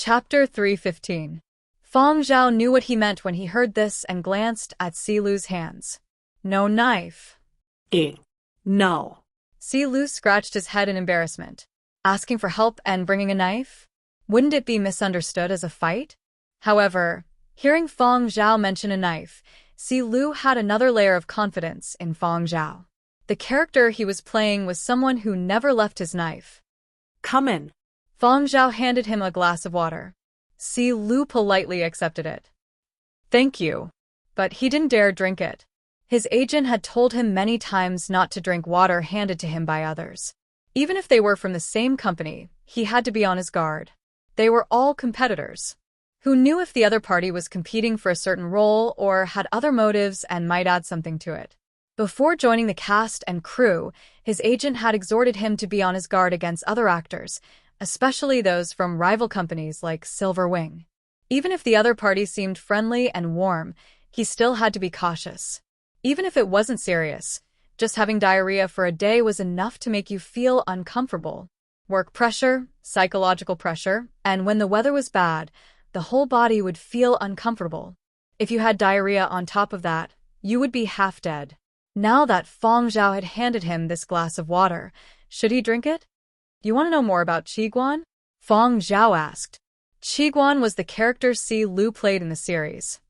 Chapter 315. Feng Zhao knew what he meant when he heard this and glanced at Si Lu's hands. No knife. No. Si Lu scratched his head in embarrassment. Asking for help and bringing a knife? Wouldn't it be misunderstood as a fight? However, hearing Feng Zhao mention a knife, Si Lu had another layer of confidence in Feng Zhao. The character he was playing was someone who never left his knife. Come in. Feng Zhao handed him a glass of water. Si Lu politely accepted it. Thank you. But he didn't dare drink it. His agent had told him many times not to drink water handed to him by others. Even if they were from the same company, he had to be on his guard. They were all competitors. Who knew if the other party was competing for a certain role or had other motives and might add something to it? Before joining the cast and crew, his agent had exhorted him to be on his guard against other actors, especially those from rival companies like Silver Wing. Even if the other party seemed friendly and warm, he still had to be cautious. Even if it wasn't serious, just having diarrhea for a day was enough to make you feel uncomfortable. Work pressure, psychological pressure, and when the weather was bad, the whole body would feel uncomfortable. If you had diarrhea on top of that, you would be half dead. Now that Feng Zhao had handed him this glass of water, should he drink it? You want to know more about Qiguan? Feng Zhao asked. Qiguan was the character Si Lu played in the series.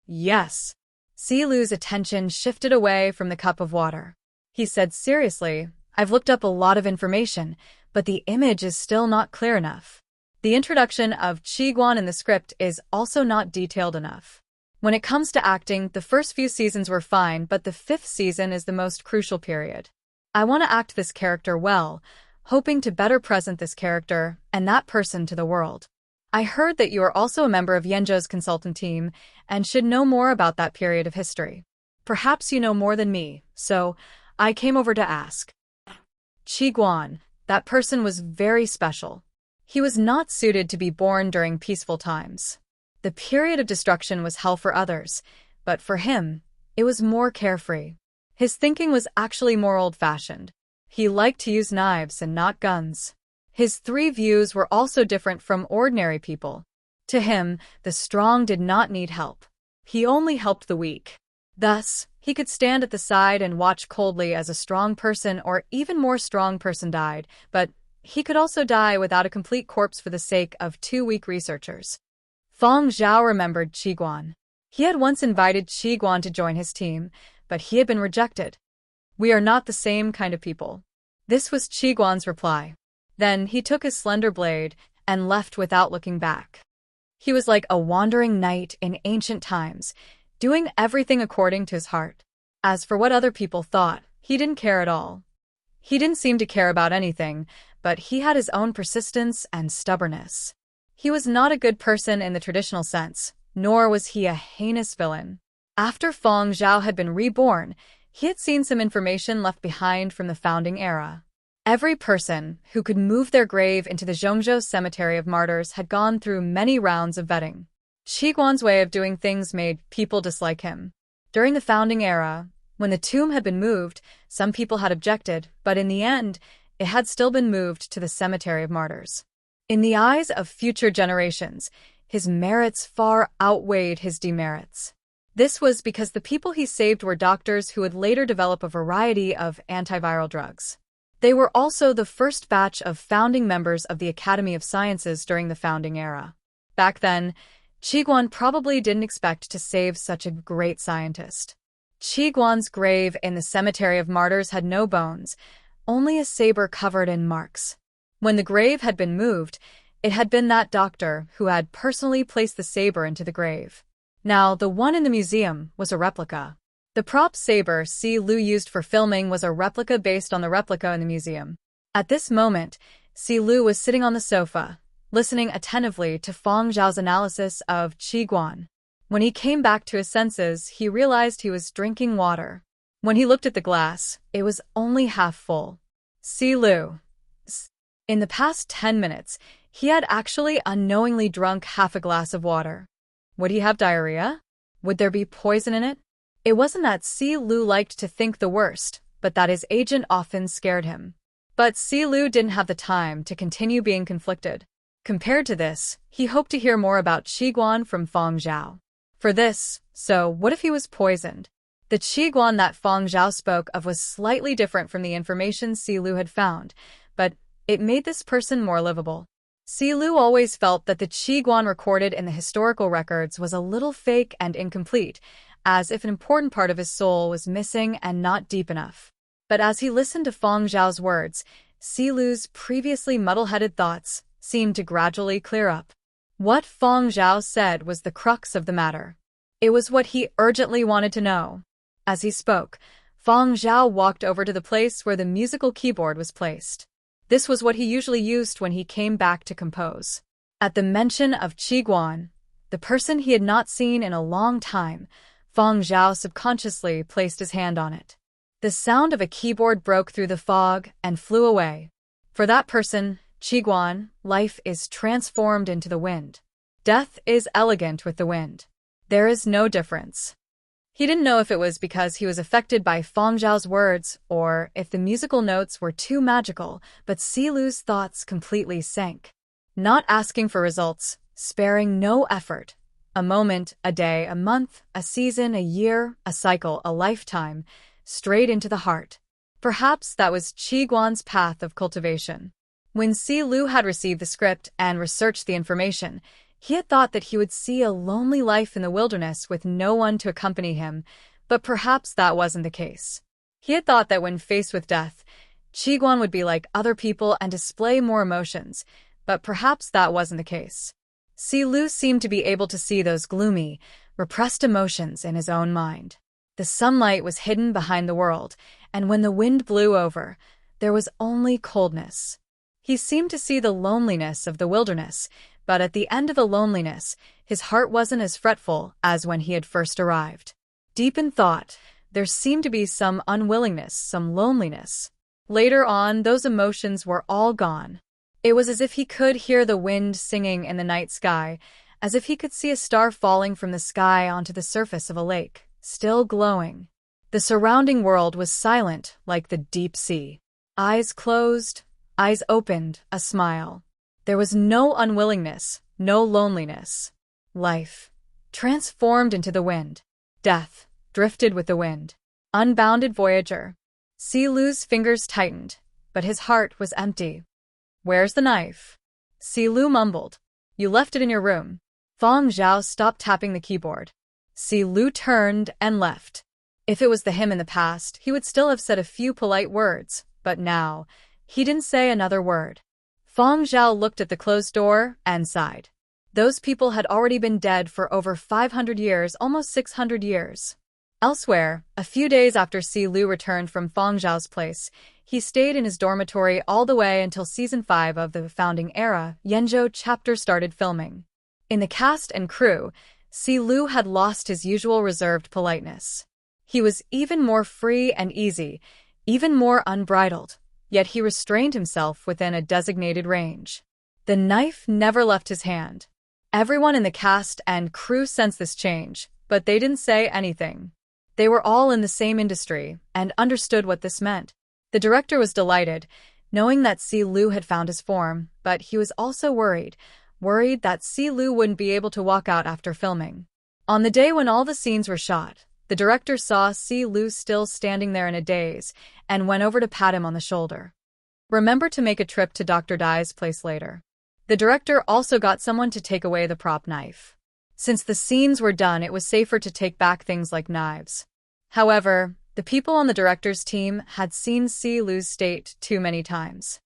Yes. Si Lu's attention shifted away from the cup of water. He said seriously, I've looked up a lot of information, but the image is still not clear enough. The introduction of Qiguan in the script is also not detailed enough. When it comes to acting, the first few seasons were fine, but the 5th season is the most crucial period. I want to act this character well, hoping to better present this character and that person to the world. I heard that you are also a member of Yanzhou's consultant team and should know more about that period of history. Perhaps you know more than me, so I came over to ask. Qiguan, that person was very special. He was not suited to be born during peaceful times. The period of destruction was hell for others, but for him, it was more carefree. His thinking was actually more old-fashioned. He liked to use knives and not guns. His 3 views were also different from ordinary people. To him, the strong did not need help. He only helped the weak. Thus, he could stand at the side and watch coldly as a strong person or even more strong person died, but he could also die without a complete corpse for the sake of 2 weak researchers. Feng Zhao remembered Qiguan. He had once invited Qiguan to join his team, but he had been rejected. We are not the same kind of people. This was Qiguan's reply. Then he took his slender blade and left without looking back. He was like a wandering knight in ancient times, doing everything according to his heart. As for what other people thought, he didn't care at all. He didn't seem to care about anything, but he had his own persistence and stubbornness. He was not a good person in the traditional sense, nor was he a heinous villain. After Feng Zhao had been reborn, he had seen some information left behind from the founding era. Every person who could move their grave into the Zhongzhou Cemetery of Martyrs had gone through many rounds of vetting. Qiguan's way of doing things made people dislike him. During the founding era, when the tomb had been moved, some people had objected, but in the end, it had still been moved to the Cemetery of Martyrs. In the eyes of future generations, his merits far outweighed his demerits. This was because the people he saved were doctors who would later develop a variety of antiviral drugs. They were also the first batch of founding members of the Academy of Sciences during the founding era. Back then, Qiguan probably didn't expect to save such a great scientist. Qiguan's grave in the Cemetery of Martyrs had no bones, only a saber covered in marks. When the grave had been moved, it had been that doctor who had personally placed the saber into the grave. Now, the one in the museum was a replica. The prop saber Si Lu used for filming was a replica based on the replica in the museum. At this moment, Si Lu was sitting on the sofa, listening attentively to Feng Zhao's analysis of Qiguan. When he came back to his senses, he realized he was drinking water. When he looked at the glass, it was only half full. Si Lu. In the past 10 minutes, he had actually unknowingly drunk half a glass of water. Would he have diarrhea? Would there be poison in it? It wasn't that Si Lu liked to think the worst, but that his agent often scared him. But Si Lu didn't have the time to continue being conflicted. Compared to this, he hoped to hear more about Qiguan from Feng Zhao. So what if he was poisoned? The Qiguan that Feng Zhao spoke of was slightly different from the information Si Lu had found, but it made this person more livable. Si Lu always felt that the Qiguan recorded in the historical records was a little fake and incomplete, as if an important part of his soul was missing and not deep enough. But as he listened to Feng Zhao's words, Si Lu's previously muddle-headed thoughts seemed to gradually clear up. What Feng Zhao said was the crux of the matter. It was what he urgently wanted to know. As he spoke, Feng Zhao walked over to the place where the musical keyboard was placed. This was what he usually used when he came back to compose. At the mention of Qiguan, the person he had not seen in a long time, Feng Zhao subconsciously placed his hand on it. The sound of a keyboard broke through the fog and flew away. For that person, Qiguan, life is transformed into the wind. Death is elegant with the wind. There is no difference. He didn't know if it was because he was affected by Feng Zhao's words or if the musical notes were too magical, but Si Lu's thoughts completely sank. Not asking for results, sparing no effort. A moment, a day, a month, a season, a year, a cycle, a lifetime, straight into the heart. Perhaps that was Qiguan's path of cultivation. When Si Lu had received the script and researched the information, he had thought that he would see a lonely life in the wilderness with no one to accompany him, but perhaps that wasn't the case. He had thought that when faced with death, Qiguan would be like other people and display more emotions, but perhaps that wasn't the case. Si Lu seemed to be able to see those gloomy, repressed emotions in his own mind. The sunlight was hidden behind the world, and when the wind blew over, there was only coldness. He seemed to see the loneliness of the wilderness, but at the end of the loneliness, his heart wasn't as fretful as when he had first arrived. Deep in thought, there seemed to be some unwillingness, some loneliness. Later on, those emotions were all gone. It was as if he could hear the wind singing in the night sky, as if he could see a star falling from the sky onto the surface of a lake, still glowing. The surrounding world was silent like the deep sea. Eyes closed, eyes opened, a smile. There was no unwillingness, no loneliness. Life, transformed into the wind. Death, drifted with the wind. Unbounded voyager. Si Lu's fingers tightened, but his heart was empty. "Where's the knife?" Si Lu mumbled. "You left it in your room." Feng Zhao stopped tapping the keyboard. Si Lu turned and left. If it was the him in the past, he would still have said a few polite words, but now, he didn't say another word. Feng Zhao looked at the closed door and sighed. Those people had already been dead for over 500 years, almost 600 years. Elsewhere, a few days after Si Lu returned from Feng Zhao's place, he stayed in his dormitory all the way until Season 5 of the Founding Era, Dreamy Chapters started filming. In the cast and crew, Si Lu had lost his usual reserved politeness. He was even more free and easy, even more unbridled. Yet he restrained himself within a designated range. The knife never left his hand. Everyone in the cast and crew sensed this change, but they didn't say anything. They were all in the same industry and understood what this meant. The director was delighted, knowing that Si Lu had found his form, but he was also worried that Si Lu wouldn't be able to walk out after filming. On the day when all the scenes were shot, the director saw Si Lu still standing there in a daze and went over to pat him on the shoulder. "Remember to make a trip to Dr. Dai's place later." The director also got someone to take away the prop knife. Since the scenes were done, it was safer to take back things like knives. However, the people on the director's team had seen Si Lu's state too many times.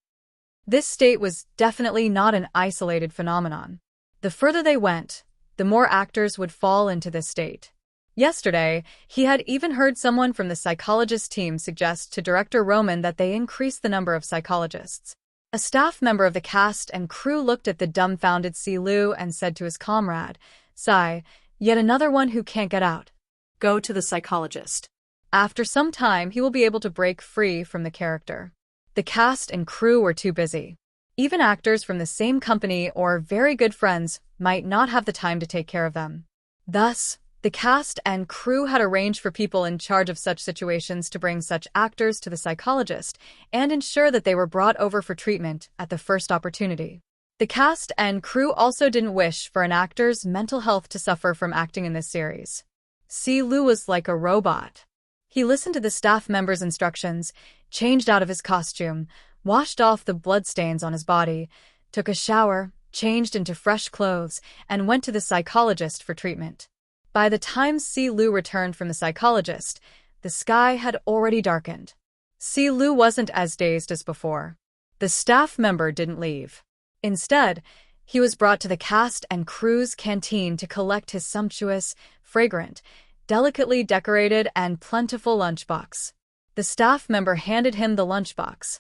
This state was definitely not an isolated phenomenon. The further they went, the more actors would fall into this state. Yesterday, he had even heard someone from the psychologist team suggest to director Roman that they increase the number of psychologists. A staff member of the cast and crew looked at the dumbfounded Si Lu and said to his comrade, "Sai, yet another one who can't get out. Go to the psychologist. After some time, he will be able to break free from the character." The cast and crew were too busy. Even actors from the same company or very good friends might not have the time to take care of them. Thus, the cast and crew had arranged for people in charge of such situations to bring such actors to the psychologist and ensure that they were brought over for treatment at the first opportunity. The cast and crew also didn't wish for an actor's mental health to suffer from acting in this series. Si-Lu was like a robot. He listened to the staff members' instructions, changed out of his costume, washed off the bloodstains on his body, took a shower, changed into fresh clothes, and went to the psychologist for treatment. By the time Si-Lu returned from the psychologist, the sky had already darkened. Si-Lu wasn't as dazed as before. The staff member didn't leave. Instead, he was brought to the cast and crew's canteen to collect his sumptuous, fragrant, delicately decorated, and plentiful lunchbox. The staff member handed him the lunchbox.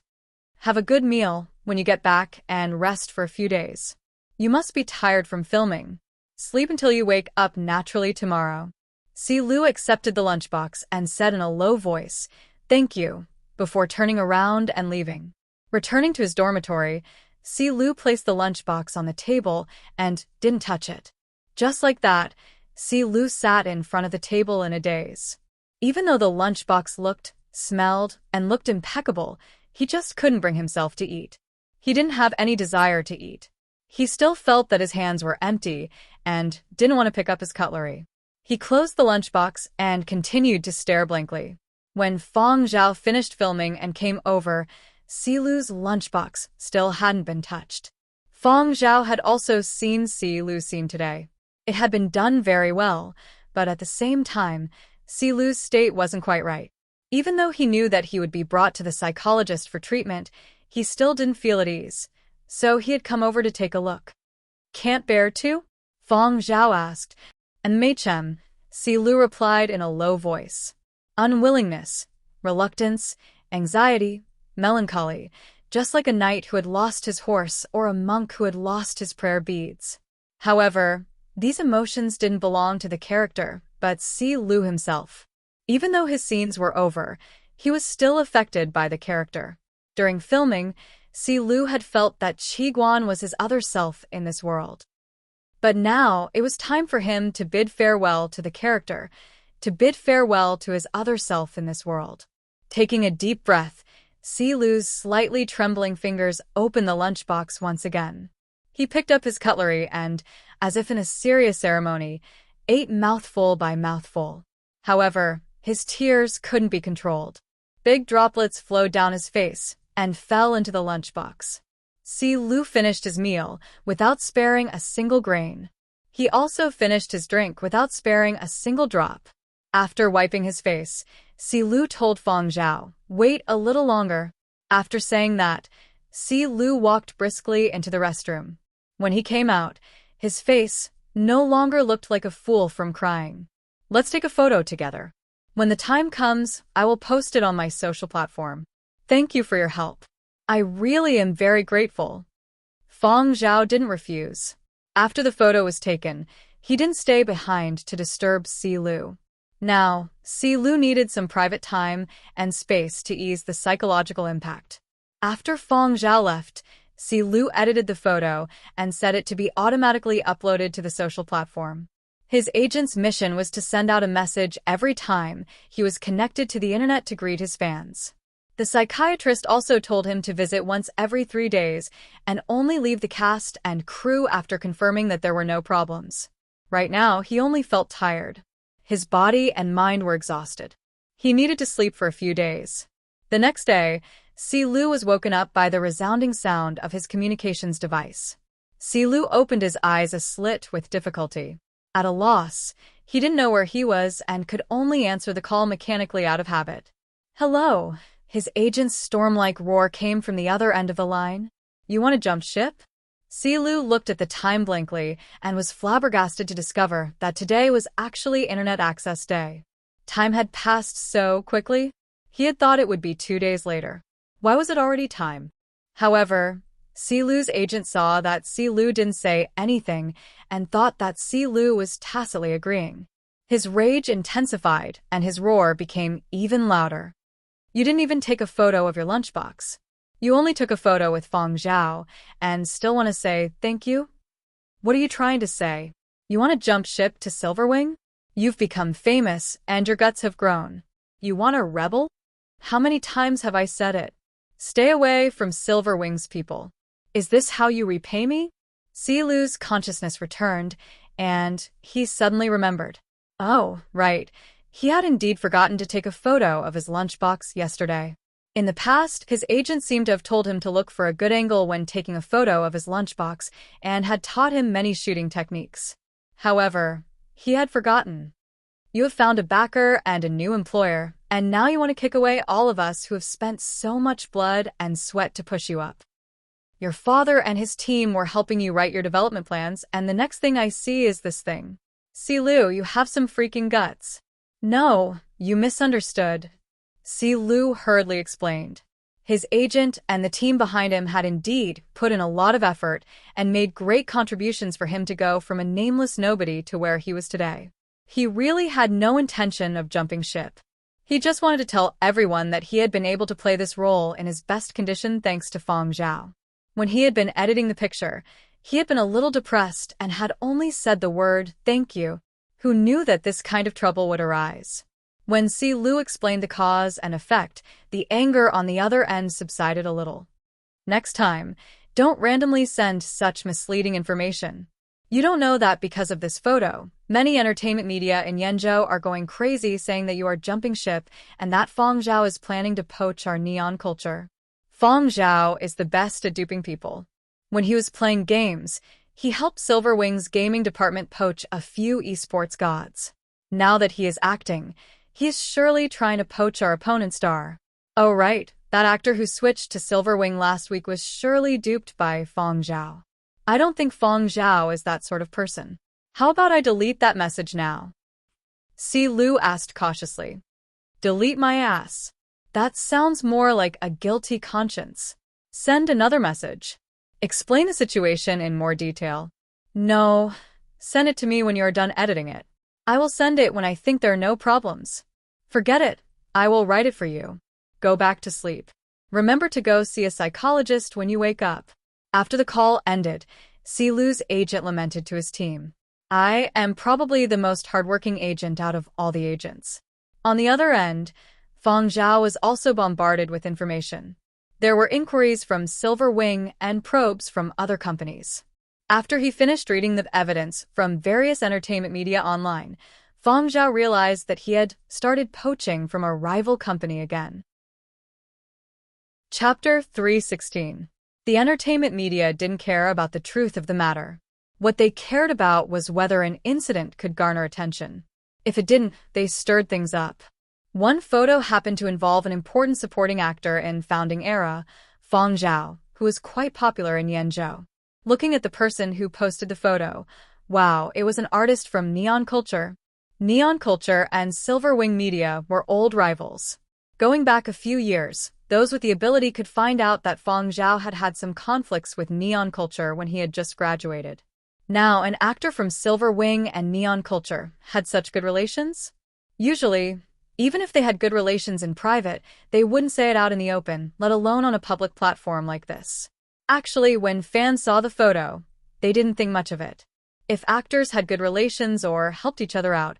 Have a good meal when you get back and rest for a few days. You must be tired from filming. Sleep until you wake up naturally tomorrow. Si-Lu accepted the lunchbox and said in a low voice, "Thank you," before turning around and leaving. Returning to his dormitory, Si-Lu placed the lunchbox on the table and didn't touch it. Just like that, Si-Lu sat in front of the table in a daze. Even though the lunchbox looked, smelled, and looked impeccable, he just couldn't bring himself to eat. He didn't have any desire to eat. He still felt that his hands were empty and didn't want to pick up his cutlery. He closed the lunchbox and continued to stare blankly. When Feng Zhao finished filming and came over, Si-Lu's lunchbox still hadn't been touched. Feng Zhao had also seen Si-Lu's scene today. It had been done very well, but at the same time, Si-Lu's state wasn't quite right. Even though he knew that he would be brought to the psychologist for treatment, he still didn't feel at ease. So he had come over to take a look. "Can't bear to?" Feng Zhao asked, and Meichem, Si-Lu replied in a low voice. Unwillingness, reluctance, anxiety, melancholy, just like a knight who had lost his horse or a monk who had lost his prayer beads. However, these emotions didn't belong to the character, but Si-Lu himself. Even though his scenes were over, he was still affected by the character. During filming, Si-Lu had felt that Qiguan was his other self in this world. But now it was time for him to bid farewell to the character, to bid farewell to his other self in this world. Taking a deep breath, Si-Lu's slightly trembling fingers opened the lunchbox once again. He picked up his cutlery and, as if in a serious ceremony, ate mouthful by mouthful. However, his tears couldn't be controlled. Big droplets flowed down his face and fell into the lunchbox. Si-Lu finished his meal without sparing a single grain. He also finished his drink without sparing a single drop. After wiping his face, Si-Lu told Feng Zhao, "Wait a little longer." After saying that, Si-Lu walked briskly into the restroom. When he came out, his face no longer looked like a fool from crying. "Let's take a photo together. When the time comes, I will post it on my social platform. Thank you for your help. I really am very grateful." Feng Zhao didn't refuse. After the photo was taken, he didn't stay behind to disturb Si-Lu. Now, Si-Lu needed some private time and space to ease the psychological impact. After Feng Zhao left, Si-Lu edited the photo and set it to be automatically uploaded to the social platform. His agent's mission was to send out a message every time he was connected to the internet to greet his fans. The psychiatrist also told him to visit once every 3 days and only leave the cast and crew after confirming that there were no problems. Right now, he only felt tired. His body and mind were exhausted. He needed to sleep for a few days. The next day, Si-Lu was woken up by the resounding sound of his communications device. Si-Lu opened his eyes a slit with difficulty. At a loss, he didn't know where he was and could only answer the call mechanically out of habit. "Hello." His agent's storm-like roar came from the other end of the line. "You want to jump ship?" Si-Lu looked at the time blankly and was flabbergasted to discover that today was actually Internet Access Day. Time had passed so quickly. He had thought it would be 2 days later. Why was it already time? However, Si-Lu's agent saw that Si-Lu didn't say anything and thought that Si-Lu was tacitly agreeing. His rage intensified and his roar became even louder. "You didn't even take a photo of your lunchbox. You only took a photo with Feng Zhao and still want to say thank you? What are you trying to say? You want to jump ship to Silverwing? You've become famous and your guts have grown. You want a rebel? How many times have I said it? Stay away from Silverwing's people. Is this how you repay me? Silu's consciousness returned, and he suddenly remembered. Oh, right. He had indeed forgotten to take a photo of his lunchbox yesterday. In the past, his agent seemed to have told him to look for a good angle when taking a photo of his lunchbox and had taught him many shooting techniques. However, he had forgotten. You have found a backer and a new employer, and now you want to kick away all of us who have spent so much blood and sweat to push you up. Your father and his team were helping you write your development plans, and the next thing I see is this thing. Silu, you have some freaking guts. No, you misunderstood. Silu hurriedly explained. His agent and the team behind him had indeed put in a lot of effort and made great contributions for him to go from a nameless nobody to where he was today. He really had no intention of jumping ship. He just wanted to tell everyone that he had been able to play this role in his best condition thanks to Feng Zhao. When he had been editing the picture, he had been a little depressed and had only said the word, "thank you." Who knew that this kind of trouble would arise? When Silu explained the cause and effect, the anger on the other end subsided a little. Next time, don't randomly send such misleading information. You don't know that because of this photo, many entertainment media in Yenzhou are going crazy saying that you are jumping ship and that Feng Zhao is planning to poach our neon culture. Feng Zhao is the best at duping people. When he was playing games, he helped Silverwing's gaming department poach a few esports gods. Now that he is acting, he is surely trying to poach our opponent star. Oh right, that actor who switched to Silverwing last week was surely duped by Feng Zhao. I don't think Feng Zhao is that sort of person. How about I delete that message now? Silu asked cautiously. Delete my ass. That sounds more like a guilty conscience. Send another message. Explain the situation in more detail. No, send it to me when you are done editing it. I will send it when I think there are no problems. Forget it, I will write it for you. Go back to sleep. Remember to go see a psychologist when you wake up. After the call ended, Silu's agent lamented to his team. I am probably the most hardworking agent out of all the agents. On the other end, Feng Zhao was also bombarded with information. There were inquiries from Silverwing and probes from other companies. After he finished reading the evidence from various entertainment media online, Feng Zhao realized that he had started poaching from a rival company again. Chapter 316. The entertainment media didn't care about the truth of the matter. What they cared about was whether an incident could garner attention. If it didn't, they stirred things up. One photo happened to involve an important supporting actor in Founding Era, Feng Zhao, who was quite popular in Yenzhou. Looking at the person who posted the photo, wow, it was an artist from Neon Culture. Neon Culture and Silverwing Media were old rivals. Going back a few years, those with the ability could find out that Feng Zhao had had some conflicts with Neon Culture when he had just graduated. Now, an actor from Silverwing and Neon Culture had such good relations? Usually, even if they had good relations in private, they wouldn't say it out in the open, let alone on a public platform like this. Actually, when fans saw the photo, they didn't think much of it. If actors had good relations or helped each other out,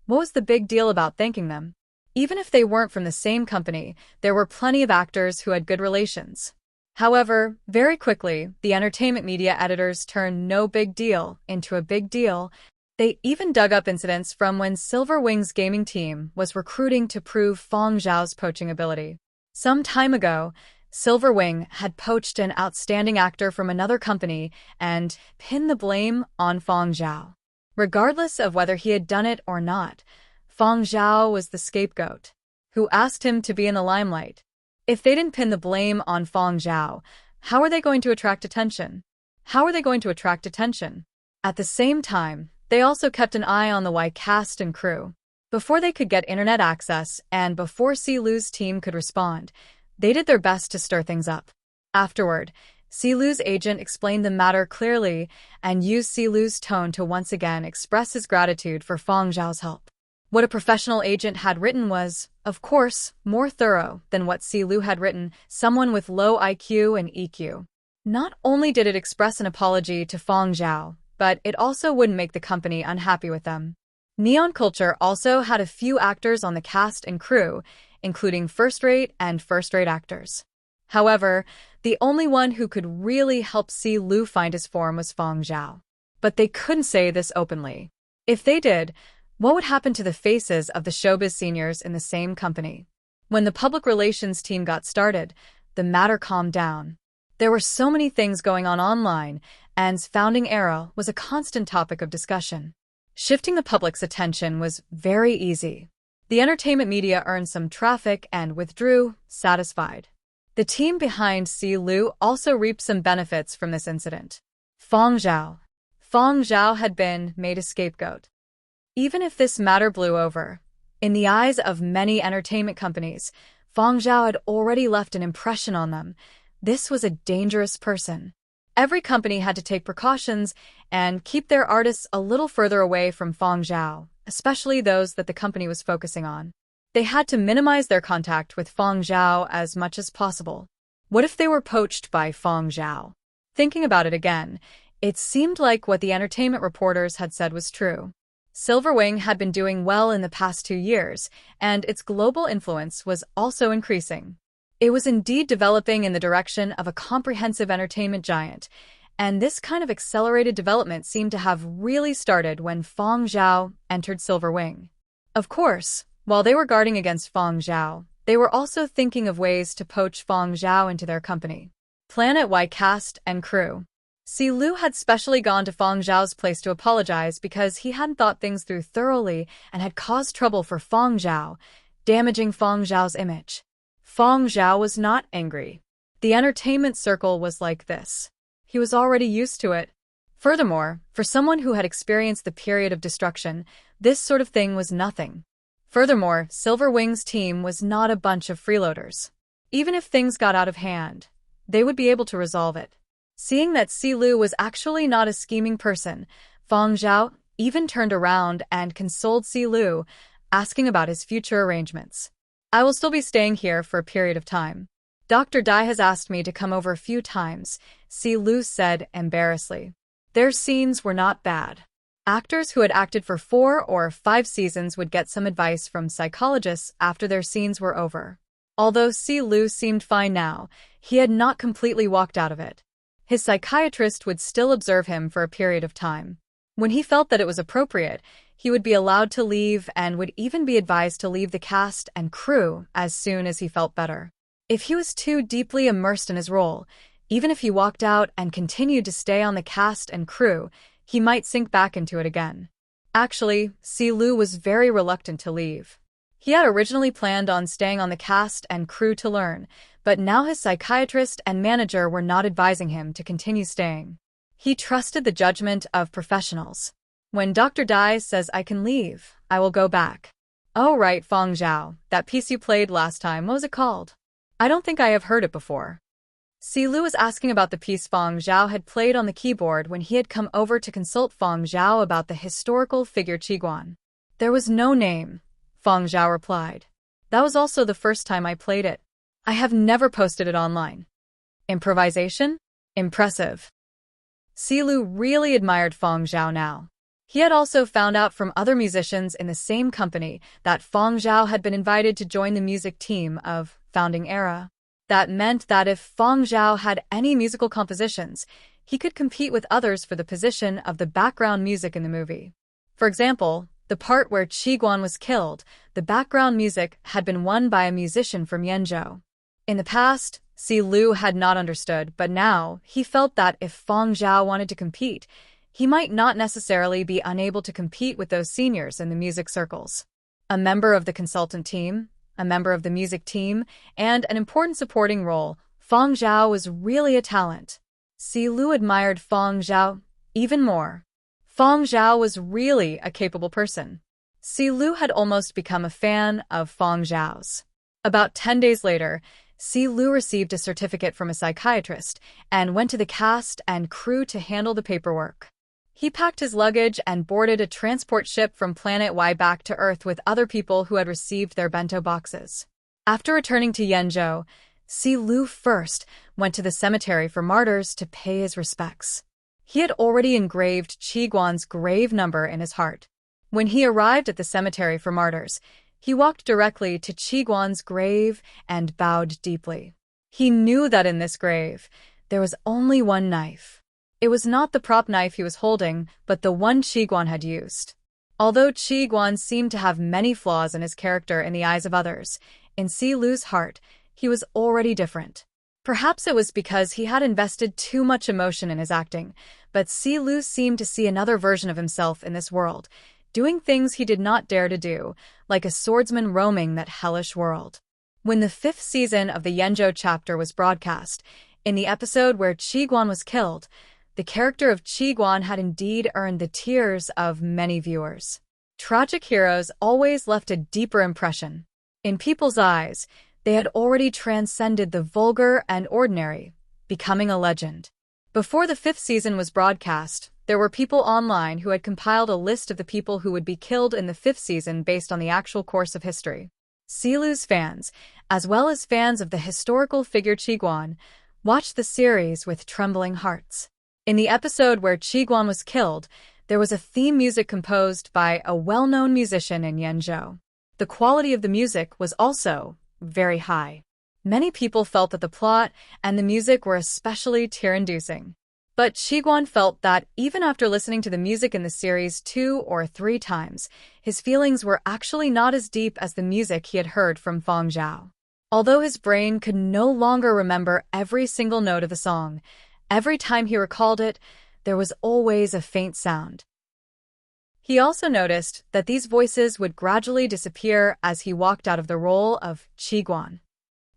what was the big deal about thanking them? Even if they weren't from the same company, there were plenty of actors who had good relations. However, very quickly, the entertainment media editors turned no big deal into a big deal. They even dug up incidents from when Silverwing's gaming team was recruiting to prove Feng Zhao's poaching ability. Some time ago, Silverwing had poached an outstanding actor from another company and pinned the blame on Feng Zhao. Regardless of whether he had done it or not, Feng Zhao was the scapegoat, who asked him to be in the limelight. If they didn't pin the blame on Feng Zhao, how are they going to attract attention? How are they going to attract attention? At the same time, they also kept an eye on the Y cast and crew. Before they could get internet access and before Silu's team could respond, they did their best to stir things up. Afterward, Silu's agent explained the matter clearly and used Silu's tone to once again express his gratitude for Feng Zhao's help. What a professional agent had written was, of course, more thorough than what Silu had written, someone with low IQ and EQ. Not only did it express an apology to Feng Zhao, but it also wouldn't make the company unhappy with them. Neon Culture also had a few actors on the cast and crew, including first-rate and first-rate actors. However, The only one who could really help Si Lu find his form was Feng Zhao. But they couldn't say this openly. If they did, what would happen to the faces of the showbiz seniors in the same company? When the public relations team got started, the matter calmed down. There were so many things going on online, and founding era was a constant topic of discussion. Shifting the public's attention was very easy. The entertainment media earned some traffic and withdrew, satisfied. The team behind Si Lu also reaped some benefits from this incident. Feng Zhao. Feng Zhao had been made a scapegoat. Even if this matter blew over, in the eyes of many entertainment companies, Feng Zhao had already left an impression on them. This was a dangerous person. Every company had to take precautions and keep their artists a little further away from Feng Zhao, especially those that the company was focusing on. They had to minimize their contact with Feng Zhao as much as possible. What if they were poached by Feng Zhao? Thinking about it again, it seemed like what the entertainment reporters had said was true. Silverwing had been doing well in the past 2 years, and its global influence was also increasing. It was indeed developing in the direction of a comprehensive entertainment giant, and this kind of accelerated development seemed to have really started when Feng Zhao entered Silverwing. Of course, while they were guarding against Feng Zhao, they were also thinking of ways to poach Feng Zhao into their company. Planet Y cast and crew. Si Lu had specially gone to Feng Zhao's place to apologize because he hadn't thought things through thoroughly and had caused trouble for Feng Zhao, damaging Feng Zhao's image. Feng Zhao was not angry. The entertainment circle was like this. He was already used to it. Furthermore, for someone who had experienced the period of destruction, this sort of thing was nothing. Furthermore, Silverwing's team was not a bunch of freeloaders. Even if things got out of hand, they would be able to resolve it. Seeing that Si Lu was actually not a scheming person, Feng Zhao even turned around and consoled Si Lu, asking about his future arrangements. I will still be staying here for a period of time. Dr. Dai has asked me to come over a few times, Si Lu said embarrassedly. Their scenes were not bad. Actors who had acted for 4 or 5 seasons would get some advice from psychologists after their scenes were over. Although Si Lu seemed fine now, he had not completely walked out of it. His psychiatrist would still observe him for a period of time. When he felt that it was appropriate, he would be allowed to leave and would even be advised to leave the cast and crew as soon as he felt better. If he was too deeply immersed in his role, even if he walked out and continued to stay on the cast and crew, he might sink back into it again. Actually, Si Lu was very reluctant to leave. He had originally planned on staying on the cast and crew to learn, but now his psychiatrist and manager were not advising him to continue staying. He trusted the judgment of professionals. When Dr. Dai says I can leave, I will go back. Oh right, Feng Zhao, that piece you played last time, what was it called? I don't think I have heard it before. Si Lu was asking about the piece Feng Zhao had played on the keyboard when he had come over to consult Feng Zhao about the historical figure Qiguan. There was no name, Feng Zhao replied. That was also the first time I played it. I have never posted it online. Improvisation? Impressive. Si Lu really admired Feng Zhao now. He had also found out from other musicians in the same company that Feng Zhao had been invited to join the music team of Founding Era. That meant that if Feng Zhao had any musical compositions, he could compete with others for the position of the background music in the movie. For example, the part where Qiguan was killed, the background music had been won by a musician from Yenzhou. In the past, Si Lu had not understood, but now he felt that if Feng Zhao wanted to compete, he might not necessarily be unable to compete with those seniors in the music circles. A member of the consultant team, a member of the music team, and an important supporting role, Feng Zhao was really a talent. Si Lu admired Feng Zhao even more. Feng Zhao was really a capable person. Si Lu had almost become a fan of Feng Zhao's. About 10 days later, Si Lu received a certificate from a psychiatrist and went to the cast and crew to handle the paperwork. He packed his luggage and boarded a transport ship from Planet Y back to Earth with other people who had received their bento boxes. After returning to Yenzhou, Si Lu first went to the cemetery for martyrs to pay his respects. He had already engraved Qiguan's grave number in his heart. When he arrived at the cemetery for martyrs, he walked directly to Qiguan's grave and bowed deeply. He knew that in this grave, there was only one knife. It was not the prop knife he was holding, but the one Qiguan had used. Although Qiguan seemed to have many flaws in his character in the eyes of others, in Silu's heart, he was already different. Perhaps it was because he had invested too much emotion in his acting, but Silu seemed to see another version of himself in this world, doing things he did not dare to do, like a swordsman roaming that hellish world. When the 5th season of the Yanzhou chapter was broadcast, in the episode where Qiguan was killed, the character of Qiguan had indeed earned the tears of many viewers. Tragic heroes always left a deeper impression. In people's eyes, they had already transcended the vulgar and ordinary, becoming a legend. Before the 5th season was broadcast, there were people online who had compiled a list of the people who would be killed in the 5th season based on the actual course of history. Silu's fans, as well as fans of the historical figure Qiguan, watched the series with trembling hearts. In the episode where Qiguan was killed, there was a theme music composed by a well-known musician in Yanzhou. The quality of the music was also very high. Many people felt that the plot and the music were especially tear-inducing. But Qiguan felt that even after listening to the music in the series 2 or 3 times, his feelings were actually not as deep as the music he had heard from Feng Zhao. Although his brain could no longer remember every single note of the song, every time he recalled it, there was always a faint sound. He also noticed that these voices would gradually disappear as he walked out of the role of Qiguan.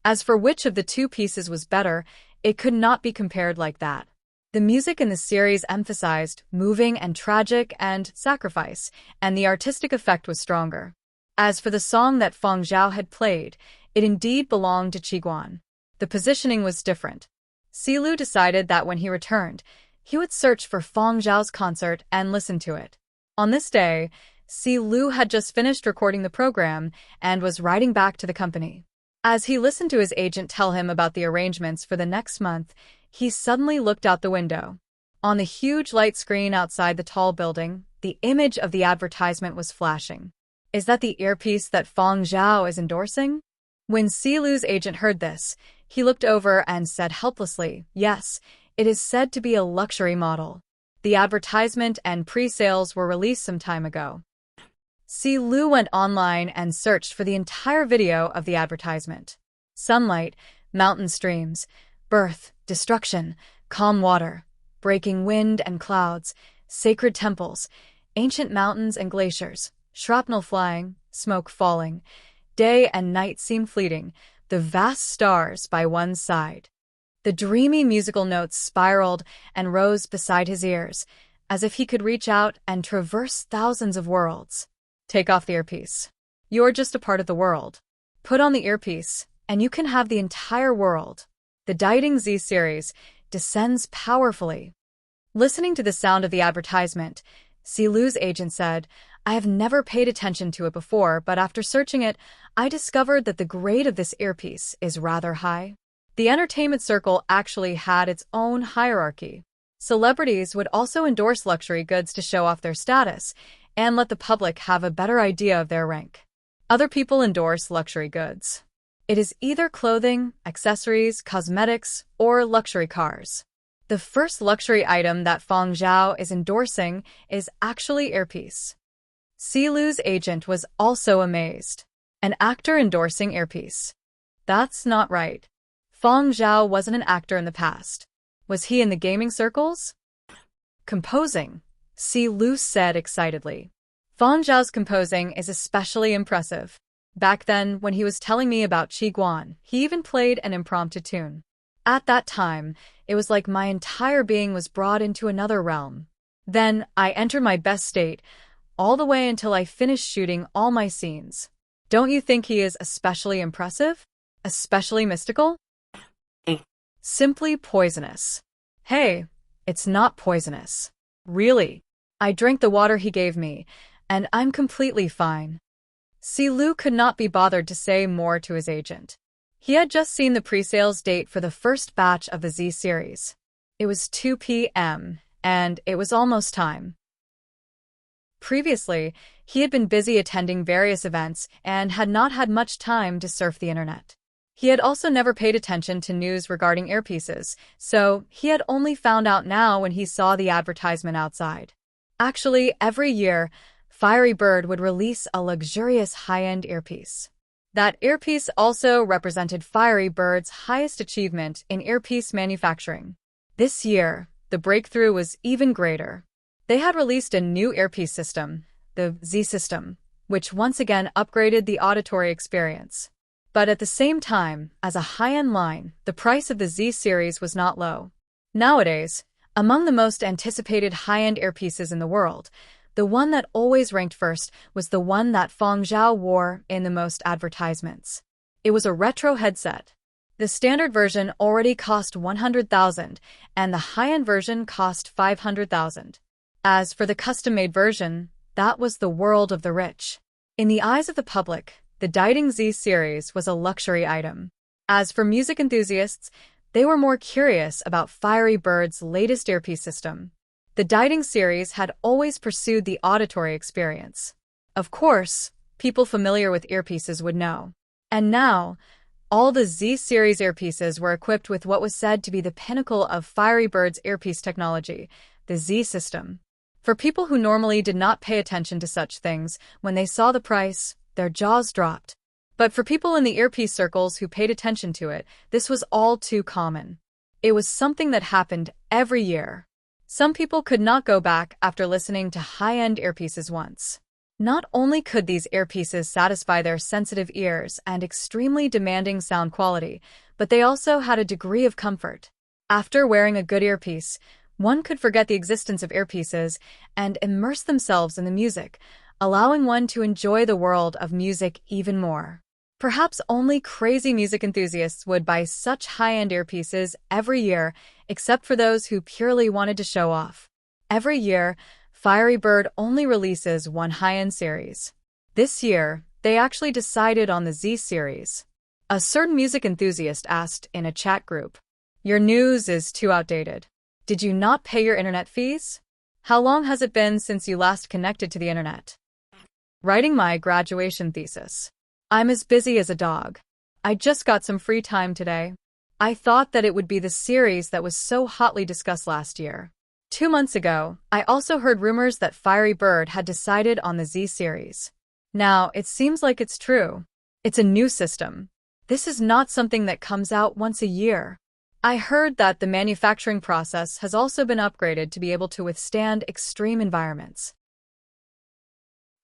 As for which of the two pieces was better, it could not be compared like that. The music in the series emphasized moving and tragic and sacrifice, and the artistic effect was stronger. As for the song that Feng Zhao had played, it indeed belonged to Qiguan. The positioning was different. Silu decided that when he returned, he would search for Feng Zhao's concert and listen to it. On this day, Silu had just finished recording the program and was riding back to the company. As he listened to his agent tell him about the arrangements for the next month, he suddenly looked out the window. On the huge light screen outside the tall building, the image of the advertisement was flashing. Is that the earpiece that Feng Zhao is endorsing? When Silu's agent heard this, he looked over and said helplessly, "Yes, it is said to be a luxury model. The advertisement and pre-sales were released some time ago." Silu went online and searched for the entire video of the advertisement. Sunlight, mountain streams, birth, destruction, calm water, breaking wind and clouds, sacred temples, ancient mountains and glaciers, shrapnel flying, smoke falling. Day and night seemed fleeting, the vast stars by one side. The dreamy musical notes spiraled and rose beside his ears, as if he could reach out and traverse thousands of worlds. Take off the earpiece. You're just a part of the world. Put on the earpiece, and you can have the entire world. The Dieting Z series descends powerfully. Listening to the sound of the advertisement, Silu's agent said, "I have never paid attention to it before, but after searching it, I discovered that the grade of this earpiece is rather high." The entertainment circle actually had its own hierarchy. Celebrities would also endorse luxury goods to show off their status and let the public have a better idea of their rank. Other people endorse luxury goods. It is either clothing, accessories, cosmetics, or luxury cars. The first luxury item that Feng Zhao is endorsing is actually earpiece. Silu's agent was also amazed. An actor endorsing earpiece. That's not right. Feng Zhao wasn't an actor in the past. Was he in the gaming circles? Composing, Silu said excitedly. Feng Zhao's composing is especially impressive. Back then, when he was telling me about Qiguan, he even played an impromptu tune. At that time, it was like my entire being was brought into another realm. Then, I entered my best state, all the way until I finished shooting all my scenes. Don't you think he is especially impressive? Especially mystical? Simply poisonous. Hey, it's not poisonous. Really. I drank the water he gave me, and I'm completely fine. Silu could not be bothered to say more to his agent. He had just seen the pre-sales date for the first batch of the Z series. It was 2 p.m., and it was almost time. Previously, he had been busy attending various events and had not had much time to surf the internet. He had also never paid attention to news regarding earpieces, so he had only found out now when he saw the advertisement outside. Actually, every year, Fiery Bird would release a luxurious high-end earpiece. That earpiece also represented Fiery Bird's highest achievement in earpiece manufacturing. This year, the breakthrough was even greater. They had released a new earpiece system, the Z system, which once again upgraded the auditory experience. But at the same time, as a high-end line, the price of the Z series was not low. Nowadays, among the most anticipated high-end earpieces in the world, the one that always ranked first was the one that Feng Zhao wore in the most advertisements. It was a retro headset. The standard version already cost 100,000, and the high-end version cost 500,000. As for the custom-made version, that was the world of the rich. In the eyes of the public, the Enchanting Z series was a luxury item. As for music enthusiasts, they were more curious about Fiery Bird's latest earpiece system. The Enchanting series had always pursued the auditory experience. Of course, people familiar with earpieces would know. And now, all the Z series earpieces were equipped with what was said to be the pinnacle of Fiery Bird's earpiece technology, the Z system. For people who normally did not pay attention to such things, when they saw the price, their jaws dropped. But for people in the earpiece circles who paid attention to it, this was all too common. It was something that happened every year. Some people could not go back after listening to high-end earpieces once. Not only could these earpieces satisfy their sensitive ears and extremely demanding sound quality, but they also had a degree of comfort. After wearing a good earpiece, one could forget the existence of earpieces and immerse themselves in the music, allowing one to enjoy the world of music even more. Perhaps only crazy music enthusiasts would buy such high-end earpieces every year, except for those who purely wanted to show off. Every year, Fiery Bird only releases one high-end series. This year, they actually decided on the Z series. A certain music enthusiast asked in a chat group, "Your news is too outdated. Did you not pay your internet fees? How long has it been since you last connected to the internet?" Writing my graduation thesis. I'm as busy as a dog. I just got some free time today. I thought that it would be the series that was so hotly discussed last year. 2 months ago, I also heard rumors that Fiery Bird had decided on the Z series. Now, it seems like it's true. It's a new system. This is not something that comes out once a year. I heard that the manufacturing process has also been upgraded to be able to withstand extreme environments.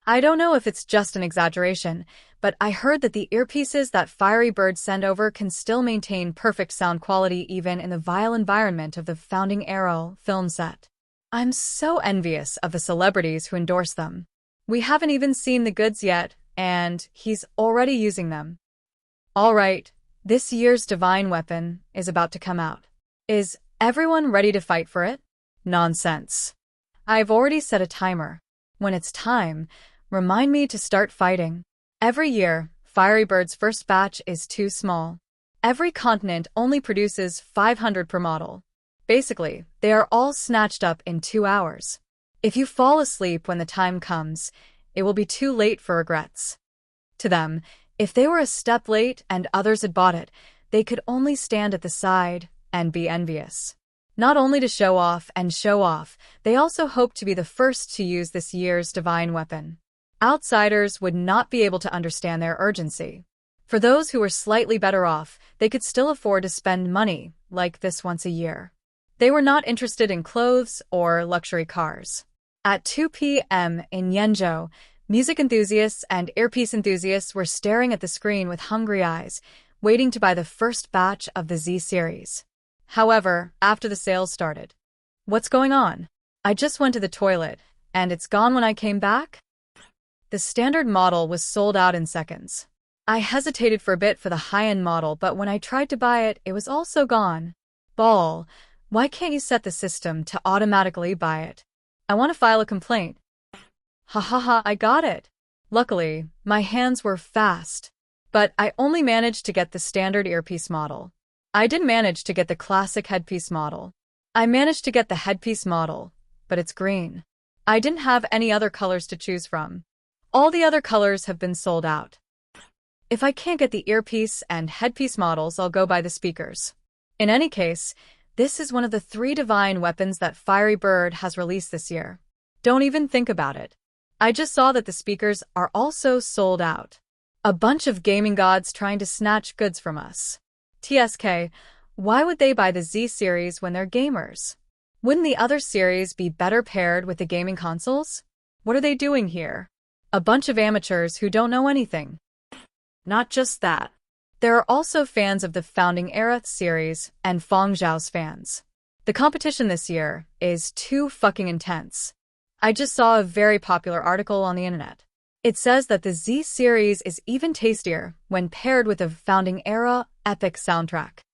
I don't know if it's just an exaggeration, but I heard that the earpieces that Fiery Bird send over can still maintain perfect sound quality even in the vile environment of the founding era film set. I'm so envious of the celebrities who endorse them. We haven't even seen the goods yet, and he's already using them. All right, this year's divine weapon is about to come out. Is everyone ready to fight for it? Nonsense. I've already set a timer. When it's time, remind me to start fighting. Every year, Fiery Bird's first batch is too small. Every continent only produces 500 per model. Basically, they are all snatched up in 2 hours. If you fall asleep when the time comes, it will be too late for regrets. To them, if they were a step late and others had bought it, they could only stand at the side and be envious. Not only to show off, they also hope to be the first to use this year's divine weapon. Outsiders would not be able to understand their urgency. For those who were slightly better off, they could still afford to spend money like this once a year. They were not interested in clothes or luxury cars. At 2 p.m. in Yenzhou, music enthusiasts and earpiece enthusiasts were staring at the screen with hungry eyes, waiting to buy the first batch of the Z series. However, after the sales started, "What's going on? I just went to the toilet, and it's gone when I came back?" The standard model was sold out in seconds. I hesitated for a bit for the high-end model, but when I tried to buy it, it was also gone. Ball, why can't you set the system to automatically buy it? I want to file a complaint. Ha, I got it. Luckily, my hands were fast. But I only managed to get the standard earpiece model. I didn't manage to get the classic headpiece model. I managed to get the headpiece model, but it's green. I didn't have any other colors to choose from. All the other colors have been sold out. If I can't get the earpiece and headpiece models, I'll go buy the speakers. In any case, this is one of the 3 divine weapons that Fiery Bird has released this year. Don't even think about it. I just saw that the speakers are also sold out. A bunch of gaming gods trying to snatch goods from us. TSK, why would they buy the Z series when they're gamers? Wouldn't the other series be better paired with the gaming consoles? What are they doing here? A bunch of amateurs who don't know anything. Not just that. There are also fans of the Founding Era series and Feng Zhao's fans. The competition this year is too fucking intense. I just saw a very popular article on the internet. It says that the Z series is even tastier when paired with a Founding Era epic soundtrack.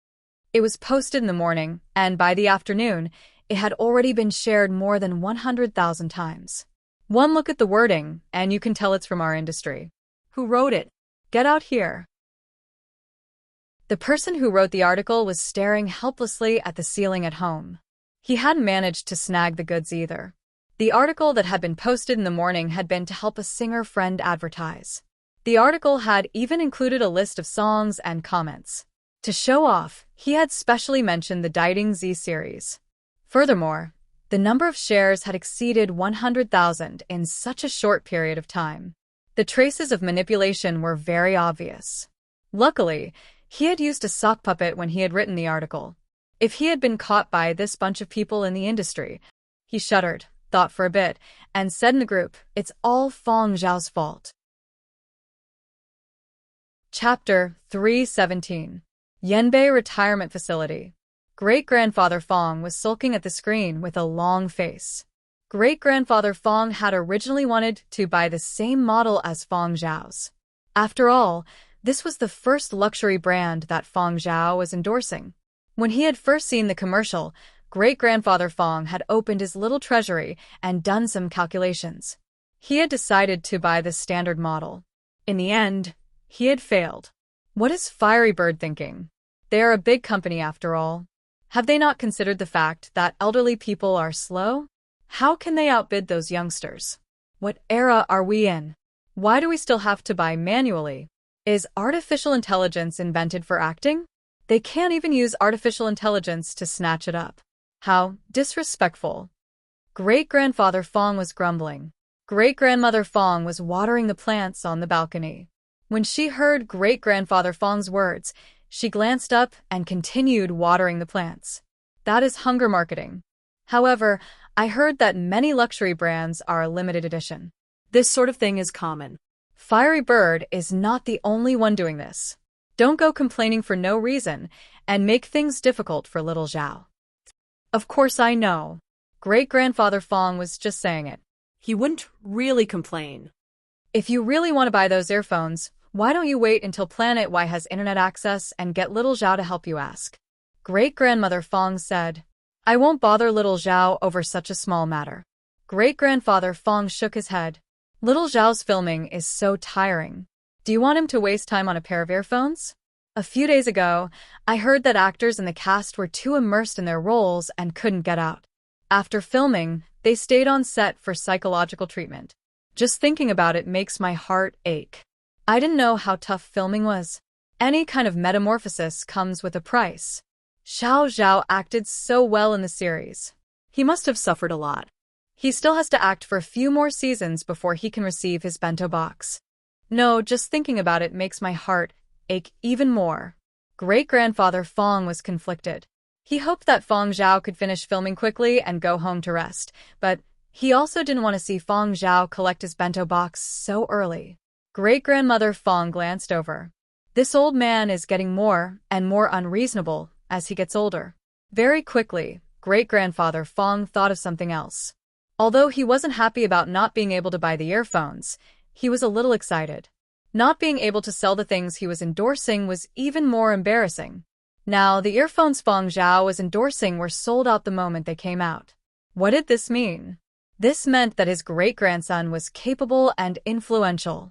It was posted in the morning, and by the afternoon, it had already been shared more than 100,000 times. One look at the wording, and you can tell it's from our industry. Who wrote it? Get out here. The person who wrote the article was staring helplessly at the ceiling at home. He hadn't managed to snag the goods either. The article that had been posted in the morning had been to help a singer friend advertise. The article had even included a list of songs and comments. To show off, he had specially mentioned the Dieting Z series. Furthermore, the number of shares had exceeded 100,000 in such a short period of time. The traces of manipulation were very obvious. Luckily, he had used a sock puppet when he had written the article. If he had been caught by this bunch of people in the industry, he shuddered, thought for a bit, and said in the group, "It's all Feng Zhao's fault." Chapter 317. Yanbei Retirement Facility. Great-grandfather Feng was sulking at the screen with a long face. Great-grandfather Feng had originally wanted to buy the same model as Feng Zhao's. After all, this was the first luxury brand that Feng Zhao was endorsing. When he had first seen the commercial, Great-grandfather Feng had opened his little treasury and done some calculations. He had decided to buy the standard model. In the end, he had failed. What is Fiery Bird thinking? They are a big company after all. Have they not considered the fact that elderly people are slow? How can they outbid those youngsters? What era are we in? Why do we still have to buy manually? Is artificial intelligence invented for acting? They can't even use artificial intelligence to snatch it up. How disrespectful. Great-grandfather Feng was grumbling. Great-grandmother Feng was watering the plants on the balcony. When she heard great-grandfather Feng's words, she glanced up and continued watering the plants. That is hunger marketing. However, I heard that many luxury brands are limited edition. This sort of thing is common. Fiery Bird is not the only one doing this. Don't go complaining for no reason and make things difficult for little Zhao. Of course I know. Great-grandfather Feng was just saying it. He wouldn't really complain. If you really want to buy those earphones, why don't you wait until Planet Y has internet access and get little Zhao to help you ask? Great-grandmother Feng said. I won't bother little Zhao over such a small matter. Great-grandfather Feng shook his head. Little Zhao's filming is so tiring. Do you want him to waste time on a pair of earphones? A few days ago, I heard that actors in the cast were too immersed in their roles and couldn't get out. After filming, they stayed on set for psychological treatment. Just thinking about it makes my heart ache. I didn't know how tough filming was. Any kind of metamorphosis comes with a price. Xiao Zhao acted so well in the series. He must have suffered a lot. He still has to act for a few more seasons before he can receive his bento box. No, just thinking about it makes my heart ache even more. Great-grandfather Feng was conflicted. He hoped that Feng Zhao could finish filming quickly and go home to rest, but he also didn't want to see Feng Zhao collect his bento box so early. Great-grandmother Feng glanced over. This old man is getting more and more unreasonable as he gets older. Very quickly, great-grandfather Feng thought of something else. Although he wasn't happy about not being able to buy the earphones, he was a little excited. Not being able to sell the things he was endorsing was even more embarrassing. Now, the earphones Feng Zhao was endorsing were sold out the moment they came out. What did this mean? This meant that his great-grandson was capable and influential.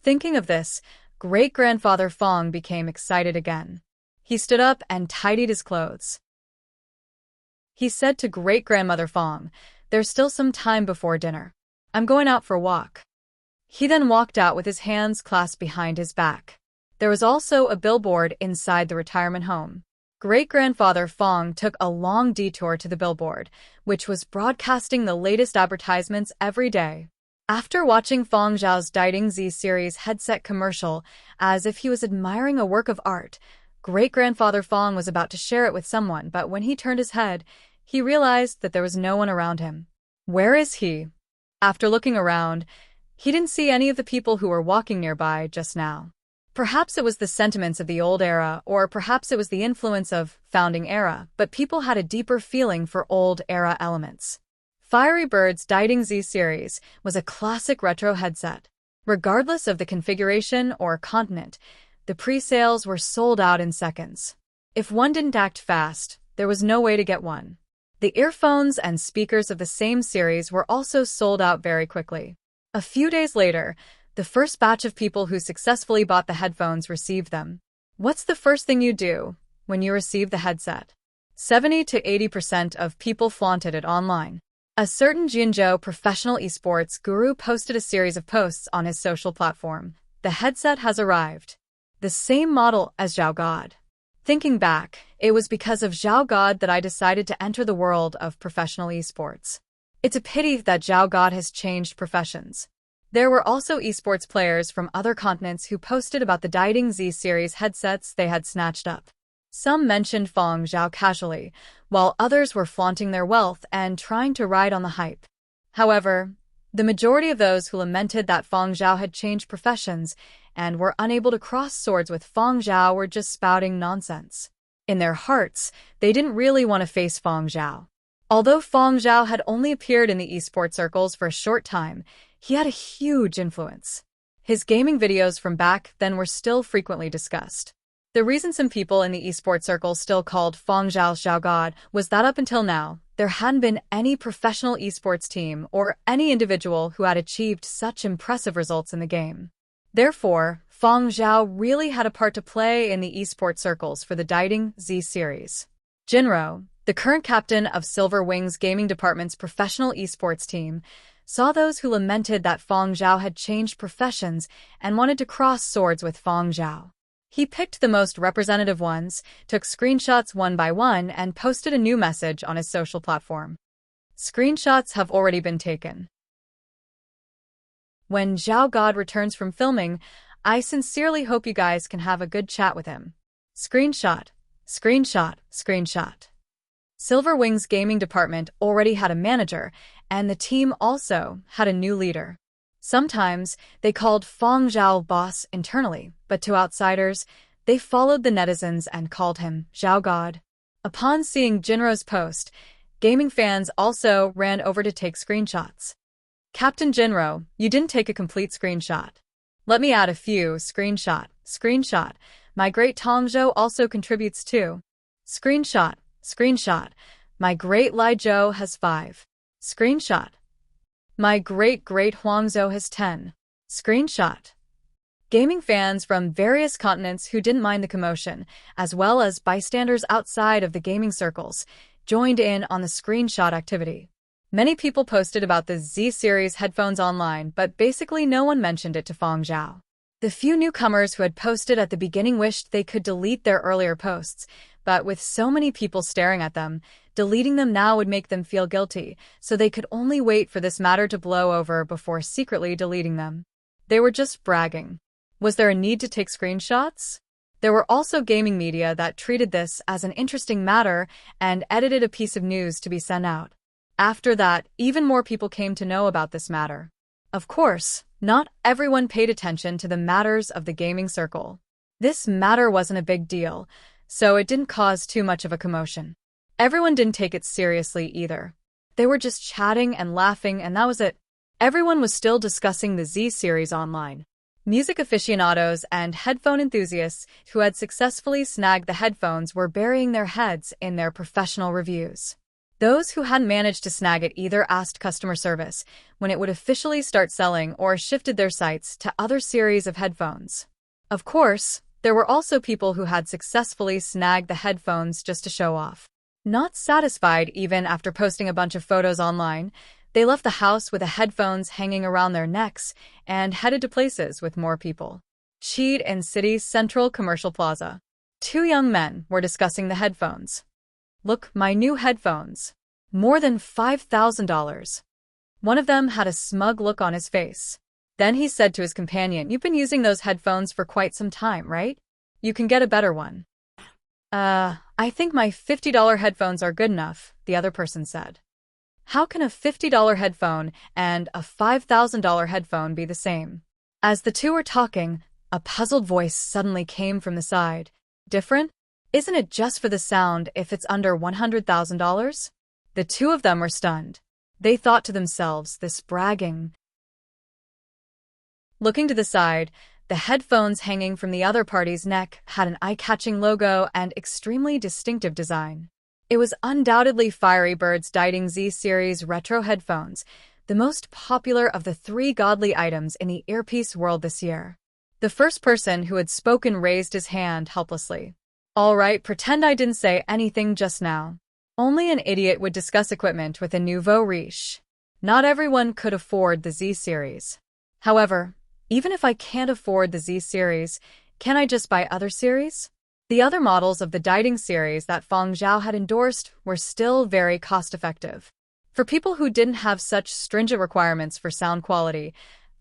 Thinking of this, great-grandfather Feng became excited again. He stood up and tidied his clothes. He said to great-grandmother Feng, "There's still some time before dinner. I'm going out for a walk." He then walked out with his hands clasped behind his back. There was also a billboard inside the retirement home. Great-grandfather Fong took a long detour to the billboard, which was broadcasting the latest advertisements every day. After watching Fong Zhao's Dieting Z series headset commercial, as if he was admiring a work of art, great-grandfather Fong was about to share it with someone, but when he turned his head, he realized that there was no one around him. Where is he? After looking around, he didn't see any of the people who were walking nearby just now. Perhaps it was the sentiments of the old era, or perhaps it was the influence of founding era, but people had a deeper feeling for old era elements. Fiery Bird's Dieting Z series was a classic retro headset. Regardless of the configuration or continent, the pre-sales were sold out in seconds. If one didn't act fast, there was no way to get one. The earphones and speakers of the same series were also sold out very quickly. A few days later, the first batch of people who successfully bought the headphones received them. What's the first thing you do when you receive the headset? 70 to 80% of people flaunted it online. A certain Jianzhou professional esports guru posted a series of posts on his social platform. The headset has arrived. The same model as Zhao God. Thinking back, it was because of Zhao God that I decided to enter the world of professional esports. It's a pity that Zhao God has changed professions. There were also esports players from other continents who posted about the Dieting Z series headsets they had snatched up. Some mentioned Fong Zhao casually, while others were flaunting their wealth and trying to ride on the hype. However, the majority of those who lamented that Fong Zhao had changed professions and were unable to cross swords with Fong Zhao were just spouting nonsense. In their hearts, they didn't really want to face Fong Zhao. Although Fong Zhao had only appeared in the esports circles for a short time, he had a huge influence. His gaming videos from back then were still frequently discussed. The reason some people in the esports circle still called Fong Zhao Zhao God was that up until now, there hadn't been any professional esports team or any individual who had achieved such impressive results in the game. Therefore, Fong Zhao really had a part to play in the esports circles for the Dieting Z series. Jinro, the current captain of Silver Wings Gaming Department's professional esports team, saw those who lamented that Fong Zhao had changed professions and wanted to cross swords with Fong Zhao. He picked the most representative ones, took screenshots one by one, and posted a new message on his social platform. Screenshots have already been taken. When Zhao God returns from filming, I sincerely hope you guys can have a good chat with him. Screenshot, screenshot, screenshot. Silver Wings Gaming Department already had a manager, and the team also had a new leader. Sometimes, they called Fong Zhao boss internally, but to outsiders, they followed the netizens and called him Zhao God. Upon seeing Jinro's post, gaming fans also ran over to take screenshots. Captain Jinro, you didn't take a complete screenshot. Let me add a few. Screenshot, screenshot. My great Tongzhou also contributes too. Screenshot, screenshot. My great Lai Zhou has 5. Screenshot. My great-great Huangzhou has 10. Screenshot. Gaming fans from various continents who didn't mind the commotion, as well as bystanders outside of the gaming circles, joined in on the screenshot activity. Many people posted about the Z-series headphones online, but basically no one mentioned it to Fong Zhao. The few newcomers who had posted at the beginning wished they could delete their earlier posts, but with so many people staring at them, deleting them now would make them feel guilty, so they could only wait for this matter to blow over before secretly deleting them. They were just bragging. Was there a need to take screenshots? There were also gaming media that treated this as an interesting matter and edited a piece of news to be sent out. After that, even more people came to know about this matter. Of course, not everyone paid attention to the matters of the gaming circle. This matter wasn't a big deal, so it didn't cause too much of a commotion. Everyone didn't take it seriously either. They were just chatting and laughing, and that was it. Everyone was still discussing the Z-series online. Music aficionados and headphone enthusiasts who had successfully snagged the headphones were burying their heads in their professional reviews. Those who hadn't managed to snag it either asked customer service when it would officially start selling or shifted their sights to other series of headphones. Of course, there were also people who had successfully snagged the headphones just to show off. Not satisfied even after posting a bunch of photos online, they left the house with the headphones hanging around their necks and headed to places with more people. Cheat in City's Central Commercial Plaza. Two young men were discussing the headphones. Look, my new headphones. More than $5,000. One of them had a smug look on his face. Then he said to his companion, "You've been using those headphones for quite some time, right? You can get a better one." I think my $50 headphones are good enough," the other person said. How can a $50 headphone and a $5,000 headphone be the same? As the two were talking, a puzzled voice suddenly came from the side. Different? Isn't it just for the sound if it's under $100,000? The two of them were stunned. They thought to themselves, this bragging. Looking to the side, the headphones hanging from the other party's neck had an eye-catching logo and extremely distinctive design. It was undoubtedly Fiery Bird's Dyting Z series retro headphones, the most popular of the three godly items in the earpiece world this year. The first person who had spoken raised his hand helplessly. "All right, pretend I didn't say anything just now. Only an idiot would discuss equipment with a nouveau riche. Not everyone could afford the Z series. However, even if I can't afford the Z series, can I just buy other series?" The other models of the Dyting series that Feng Zhao had endorsed were still very cost-effective. For people who didn't have such stringent requirements for sound quality,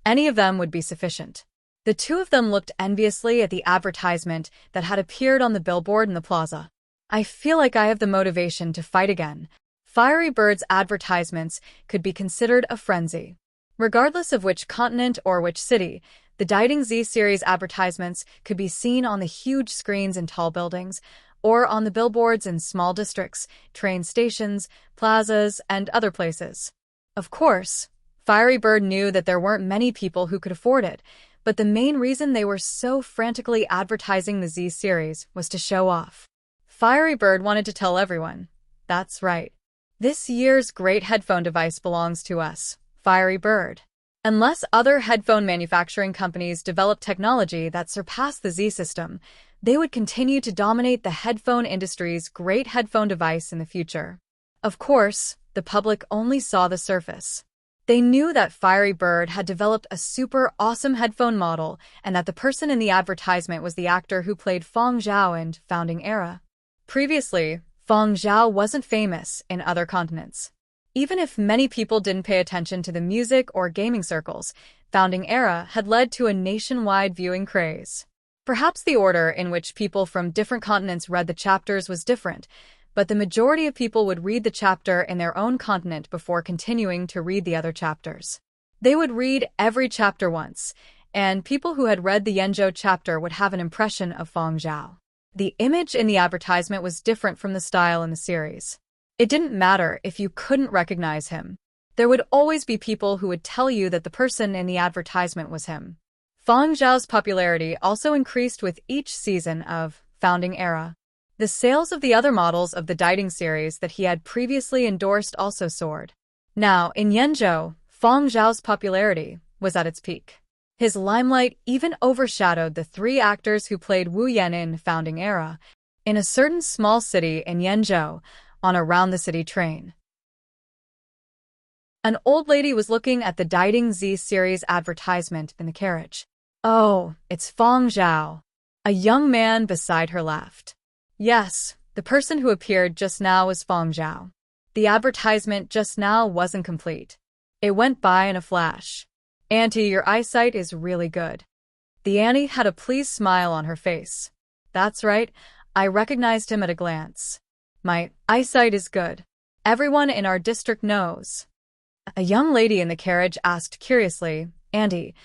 any of them would be sufficient. The two of them looked enviously at the advertisement that had appeared on the billboard in the plaza. "I feel like I have the motivation to fight again." Fiery Bird's advertisements could be considered a frenzy. Regardless of which continent or which city, the Dyting Z series advertisements could be seen on the huge screens in tall buildings, or on the billboards in small districts, train stations, plazas, and other places. Of course, Fiery Bird knew that there weren't many people who could afford it, but the main reason they were so frantically advertising the Z series was to show off. Fiery Bird wanted to tell everyone, "That's right. This year's great headphone device belongs to us, Fiery Bird." Unless other headphone manufacturing companies develop technology that surpassed the Z system, they would continue to dominate the headphone industry's great headphone device in the future. Of course, the public only saw the surface. They knew that Fiery Bird had developed a super awesome headphone model and that the person in the advertisement was the actor who played Feng Zhao in Founding Era. Previously, Feng Zhao wasn't famous in other continents. Even if many people didn't pay attention to the music or gaming circles, Founding Era had led to a nationwide viewing craze. Perhaps the order in which people from different continents read the chapters was different, but the majority of people would read the chapter in their own continent before continuing to read the other chapters. They would read every chapter once, and people who had read the Yenzhou chapter would have an impression of Feng Zhao. The image in the advertisement was different from the style in the series. It didn't matter if you couldn't recognize him. There would always be people who would tell you that the person in the advertisement was him. Feng Zhao's popularity also increased with each season of Founding Era. The sales of the other models of the Dyting series that he had previously endorsed also soared. Now, in Yenzhou, Feng Zhao's popularity was at its peak. His limelight even overshadowed the three actors who played Wu Yan in Founding Era. In a certain small city in Yenzhou, on a round-the-city train, an old lady was looking at the Dyting Z series advertisement in the carriage. "Oh, it's Feng Zhao." A young man beside her laughed. Yes, the person who appeared just now was Feng Zhao. The advertisement just now wasn't complete. It went by in a flash. "Auntie, your eyesight is really good." The auntie had a pleased smile on her face. "That's right, I recognized him at a glance. My eyesight is good. Everyone in our district knows." A young lady in the carriage asked curiously, "Auntie,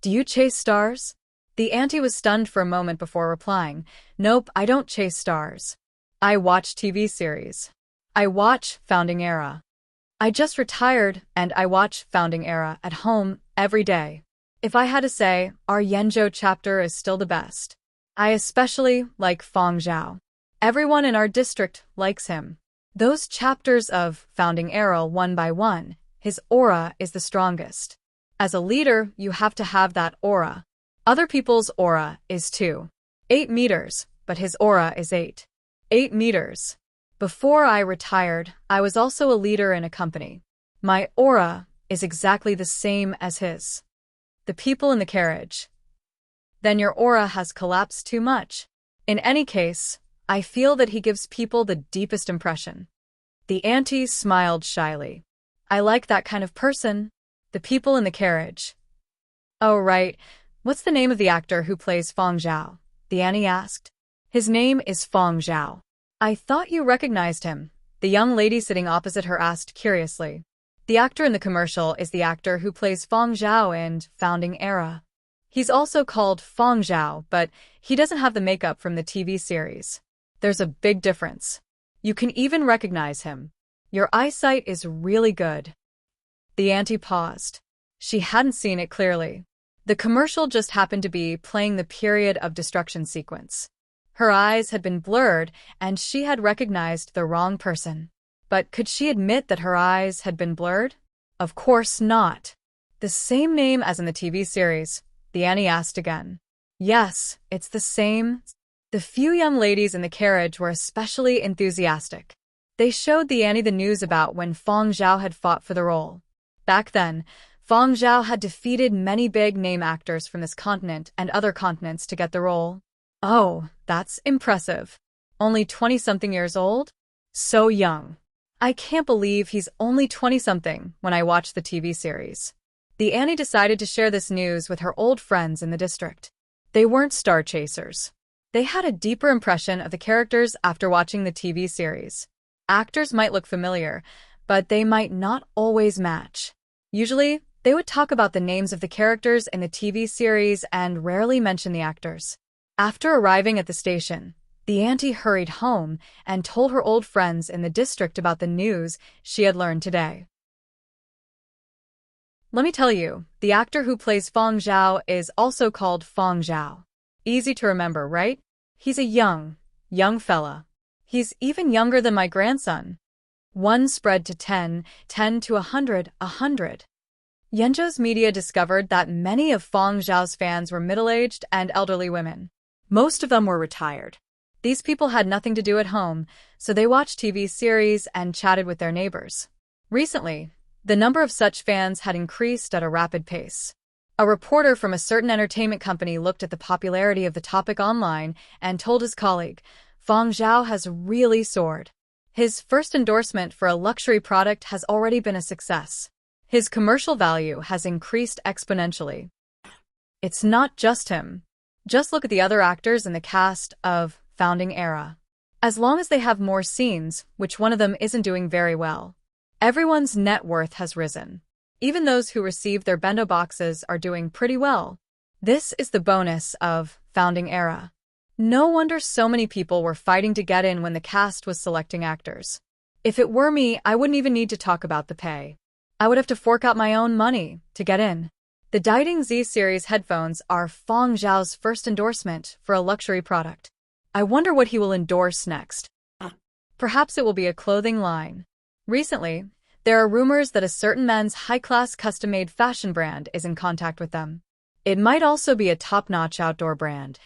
do you chase stars?" The auntie was stunned for a moment before replying, "Nope, I don't chase stars. I watch TV series. I watch Founding Era. I just retired and I watch Founding Era at home every day. If I had to say, our Yenzhou chapter is still the best. I especially like Feng Zhao. Everyone in our district likes him. Those chapters of Founding Era one by one, his aura is the strongest. As a leader, you have to have that aura. Other people's aura is 8 meters, but his aura is 8 meters. Before I retired, I was also a leader in a company. My aura is exactly the same as his." The people in the carriage. then your aura has collapsed too much. In any case, I feel that he gives people the deepest impression. The auntie smiled shyly. I like that kind of person. The people in the carriage. Oh, right. What's the name of the actor who plays Feng Zhao? The auntie asked. His name is Feng Zhao. I thought you recognized him. The young lady sitting opposite her asked curiously. The actor in the commercial is the actor who plays Feng Zhao in Founding Era. He's also called Feng Zhao, but he doesn't have the makeup from the TV series. There's a big difference. You can even recognize him. Your eyesight is really good. The auntie paused. She hadn't seen it clearly. The commercial just happened to be playing the period of destruction sequence. Her eyes had been blurred, and she had recognized the wrong person. But could she admit that her eyes had been blurred? Of course not. The same name as in the TV series, the auntie asked again. Yes, it's the same. The few young ladies in the carriage were especially enthusiastic. They showed the auntie the news about when Feng Zhao had fought for the role. Back then, Feng Zhao had defeated many big-name actors from this continent and other continents to get the role. Oh, that's impressive. Only 20-something years old? So young. I can't believe he's only 20-something when I watched the TV series. The auntie decided to share this news with her old friends in the district. They weren't star chasers. They had a deeper impression of the characters after watching the TV series. Actors might look familiar, but they might not always match. Usually, they would talk about the names of the characters in the TV series and rarely mention the actors. After arriving at the station, the auntie hurried home and told her old friends in the district about the news she had learned today. Let me tell you, the actor who plays Feng Zhao is also called Feng Zhao. Easy to remember, right? He's a young fella. He's even younger than my grandson. 1 spread to 10, 10 to 100, 100. Yenzhou's media discovered that many of Feng Zhao's fans were middle-aged and elderly women. Most of them were retired. These people had nothing to do at home, so they watched TV series and chatted with their neighbors. Recently, the number of such fans had increased at a rapid pace. A reporter from a certain entertainment company looked at the popularity of the topic online and told his colleague, Feng Zhao has really soared. His first endorsement for a luxury product has already been a success. His commercial value has increased exponentially. It's not just him. Just look at the other actors in the cast of Founding Era. As long as they have more scenes, which one of them isn't doing very well, everyone's net worth has risen. Even those who received their bento boxes are doing pretty well. This is the bonus of Founding Era. No wonder so many people were fighting to get in when the cast was selecting actors. If it were me, I wouldn't even need to talk about the pay. I would have to fork out my own money to get in. The Diding Z series headphones are Feng Zhao's first endorsement for a luxury product. I wonder what he will endorse next. Perhaps it will be a clothing line. Recently, there are rumors that a certain men's high-class custom-made fashion brand is in contact with them. It might also be a top-notch outdoor brand.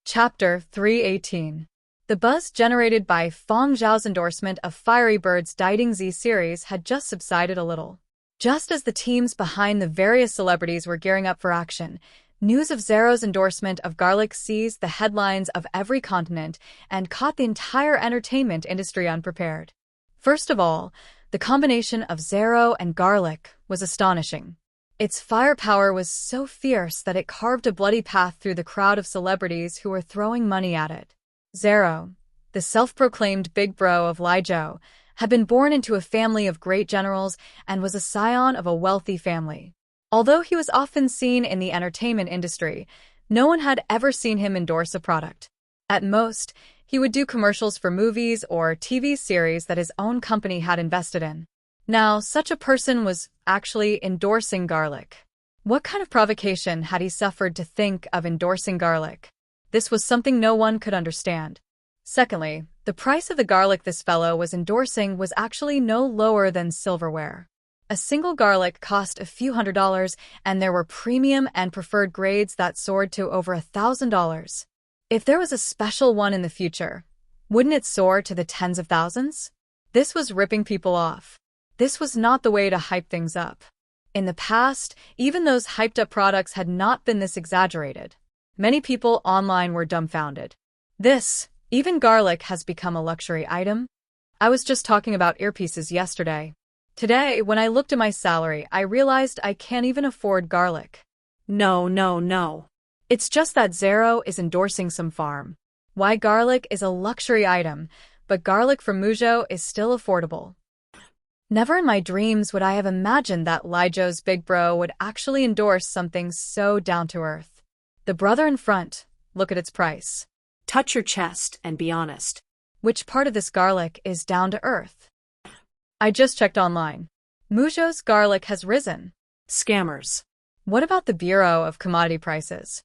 Chapter 318. The buzz generated by Feng Zhao's endorsement of Fiery Bird's Diding Z series had just subsided a little. Just as the teams behind the various celebrities were gearing up for action, news of Zero's endorsement of garlic seized the headlines of every continent and caught the entire entertainment industry unprepared. First of all, the combination of Zero and garlic was astonishing. Its firepower was so fierce that it carved a bloody path through the crowd of celebrities who were throwing money at it. Zero, the self-proclaimed big bro of Liezhou, had been born into a family of great generals and was a scion of a wealthy family. Although he was often seen in the entertainment industry, no one had ever seen him endorse a product. At most, he would do commercials for movies or TV series that his own company had invested in. Now, such a person was actually endorsing garlic. What kind of provocation had he suffered to think of endorsing garlic? This was something no one could understand. Secondly, the price of the garlic this fellow was endorsing was actually no lower than silverware. A single garlic cost a few $100s, and there were premium and preferred grades that soared to over $1,000. If there was a special one in the future, wouldn't it soar to the tens of thousands? This was ripping people off. This was not the way to hype things up. In the past, even those hyped-up products had not been this exaggerated. Many people online were dumbfounded. Even garlic has become a luxury item? I was just talking about earpieces yesterday. Today, when I looked at my salary, I realized I can't even afford garlic. No. It's just that Zero is endorsing some farm. Why garlic is a luxury item, but garlic from Mujo is still affordable. Never in my dreams would I have imagined that Lijo's big bro would actually endorse something so down-to-earth. The brother in front, look at its price. Touch your chest and be honest. Which part of this garlic is down-to-earth? I just checked online. Mujo's garlic has risen. Scammers. What about the Bureau of Commodity Prices?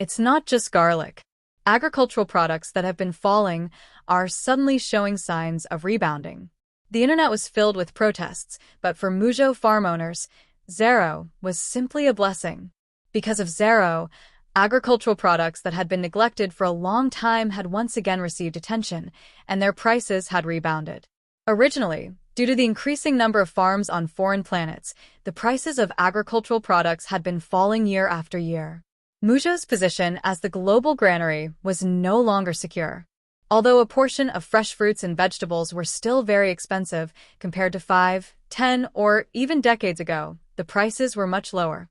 It's not just garlic. Agricultural products that have been falling are suddenly showing signs of rebounding. The internet was filled with protests, but for Mujo farm owners, Zero was simply a blessing. Because of Zero, agricultural products that had been neglected for a long time had once again received attention, and their prices had rebounded. Originally, due to the increasing number of farms on foreign planets, the prices of agricultural products had been falling year after year. Mujo's position as the global granary was no longer secure. Although a portion of fresh fruits and vegetables were still very expensive compared to 5, 10, or even decades ago, the prices were much lower.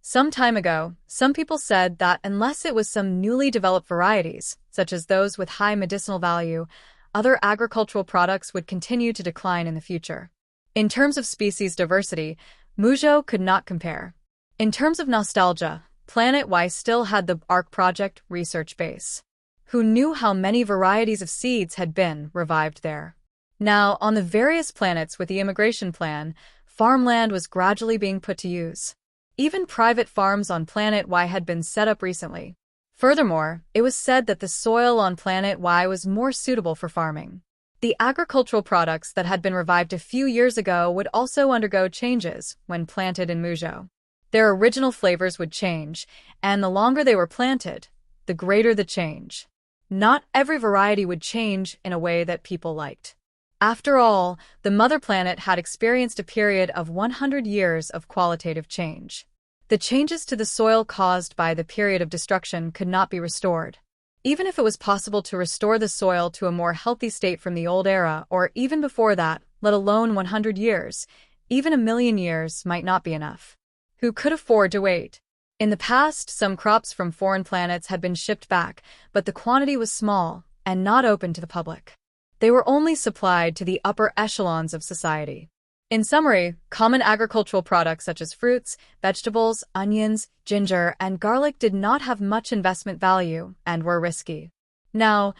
Some time ago, some people said that unless it was some newly developed varieties, such as those with high medicinal value, other agricultural products would continue to decline in the future. In terms of species diversity, Mujo could not compare. In terms of nostalgia, Planet Y still had the ARC project research base. Who knew how many varieties of seeds had been revived there? Now, on the various planets with the immigration plan, farmland was gradually being put to use. Even private farms on Planet Y had been set up recently. Furthermore, it was said that the soil on Planet Y was more suitable for farming. The agricultural products that had been revived a few years ago would also undergo changes when planted in Mujo. Their original flavors would change, and the longer they were planted, the greater the change. Not every variety would change in a way that people liked. After all, the mother planet had experienced a period of 100 years of qualitative change. The changes to the soil caused by the period of destruction could not be restored. Even if it was possible to restore the soil to a more healthy state from the old era, or even before that, let alone 100 years, even a million years might not be enough. Who could afford to wait? In the past, some crops from foreign planets had been shipped back, but the quantity was small and not open to the public. They were only supplied to the upper echelons of society. In summary, common agricultural products such as fruits, vegetables, onions, ginger, and garlic did not have much investment value and were risky. Now,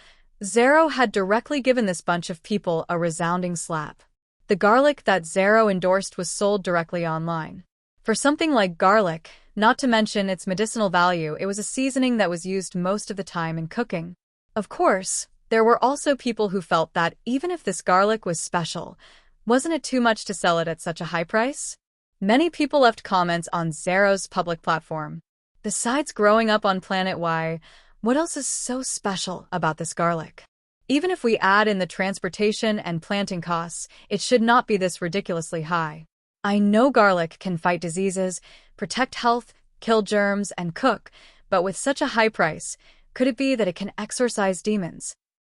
Zero had directly given this bunch of people a resounding slap. The garlic that Zero endorsed was sold directly online. For something like garlic, not to mention its medicinal value, it was a seasoning that was used most of the time in cooking. Of course, there were also people who felt that even if this garlic was special, wasn't it too much to sell it at such a high price? Many people left comments on Zero's public platform. Besides growing up on Planet Y, what else is so special about this garlic? Even if we add in the transportation and planting costs, it should not be this ridiculously high. I know garlic can fight diseases, protect health, kill germs, and cook, but with such a high price, could it be that it can exorcise demons?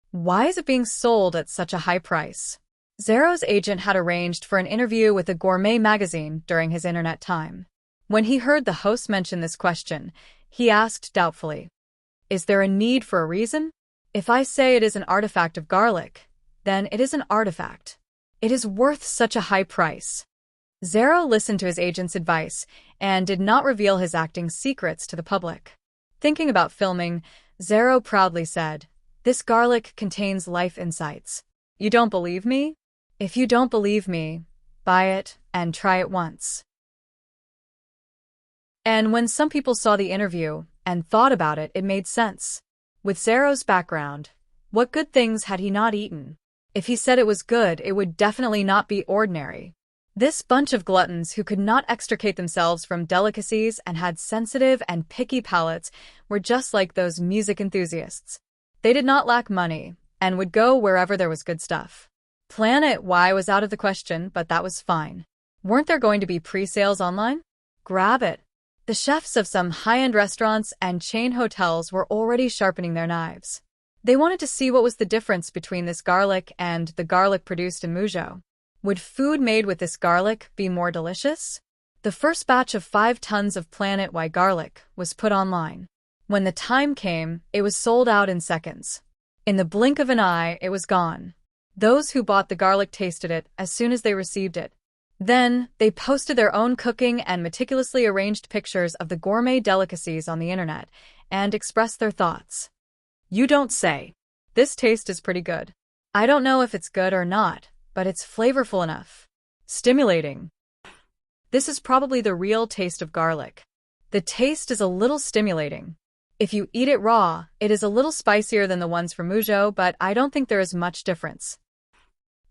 Why is it being sold at such a high price? Zero's agent had arranged for an interview with a gourmet magazine during his internet time. When he heard the host mention this question, he asked doubtfully, "Is there a need for a reason? If I say it is an artifact of garlic, then it is an artifact. It is worth such a high price." Zero listened to his agent's advice and did not reveal his acting secrets to the public. Thinking about filming, Zero proudly said, "This garlic contains life insights. You don't believe me? If you don't believe me, buy it and try it once." And when some people saw the interview and thought about it, it made sense. With Zero's background, what good things had he not eaten? If he said it was good, it would definitely not be ordinary. This bunch of gluttons who could not extricate themselves from delicacies and had sensitive and picky palates were just like those music enthusiasts. They did not lack money and would go wherever there was good stuff. Planet Y was out of the question, but that was fine. Weren't there going to be pre-sales online? Grab it. The chefs of some high-end restaurants and chain hotels were already sharpening their knives. They wanted to see what was the difference between this garlic and the garlic produced in Muzhou. Would food made with this garlic be more delicious? The first batch of 5 tons of Planet Y garlic was put online. When the time came, it was sold out in seconds. In the blink of an eye, it was gone. Those who bought the garlic tasted it as soon as they received it. Then, they posted their own cooking and meticulously arranged pictures of the gourmet delicacies on the internet and expressed their thoughts. You don't say. This taste is pretty good. I don't know if it's good or not, but it's flavorful enough. Stimulating. This is probably the real taste of garlic. The taste is a little stimulating. If you eat it raw, it is a little spicier than the ones from Muzhou, but I don't think there is much difference.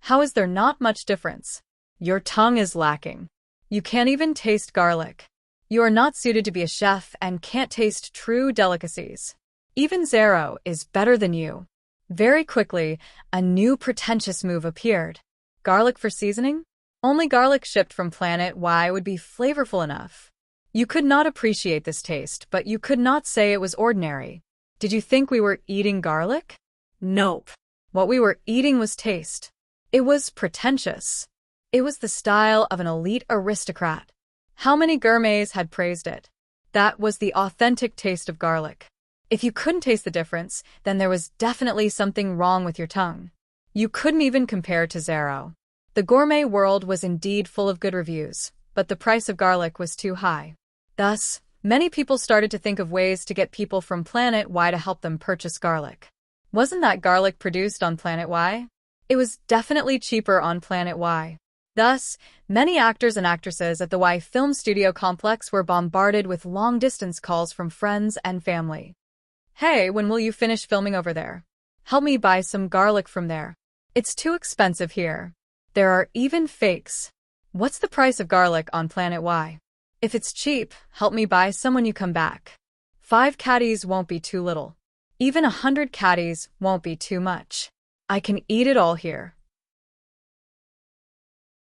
How is there not much difference? Your tongue is lacking. You can't even taste garlic. You are not suited to be a chef and can't taste true delicacies. Even Zero is better than you. Very quickly, a new pretentious move appeared. Garlic for seasoning? Only garlic shipped from Planet Y would be flavorful enough. You could not appreciate this taste, but you could not say it was ordinary. Did you think we were eating garlic? Nope. What we were eating was taste. It was pretentious. It was the style of an elite aristocrat. How many gourmets had praised it? That was the authentic taste of garlic. If you couldn't taste the difference, then there was definitely something wrong with your tongue. You couldn't even compare to Zero. The gourmet world was indeed full of good reviews, but the price of garlic was too high. Thus, many people started to think of ways to get people from Planet Y to help them purchase garlic. Wasn't that garlic produced on Planet Y? It was definitely cheaper on Planet Y. Thus, many actors and actresses at the Y Film Studio complex were bombarded with long-distance calls from friends and family. Hey, when will you finish filming over there? Help me buy some garlic from there. It's too expensive here. There are even fakes. What's the price of garlic on Planet Y? If it's cheap, help me buy some when you come back. 5 caddies won't be too little. Even 100 caddies won't be too much. I can eat it all here.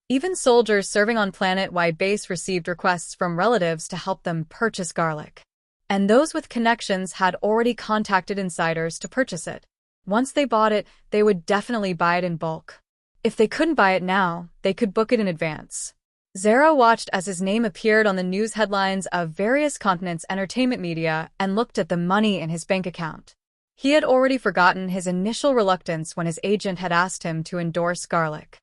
Even soldiers serving on Planet Y base received requests from relatives to help them purchase garlic. And those with connections had already contacted insiders to purchase it. Once they bought it, they would definitely buy it in bulk. If they couldn't buy it now, they could book it in advance. Zero watched as his name appeared on the news headlines of various continents' entertainment media and looked at the money in his bank account. He had already forgotten his initial reluctance when his agent had asked him to endorse garlic.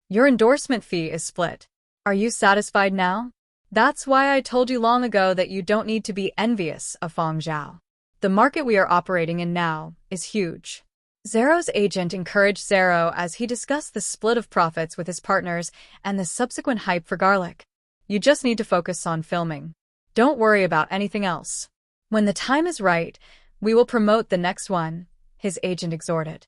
Your endorsement fee is split. Are you satisfied now? That's why I told you long ago that you don't need to be envious of Feng Zhao. The market we are operating in now is huge. Zero's agent encouraged Zero as he discussed the split of profits with his partners and the subsequent hype for garlic. You just need to focus on filming. Don't worry about anything else. When the time is right, we will promote the next one, his agent exhorted.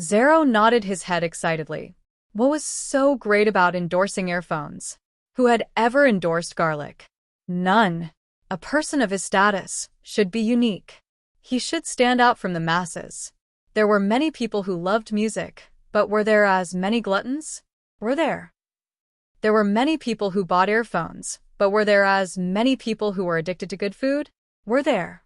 Zero nodded his head excitedly. What was so great about endorsing earphones? Who had ever endorsed garlic? None. A person of his status should be unique. He should stand out from the masses. There were many people who loved music, but were there as many gluttons? Were there? There were many people who bought earphones, but were there as many people who were addicted to good food? Were there?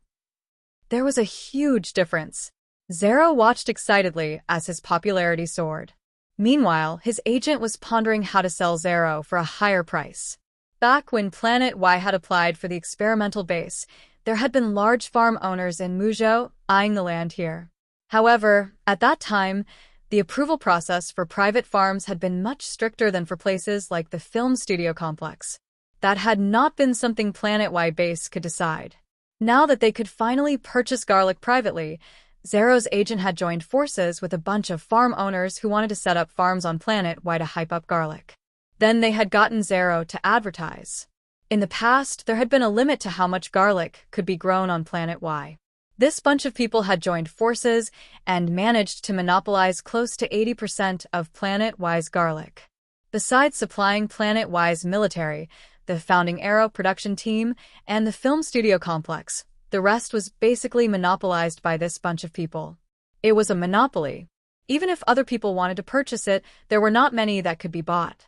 There was a huge difference. Zero watched excitedly as his popularity soared. Meanwhile, his agent was pondering how to sell Zero for a higher price. Back when Planet Y had applied for the experimental base, there had been large farm owners in Muzhou eyeing the land here. However, at that time, the approval process for private farms had been much stricter than for places like the film studio complex. That had not been something Planet Y base could decide. Now that they could finally purchase garlic privately, Zero's agent had joined forces with a bunch of farm owners who wanted to set up farms on Planet Y to hype up garlic. Then they had gotten Zero to advertise. In the past, there had been a limit to how much garlic could be grown on Planet Y. This bunch of people had joined forces and managed to monopolize close to 80% of Planet Y's garlic. Besides supplying Planet Y's military, the founding Arrow production team, and the film studio complex, the rest was basically monopolized by this bunch of people. It was a monopoly. Even if other people wanted to purchase it, there were not many that could be bought.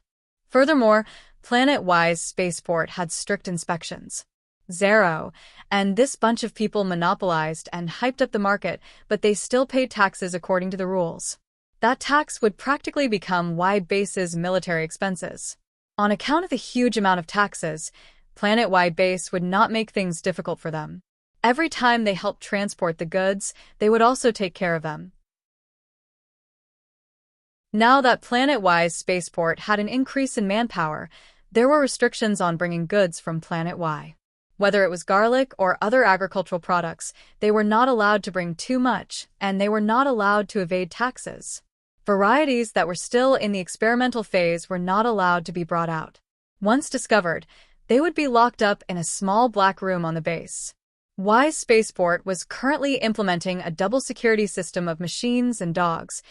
Furthermore, Planet Y's spaceport had strict inspections. Zero, and this bunch of people monopolized and hyped up the market, but they still paid taxes according to the rules. That tax would practically become Y Base's military expenses. On account of the huge amount of taxes, Planet Y Base would not make things difficult for them. Every time they helped transport the goods, they would also take care of them. Now that Planet Y's spaceport had an increase in manpower, there were restrictions on bringing goods from Planet Y. Whether it was garlic or other agricultural products, they were not allowed to bring too much, and they were not allowed to evade taxes. Varieties that were still in the experimental phase were not allowed to be brought out. Once discovered, they would be locked up in a small black room on the base. Y's spaceport was currently implementing a double security system of machines and dogs,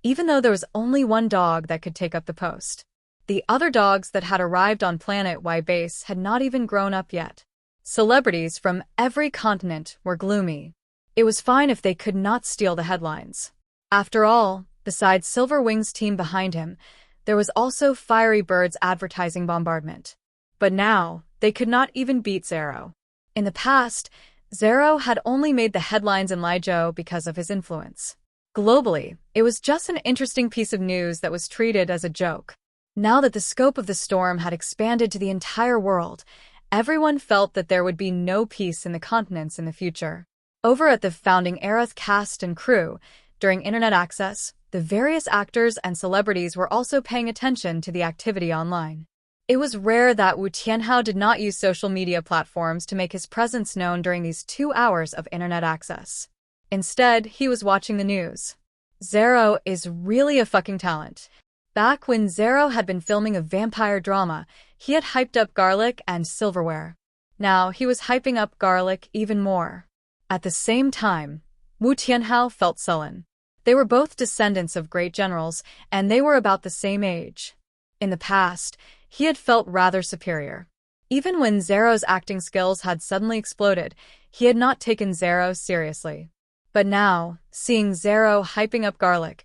even though there was only one dog that could take up the post. The other dogs that had arrived on Planet Y Base had not even grown up yet. Celebrities from every continent were gloomy. It was fine if they could not steal the headlines. After all, besides Silverwing's team behind him, there was also Fiery Bird's advertising bombardment. But now, they could not even beat Zero. In the past, Zero had only made the headlines in Lijo because of his influence. Globally, it was just an interesting piece of news that was treated as a joke. Now that the scope of the storm had expanded to the entire world, everyone felt that there would be no peace in the continents in the future. Over at the Founding Era cast and crew, during internet access, the various actors and celebrities were also paying attention to the activity online. It was rare that Wu Tianhao did not use social media platforms to make his presence known during these 2 hours of internet access. Instead, he was watching the news. Zero is really a fucking talent. Back when Zero had been filming a vampire drama, he had hyped up garlic and silverware. Now, he was hyping up garlic even more. At the same time, Wu Tianhao felt sullen. They were both descendants of great generals, and they were about the same age. In the past, he had felt rather superior. Even when Zero's acting skills had suddenly exploded, he had not taken Zero seriously. But now, seeing Zero hyping up garlic,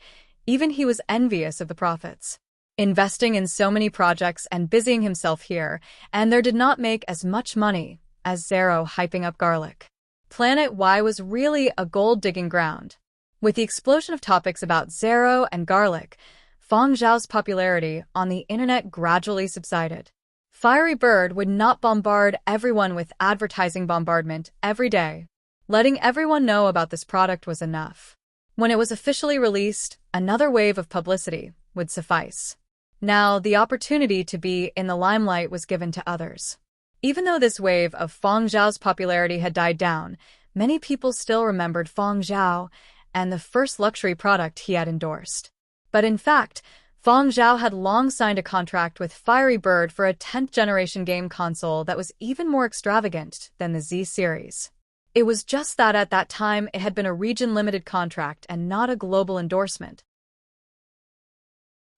even he was envious of the profits. Investing in so many projects and busying himself here, and there did not make as much money as Zero hyping up garlic. Planet Y was really a gold-digging ground. With the explosion of topics about Zero and garlic, Fang Zhao's popularity on the internet gradually subsided. Fiery Bird would not bombard everyone with advertising bombardment every day. Letting everyone know about this product was enough. When it was officially released, another wave of publicity would suffice. Now, the opportunity to be in the limelight was given to others. Even though this wave of Fang Zhao's popularity had died down, many people still remembered Fang Zhao and the first luxury product he had endorsed. But in fact, Fang Zhao had long signed a contract with Fiery Bird for a 10th-generation game console that was even more extravagant than the Z series. It was just that at that time it had been a region-limited contract and not a global endorsement.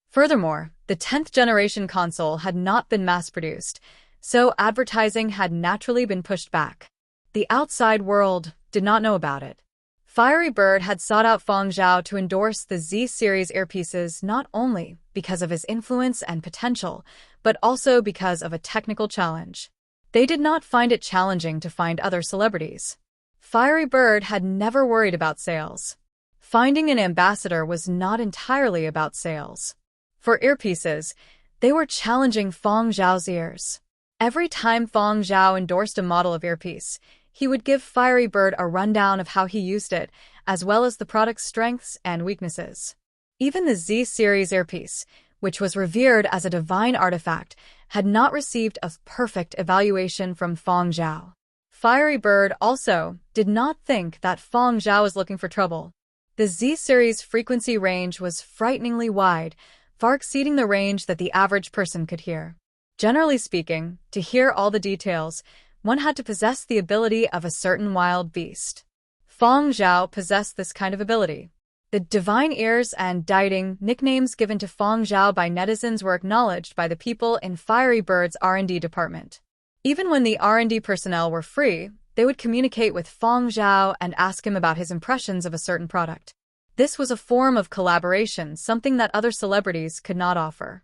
Furthermore, the 10th-generation console had not been mass-produced, so advertising had naturally been pushed back. The outside world did not know about it. Fiery Bird had sought out Fang Zhao to endorse the Z-series earpieces not only because of his influence and potential, but also because of a technical challenge. They did not find it challenging to find other celebrities. Fiery Bird had never worried about sales. Finding an ambassador was not entirely about sales. For earpieces, they were challenging Fang Zhao's ears. Every time Fang Zhao endorsed a model of earpiece, he would give Fiery Bird a rundown of how he used it, as well as the product's strengths and weaknesses. Even the Z-series earpiece, which was revered as a divine artifact, had not received a perfect evaluation from Fang Zhao. Fiery Bird also did not think that Fang Zhao was looking for trouble. The Z-series frequency range was frighteningly wide, far exceeding the range that the average person could hear. Generally speaking, to hear all the details, one had to possess the ability of a certain wild beast. Fang Zhao possessed this kind of ability. The divine ears and dieting nicknames given to Fang Zhao by netizens were acknowledged by the people in Fiery Bird's R&D department. Even when the R&D personnel were free, they would communicate with Fang Zhao and ask him about his impressions of a certain product. This was a form of collaboration, something that other celebrities could not offer.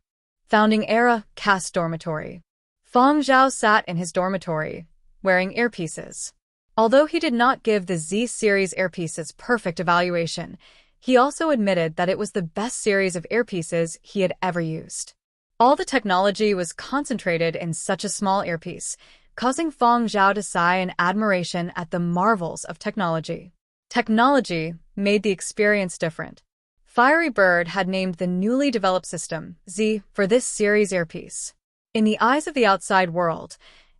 Founding Era Cast Dormitory. Fang Zhao sat in his dormitory, wearing earpieces. Although he did not give the Z-series earpieces perfect evaluation, he also admitted that it was the best series of earpieces he had ever used. All the technology was concentrated in such a small earpiece, causing Fang Zhao to sigh in admiration at the marvels of technology. Technology made the experience different. Fiery Bird had named the newly developed system, Z, for this series earpiece. In the eyes of the outside world,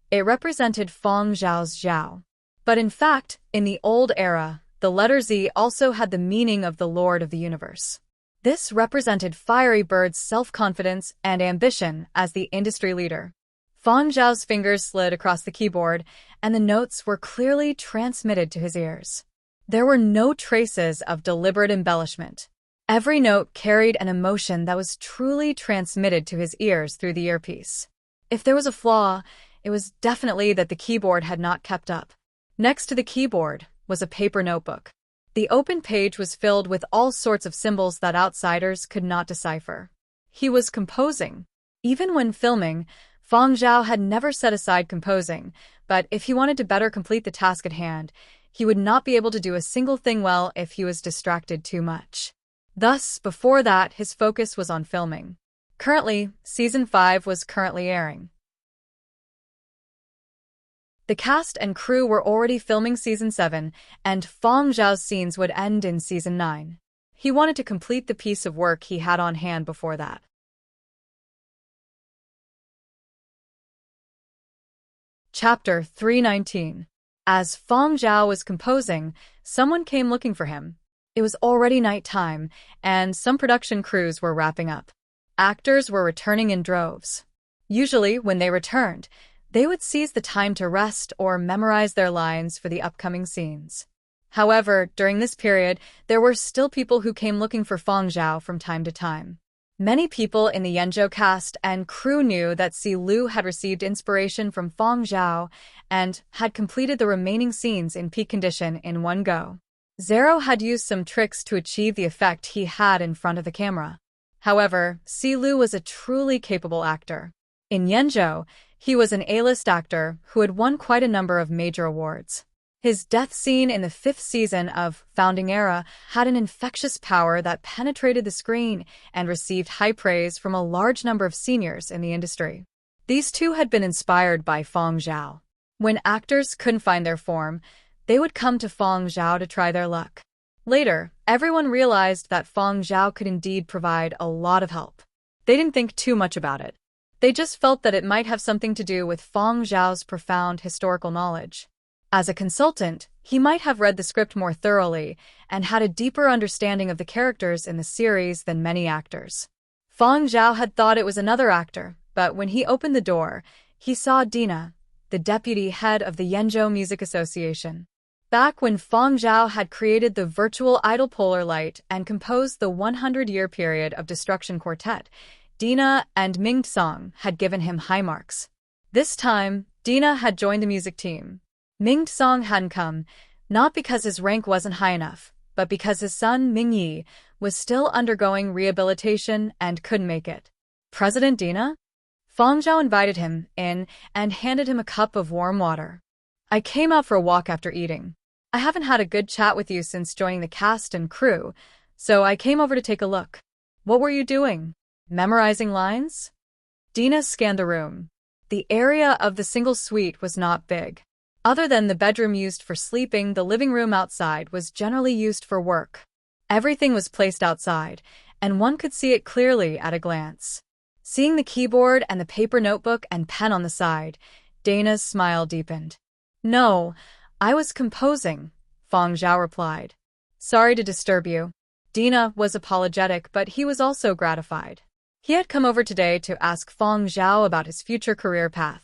it represented Fang Zhao's Zhao. But in fact, in the old era, the letter Z also had the meaning of the Lord of the Universe. This represented Fiery Bird's self-confidence and ambition as the industry leader. Fang Zhao's fingers slid across the keyboard, and the notes were clearly transmitted to his ears. There were no traces of deliberate embellishment. Every note carried an emotion that was truly transmitted to his ears through the earpiece. If there was a flaw, it was definitely that the keyboard had not kept up. Next to the keyboard was a paper notebook. The open page was filled with all sorts of symbols that outsiders could not decipher. He was composing. Even when filming, Fang Zhao had never set aside composing, but if he wanted to better complete the task at hand, he would not be able to do a single thing well if he was distracted too much. Thus, before that, his focus was on filming. Currently, Season 5 was currently airing. The cast and crew were already filming Season 7, and Fang Zhao's scenes would end in Season 9. He wanted to complete the piece of work he had on hand before that. Chapter 319. As Fang Zhao was composing, someone came looking for him. It was already nighttime, and some production crews were wrapping up. Actors were returning in droves. Usually, when they returned, they would seize the time to rest or memorize their lines for the upcoming scenes. However, during this period, there were still people who came looking for Fang Zhao from time to time. Many people in the Yenzhou cast and crew knew that Si Lu had received inspiration from Fang Zhao and had completed the remaining scenes in peak condition in one go. Zero had used some tricks to achieve the effect he had in front of the camera. However, Si Lu was a truly capable actor. In Yenzhou, he was an A-list actor who had won quite a number of major awards. His death scene in the 5th season of Founding Era had an infectious power that penetrated the screen and received high praise from a large number of seniors in the industry. These two had been inspired by Fang Zhao. When actors couldn't find their form, they would come to Fang Zhao to try their luck. Later, everyone realized that Fang Zhao could indeed provide a lot of help. They didn't think too much about it. They just felt that it might have something to do with Fang Zhao's profound historical knowledge. As a consultant, he might have read the script more thoroughly and had a deeper understanding of the characters in the series than many actors. Fang Zhao had thought it was another actor, but when he opened the door, he saw Dina, the deputy head of the Yenzhou Music Association. Back when Fang Zhao had created the virtual idol Polar Light and composed the 100-year period of Destruction Quartet, Dina and Ming Song had given him high marks. This time, Dina had joined the music team. Ming Song hadn't come, not because his rank wasn't high enough, but because his son Ming Yi was still undergoing rehabilitation and couldn't make it. President Dina? Fang Zhao invited him in and handed him a cup of warm water. I came out for a walk after eating. I haven't had a good chat with you since joining the cast and crew, so I came over to take a look. What were you doing? Memorizing lines? Dina scanned the room. The area of the single suite was not big. Other than the bedroom used for sleeping, the living room outside was generally used for work. Everything was placed outside, and one could see it clearly at a glance. Seeing the keyboard and the paper notebook and pen on the side, Dana's smile deepened. No, I was composing, Fang Zhao replied. Sorry to disturb you. Dina was apologetic, but he was also gratified. He had come over today to ask Fang Zhao about his future career path.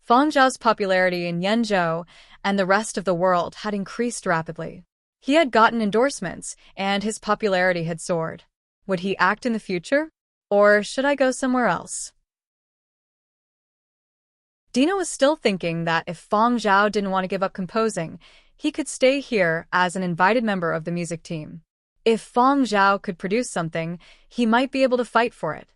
Fang Zhao's popularity in Yenzhou and the rest of the world had increased rapidly. He had gotten endorsements, and his popularity had soared. Would he act in the future? Or should I go somewhere else? Dina was still thinking that if Fang Zhao didn't want to give up composing, he could stay here as an invited member of the music team. If Fang Zhao could produce something, he might be able to fight for it.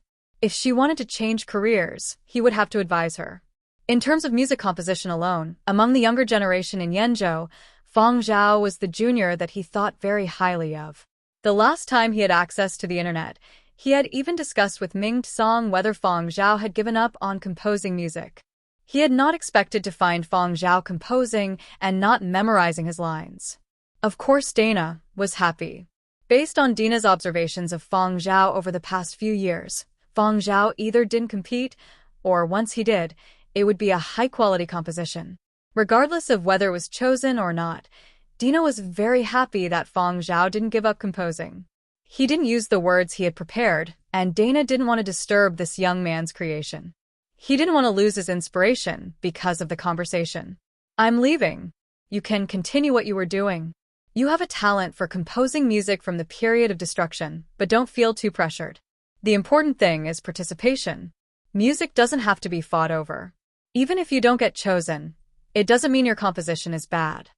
If she wanted to change careers, he would have to advise her. In terms of music composition alone, among the younger generation in Yenzhou, Feng Zhao was the junior that he thought very highly of. The last time he had access to the internet, he had even discussed with Ming Tsang whether Feng Zhao had given up on composing music. He had not expected to find Feng Zhao composing and not memorizing his lines. Of course, Dana was happy. Based on Dina's observations of Feng Zhao over the past few years, Feng Zhao either didn't compete, or once he did, it would be a high-quality composition. Regardless of whether it was chosen or not, Dina was very happy that Feng Zhao didn't give up composing. He didn't use the words he had prepared, and Dana didn't want to disturb this young man's creation. He didn't want to lose his inspiration because of the conversation. "I'm leaving. You can continue what you were doing. You have a talent for composing music from the period of destruction, but don't feel too pressured. The important thing is participation. Music doesn't have to be fought over. Even if you don't get chosen, it doesn't mean your composition is bad."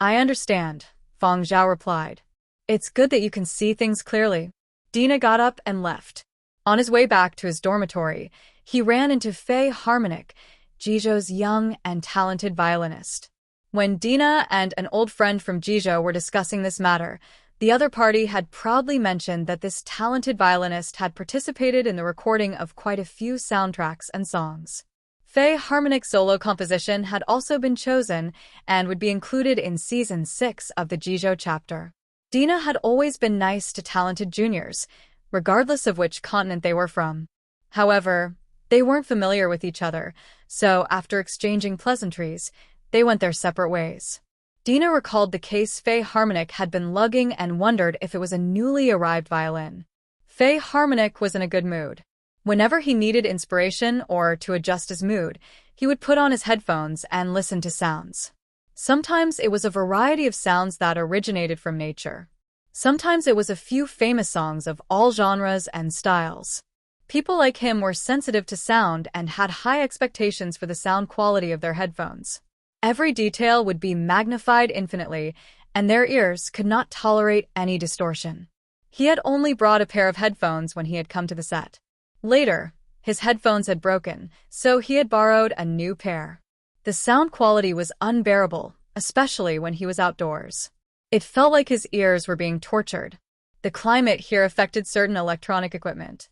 "I understand," Feng Zhao replied. "It's good that you can see things clearly." Dina got up and left. On his way back to his dormitory, he ran into Fei Harmonic, Jizhou's young and talented violinist. When Dina and an old friend from Jizhou were discussing this matter, the other party had proudly mentioned that this talented violinist had participated in the recording of quite a few soundtracks and songs. Fei Harmonic's solo composition had also been chosen and would be included in Season 6 of the Jizhou chapter. Dina had always been nice to talented juniors, regardless of which continent they were from. However, they weren't familiar with each other, so after exchanging pleasantries, they went their separate ways. Dina recalled the case Fei Harmonic had been lugging and wondered if it was a newly arrived violin. Fei Harmonic was in a good mood. Whenever he needed inspiration or to adjust his mood, he would put on his headphones and listen to sounds. Sometimes it was a variety of sounds that originated from nature. Sometimes it was a few famous songs of all genres and styles. People like him were sensitive to sound and had high expectations for the sound quality of their headphones. Every detail would be magnified infinitely, and their ears could not tolerate any distortion. He had only brought a pair of headphones when he had come to the set. Later, his headphones had broken, so he had borrowed a new pair. The sound quality was unbearable, especially when he was outdoors. It felt like his ears were being tortured. The climate here affected certain electronic equipment.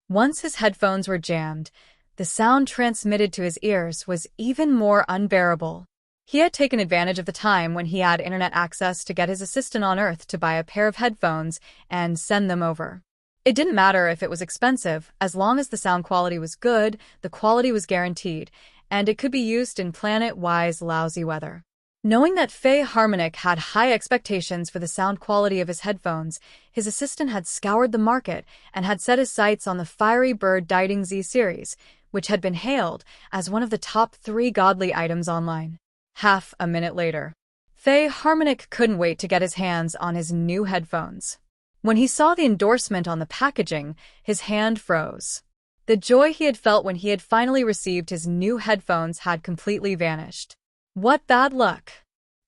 Once his headphones were jammed, the sound transmitted to his ears was even more unbearable. He had taken advantage of the time when he had internet access to get his assistant on Earth to buy a pair of headphones and send them over. It didn't matter if it was expensive, as long as the sound quality was good, the quality was guaranteed, and it could be used in planet-wise lousy weather. Knowing that Fei Harmonic had high expectations for the sound quality of his headphones, his assistant had scoured the market and had set his sights on the Fiery Bird Diting Z series, which had been hailed as one of the top 3 godly items online. Half a minute later, Fei Harmonic couldn't wait to get his hands on his new headphones. When he saw the endorsement on the packaging, his hand froze. The joy he had felt when he had finally received his new headphones had completely vanished. What bad luck!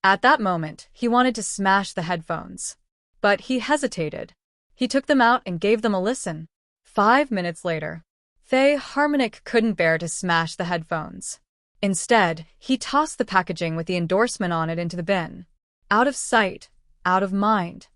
At that moment, he wanted to smash the headphones. But he hesitated. He took them out and gave them a listen. 5 minutes later, Fei Harmonic couldn't bear to smash the headphones. Instead, he tossed the packaging with the endorsement on it into the bin. Out of sight, out of mind.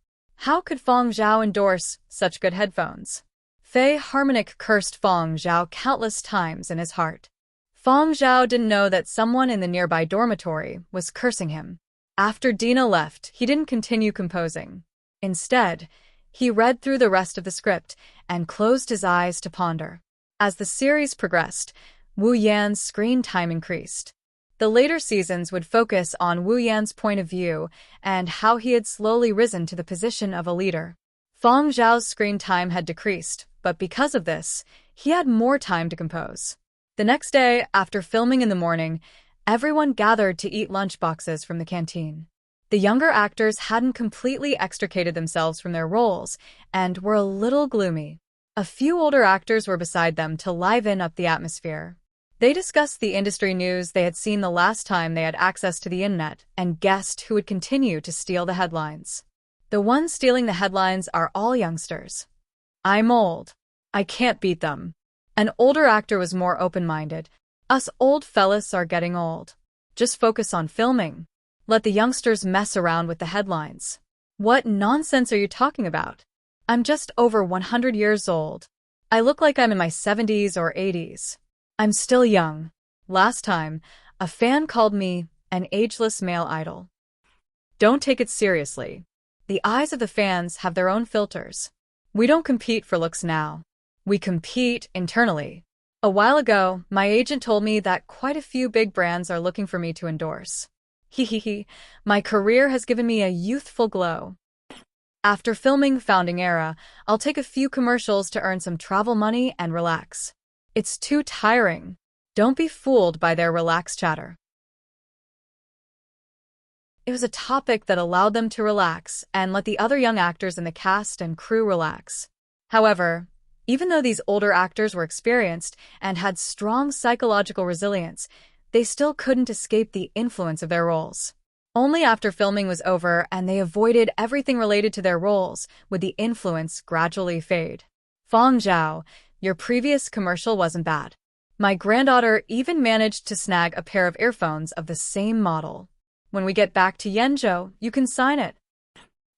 How could Feng Zhao endorse such good headphones? Fei Harmonic cursed Feng Zhao countless times in his heart. Feng Zhao didn't know that someone in the nearby dormitory was cursing him. After Dina left, he didn't continue composing. Instead, he read through the rest of the script and closed his eyes to ponder. As the series progressed, Wu Yan's screen time increased. The later seasons would focus on Wu Yan's point of view and how he had slowly risen to the position of a leader. Feng Zhao's screen time had decreased, but because of this, he had more time to compose. The next day, after filming in the morning, everyone gathered to eat lunchboxes from the canteen. The younger actors hadn't completely extricated themselves from their roles and were a little gloomy. A few older actors were beside them to liven up the atmosphere. They discussed the industry news they had seen the last time they had access to the internet and guessed who would continue to steal the headlines. The ones stealing the headlines are all youngsters. I'm old. I can't beat them. An older actor was more open-minded. Us old fellas are getting old. Just focus on filming. Let the youngsters mess around with the headlines. What nonsense are you talking about? I'm just over 100 years old. I look like I'm in my 70s or 80s. I'm still young. Last time, a fan called me an ageless male idol. Don't take it seriously. The eyes of the fans have their own filters. We don't compete for looks now. We compete internally. A while ago, my agent told me that quite a few big brands are looking for me to endorse. Hehehe, my career has given me a youthful glow. After filming Founding Era, I'll take a few commercials to earn some travel money and relax. It's too tiring. Don't be fooled by their relaxed chatter. It was a topic that allowed them to relax and let the other young actors in the cast and crew relax. However, even though these older actors were experienced and had strong psychological resilience, they still couldn't escape the influence of their roles. Only after filming was over and they avoided everything related to their roles would the influence gradually fade. Fong Zhao, your previous commercial wasn't bad. My granddaughter even managed to snag a pair of earphones of the same model. When we get back to Yenzhou, you can sign it.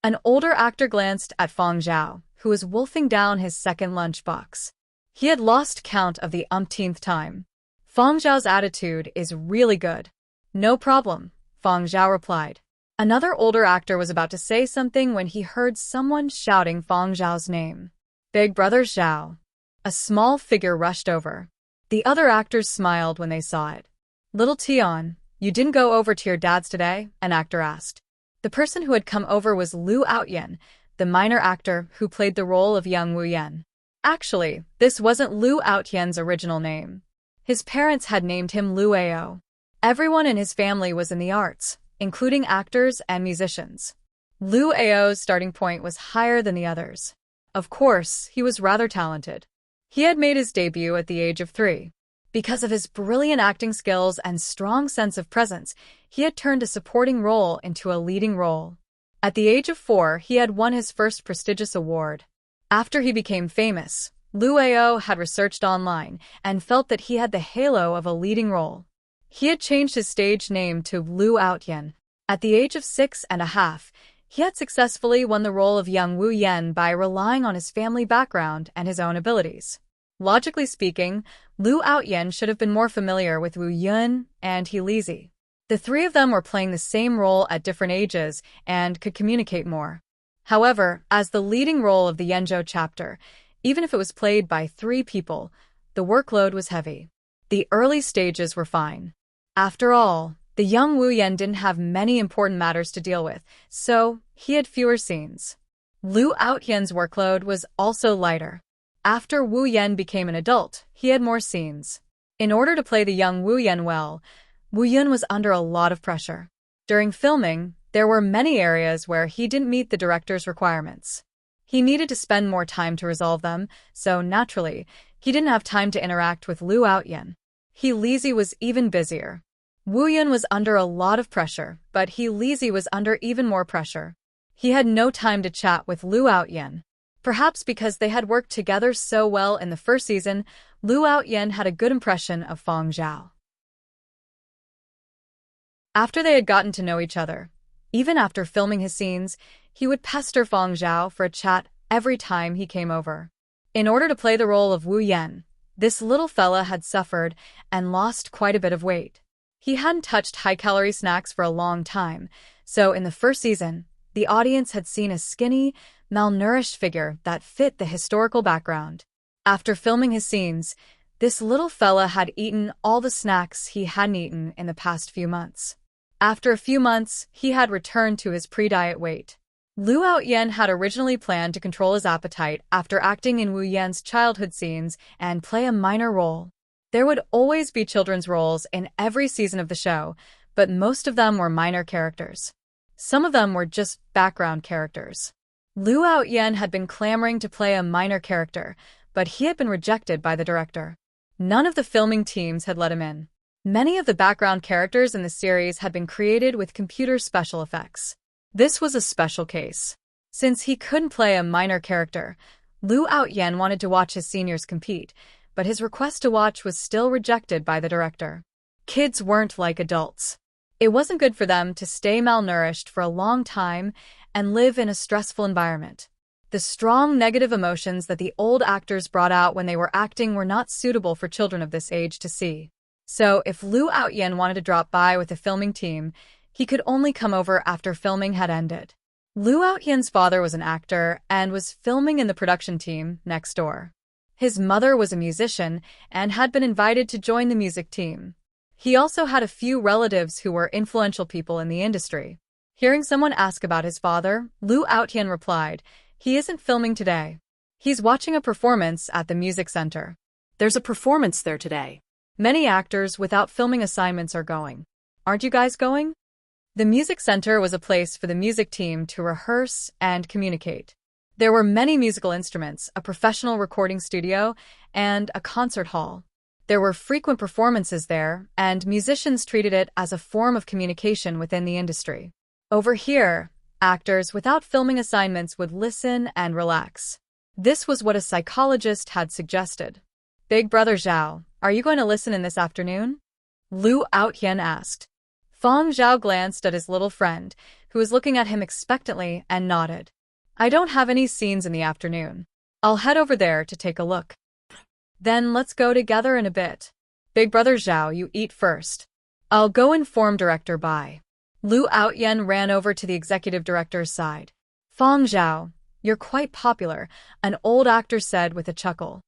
An older actor glanced at Fong Zhao, who was wolfing down his second lunchbox. He had lost count of the umpteenth time. Fong Zhao's attitude is really good. No problem, Fong Zhao replied. Another older actor was about to say something when he heard someone shouting Fong Zhao's name. Big Brother Zhao. A small figure rushed over. The other actors smiled when they saw it. Little Tion, you didn't go over to your dad's today? An actor asked. The person who had come over was Lu Outyen, the minor actor who played the role of young Wu Yan. Actually, this wasn't Lu Outyen's original name. His parents had named him Lu Ao. Everyone in his family was in the arts, including actors and musicians. Lu Ao's starting point was higher than the others. Of course, he was rather talented. He had made his debut at the age of 3. Because of his brilliant acting skills and strong sense of presence, he had turned a supporting role into a leading role. At the age of 4, he had won his first prestigious award. After he became famous, Lu Ao had researched online and felt that he had the halo of a leading role. He had changed his stage name to Lu Outyen. At the age of 6.5, he had successfully won the role of young Wu Yan by relying on his family background and his own abilities. Logically speaking, Lu Outyen should have been more familiar with Wu Yun and He Lizi. The three of them were playing the same role at different ages and could communicate more. However, as the leading role of the Yenzhou chapter, even if it was played by 3 people, the workload was heavy. The early stages were fine. After all, the young Wu Yan didn't have many important matters to deal with, so he had fewer scenes. Lu Outyen's workload was also lighter. After Wu Yan became an adult, he had more scenes. In order to play the young Wu Yan well, Wu Yun was under a lot of pressure. During filming, there were many areas where he didn't meet the director's requirements. He needed to spend more time to resolve them, so naturally, he didn't have time to interact with Lu Outyen. He Lizi was even busier. Wu Yun was under a lot of pressure, but He Lizi was under even more pressure. He had no time to chat with Lu Outyen. Perhaps because they had worked together so well in the first season, Lu Outyen had a good impression of Fong Zhao. After they had gotten to know each other, even after filming his scenes, he would pester Fong Zhao for a chat every time he came over. In order to play the role of Wu Yan, this little fella had suffered and lost quite a bit of weight. He hadn't touched high-calorie snacks for a long time, so in the first season, the audience had seen a skinny, malnourished figure that fit the historical background. After filming his scenes, this little fella had eaten all the snacks he hadn't eaten in the past few months. After a few months, he had returned to his pre-diet weight. Lu Outyen had originally planned to control his appetite after acting in Wu Yan's childhood scenes and play a minor role. There would always be children's roles in every season of the show, but most of them were minor characters. Some of them were just background characters. Lu Outyen had been clamoring to play a minor character, but he had been rejected by the director. None of the filming teams had let him in. Many of the background characters in the series had been created with computer special effects. This was a special case. Since he couldn't play a minor character, Lu Outyen wanted to watch his seniors compete, but his request to watch was still rejected by the director. Kids weren't like adults. It wasn't good for them to stay malnourished for a long time and live in a stressful environment. The strong negative emotions that the old actors brought out when they were acting were not suitable for children of this age to see. So, if Lu Outyen wanted to drop by with the filming team, he could only come over after filming had ended. Lu Outyen's father was an actor and was filming in the production team next door. His mother was a musician and had been invited to join the music team. He also had a few relatives who were influential people in the industry. Hearing someone ask about his father, Lu Outyen replied, "He isn't filming today. He's watching a performance at the music center." There's a performance there today. Many actors without filming assignments are going. Aren't you guys going? The music center was a place for the music team to rehearse and communicate. There were many musical instruments, a professional recording studio, and a concert hall. There were frequent performances there, and musicians treated it as a form of communication within the industry. Over here, actors without filming assignments would listen and relax. This was what a psychologist had suggested. "Big Brother Zhao, are you going to listen in this afternoon?" Lu Outyen asked. Fang Zhao glanced at his little friend, who was looking at him expectantly, and nodded. "I don't have any scenes in the afternoon. I'll head over there to take a look. Then let's go together in a bit. Big Brother Zhao, you eat first. I'll go inform Director Bai." Lu Outyen ran over to the executive director's side. "Fang Zhao, you're quite popular," an old actor said with a chuckle.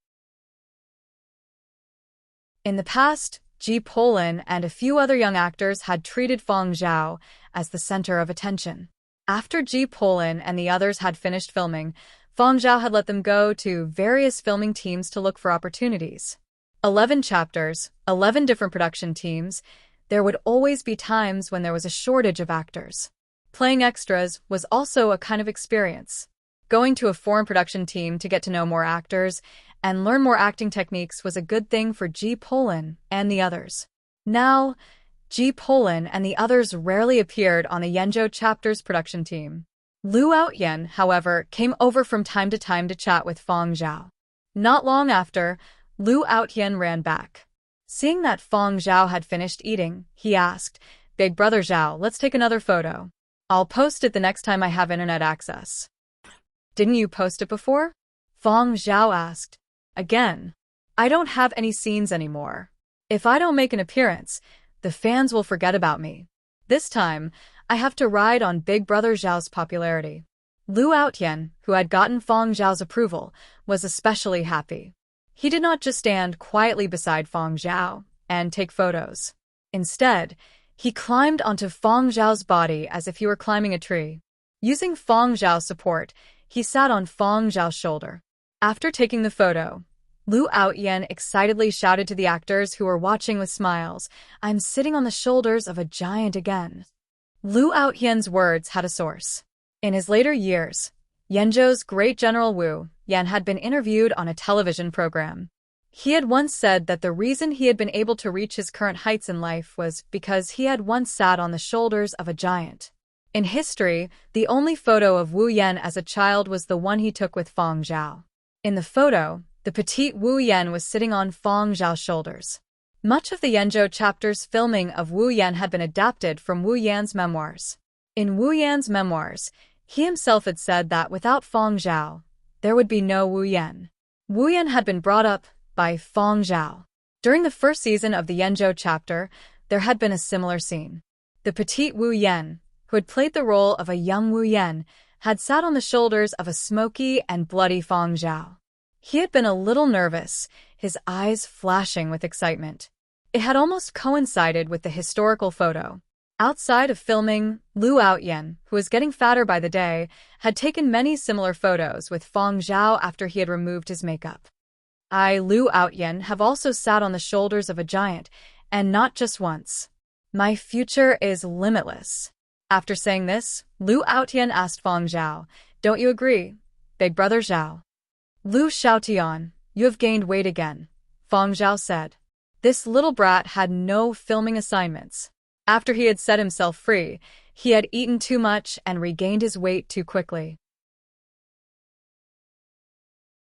In the past, Ji Polin and a few other young actors had treated Fang Zhao as the center of attention. After Ji Polin and the others had finished filming, Fang Zhao had let them go to various filming teams to look for opportunities. 11 chapters, 11 different production teams. There would always be times when there was a shortage of actors. Playing extras was also a kind of experience. Going to a foreign production team to get to know more actors and learn more acting techniques was a good thing for Ji Polin and the others. Now, Ji Polin and the others rarely appeared on the Dreamy Chapters production team. Lu Outyen, however, came over from time to chat with Fang Zhao. Not long after, Lu Outyen ran back. Seeing that Fang Zhao had finished eating, he asked, "Big Brother Zhao, let's take another photo. I'll post it the next time I have internet access." "Didn't you post it before?" Fang Zhao asked. "Again, I don't have any scenes anymore. If I don't make an appearance, the fans will forget about me. This time, I have to ride on Big Brother Zhao's popularity." Lu Outyen, who had gotten Fang Zhao's approval, was especially happy. He did not just stand quietly beside Fang Zhao and take photos. Instead, he climbed onto Fang Zhao's body as if he were climbing a tree. Using Fang Zhao's support, he sat on Fang Zhao's shoulder. After taking the photo, Lu Outyen excitedly shouted to the actors who were watching with smiles, "I'm sitting on the shoulders of a giant again." Lu Outyen's words had a source. In his later years, Yenzhou's great General Wu Yan had been interviewed on a television program. He had once said that the reason he had been able to reach his current heights in life was because he had once sat on the shoulders of a giant. In history, the only photo of Wu Yan as a child was the one he took with Fang Zhao. In the photo, the petite Wu Yan was sitting on Fang Zhao's shoulders. Much of the Dreamy Chapters filming of Wu Yan had been adapted from Wu Yan's memoirs. In Wu Yan's memoirs, he himself had said that without Fang Zhao, there would be no Wu Yan. Wu Yan had been brought up by Fang Zhao. During the first season of the Dreamy Chapter, there had been a similar scene. The petite Wu Yan, who had played the role of a young Wu Yan, had sat on the shoulders of a smoky and bloody Fang Zhao. He had been a little nervous, his eyes flashing with excitement. It had almost coincided with the historical photo. Outside of filming, Lu Outyen, who was getting fatter by the day, had taken many similar photos with Fang Zhao after he had removed his makeup. "I, Lu Outyen, have also sat on the shoulders of a giant, and not just once. My future is limitless." After saying this, Lu Outyen asked Fang Zhao, "Don't you agree, Big Brother Zhao?" "Lu Xiaotian, you have gained weight again," Fang Zhao said. This little brat had no filming assignments. After he had set himself free, he had eaten too much and regained his weight too quickly.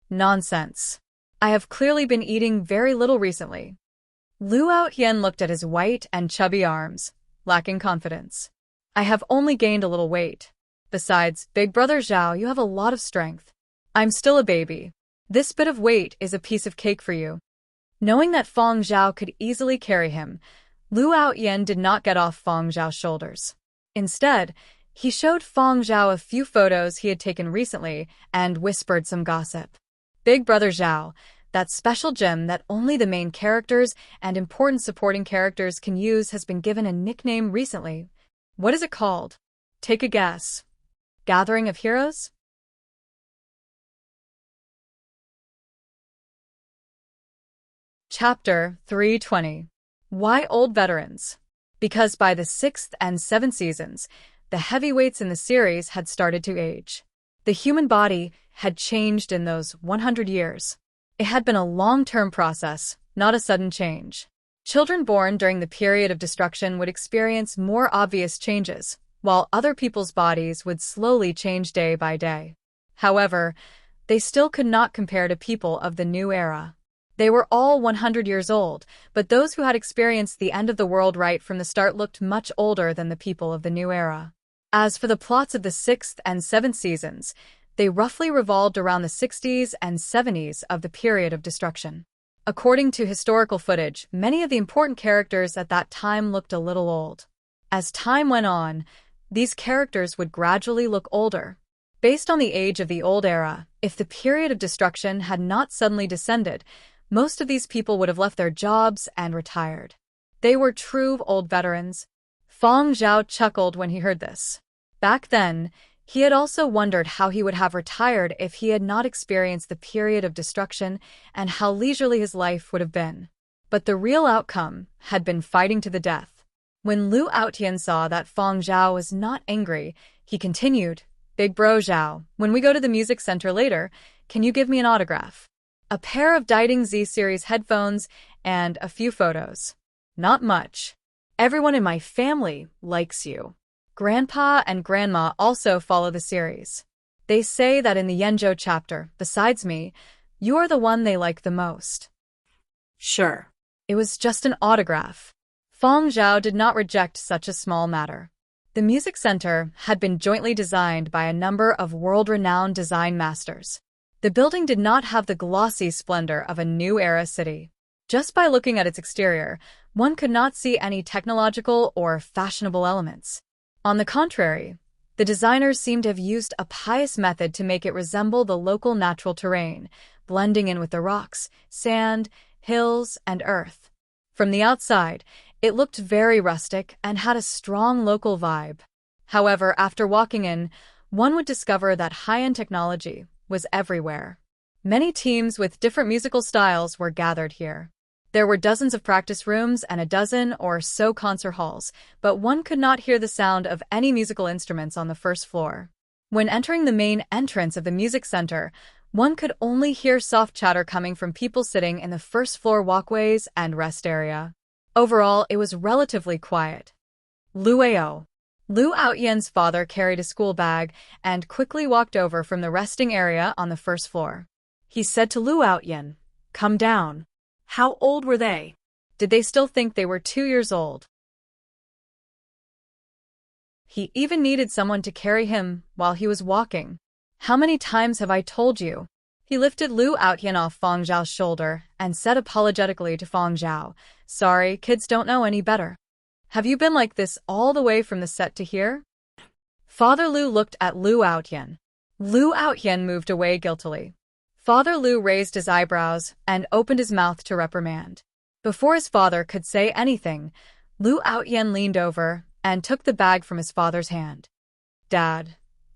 Nonsense. I have clearly been eating very little recently. Lu Outyen looked at his white and chubby arms, lacking confidence. I have only gained a little weight. Besides, Big Brother Zhao, you have a lot of strength. I'm still a baby. This bit of weight is a piece of cake for you. Knowing that Feng Zhao could easily carry him, Lu Outyen did not get off Feng Zhao's shoulders. Instead, he showed Feng Zhao a few photos he had taken recently and whispered some gossip. Big Brother Zhao, that special gem that only the main characters and important supporting characters can use, has been given a nickname recently. What is it called? Take a guess. Gathering of Heroes? Chapter 320. Why Old Veterans? Because by the 6th and 7th seasons, the heavyweights in the series had started to age. The human body had changed in those 100 years. It had been a long-term process, not a sudden change. Children born during the period of destruction would experience more obvious changes, while other people's bodies would slowly change day by day. However, they still could not compare to people of the new era. They were all 100 years old, but those who had experienced the end of the world right from the start looked much older than the people of the new era. As for the plots of the 6th and 7th seasons, they roughly revolved around the 60s and 70s of the period of destruction. According to historical footage, many of the important characters at that time looked a little old. As time went on, these characters would gradually look older. Based on the age of the old era, if the period of destruction had not suddenly descended, most of these people would have left their jobs and retired. They were true old veterans. Feng Zhao chuckled when he heard this. Back then, he had also wondered how he would have retired if he had not experienced the period of destruction and how leisurely his life would have been. But the real outcome had been fighting to the death. When Lu Outyen saw that Feng Zhao was not angry, he continued, "Big Bro Zhao, when we go to the music center later, can you give me an autograph? A pair of Diding Z-series headphones and a few photos. Not much. Everyone in my family likes you. Grandpa and Grandma also follow the series. They say that in the Yanzhou chapter, besides me, you are the one they like the most." Sure. It was just an autograph. Feng Zhao did not reject such a small matter. The music center had been jointly designed by a number of world-renowned design masters. The building did not have the glossy splendor of a new-era city. Just by looking at its exterior, one could not see any technological or fashionable elements. On the contrary, the designers seemed to have used a pious method to make it resemble the local natural terrain, blending in with the rocks, sand, hills, and earth. From the outside, it looked very rustic and had a strong local vibe. However, after walking in, one would discover that high-end technology was everywhere. Many teams with different musical styles were gathered here. There were dozens of practice rooms and a dozen or so concert halls, but one could not hear the sound of any musical instruments on the first floor. When entering the main entrance of the music center, one could only hear soft chatter coming from people sitting in the first floor walkways and rest area. Overall, it was relatively quiet. Lu Outyen's father carried a school bag and quickly walked over from the resting area on the first floor. He said to Lu Outyen, "Come down." How old were they? Did they still think they were 2 years old? He even needed someone to carry him while he was walking. "How many times have I told you?" He lifted Lu Outyen off Feng Zhao's shoulder and said apologetically to Feng Zhao, "Sorry, kids don't know any better. Have you been like this all the way from the set to here?" Father Lu looked at Lu Outyen. Lu Outyen moved away guiltily. Father Lu raised his eyebrows and opened his mouth to reprimand. Before his father could say anything, Lu Outyen leaned over and took the bag from his father's hand. "Dad,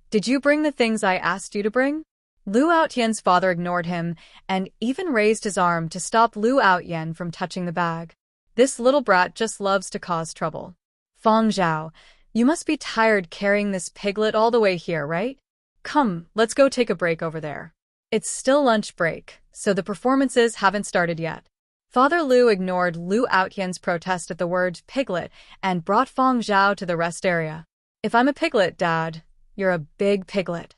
did you bring the things I asked you to bring?" Lu Outyen's father ignored him and even raised his arm to stop Lu Outyen from touching the bag. "This little brat just loves to cause trouble. Feng Zhao, you must be tired carrying this piglet all the way here, right? Come, let's go take a break over there. It's still lunch break, so the performances haven't started yet." Father Lu ignored Lu Outyen's protest at the word piglet and brought Feng Zhao to the rest area. "If I'm a piglet, Dad, you're a big piglet."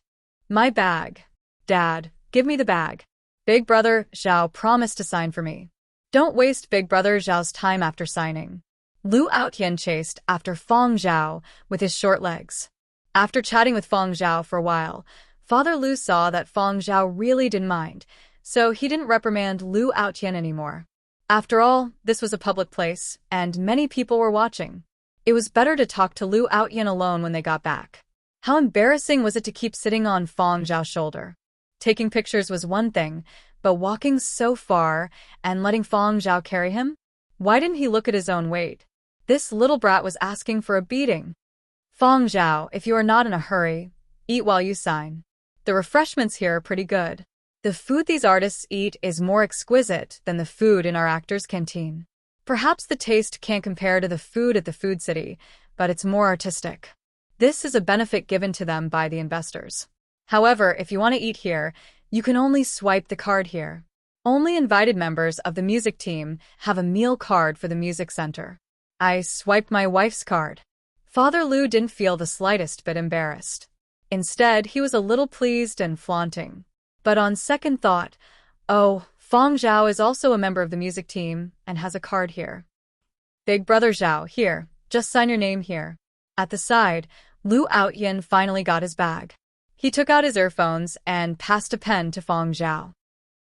"My bag. Dad, give me the bag." Big Brother Zhao promised to sign for me. Don't waste Big Brother Zhao's time after signing. Lu Outyan chased after Feng Zhao with his short legs. After chatting with Feng Zhao for a while, Father Lu saw that Feng Zhao really didn't mind, so he didn't reprimand Lu Outyan anymore. After all, this was a public place, and many people were watching. It was better to talk to Lu Outyan alone when they got back. How embarrassing was it to keep sitting on Feng Zhao's shoulder? Taking pictures was one thing, but walking so far and letting Feng Zhao carry him? Why didn't he look at his own weight? This little brat was asking for a beating. Feng Zhao, if you are not in a hurry, eat while you sign. The refreshments here are pretty good. The food these artists eat is more exquisite than the food in our actors' canteen. Perhaps the taste can't compare to the food at the Food City, but it's more artistic. This is a benefit given to them by the investors. However, if you want to eat here, you can only swipe the card here. Only invited members of the music team have a meal card for the music center. I swiped my wife's card. Father Lu didn't feel the slightest bit embarrassed. Instead, he was a little pleased and flaunting. But on second thought, oh, Feng Zhao is also a member of the music team and has a card here. Big Brother Zhao, here, just sign your name here. At the side, Lu Outyan finally got his bag. He took out his earphones and passed a pen to Feng Zhao.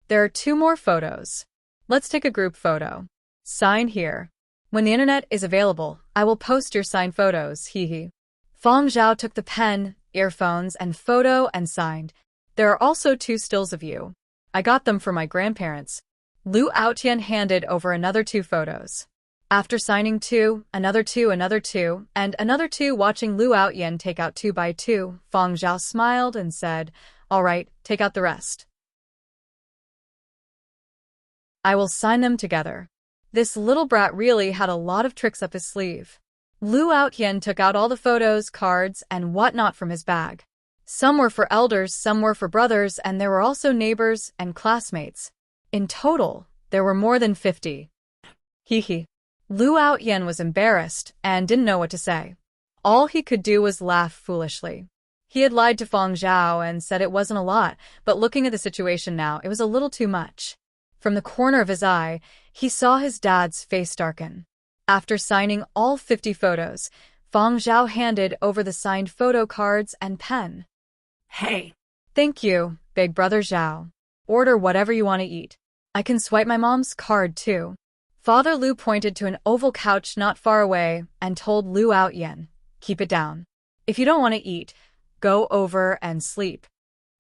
There are 2 more photos. Let's take a group photo. Sign here. When the internet is available, I will post your signed photos, hee. Feng Zhao took the pen, earphones, and photo and signed. There are also 2 stills of you. I got them from my grandparents. Lu Outyan handed over another 2 photos. After signing 2, another 2, another 2, and another 2, watching Lu Outyan take out 2 by 2, Feng Zhao smiled and said, "All right, take out the rest. I will sign them together." This little brat really had a lot of tricks up his sleeve. Lu Outyan took out all the photos, cards, and whatnot from his bag. Some were for elders, some were for brothers, and there were also neighbors and classmates. In total, there were more than 50. Hee. Lu Outyan was embarrassed and didn't know what to say. All he could do was laugh foolishly. He had lied to Feng Zhao and said it wasn't a lot, but looking at the situation now, it was a little too much. From the corner of his eye, he saw his dad's face darken. After signing all 50 photos, Feng Zhao handed over the signed photo cards and pen. Hey. Thank you, Big Brother Zhao. Order whatever you want to eat. I can swipe my mom's card too. Father Lu pointed to an oval couch not far away and told Lu Outyan, keep it down. If you don't want to eat, go over and sleep.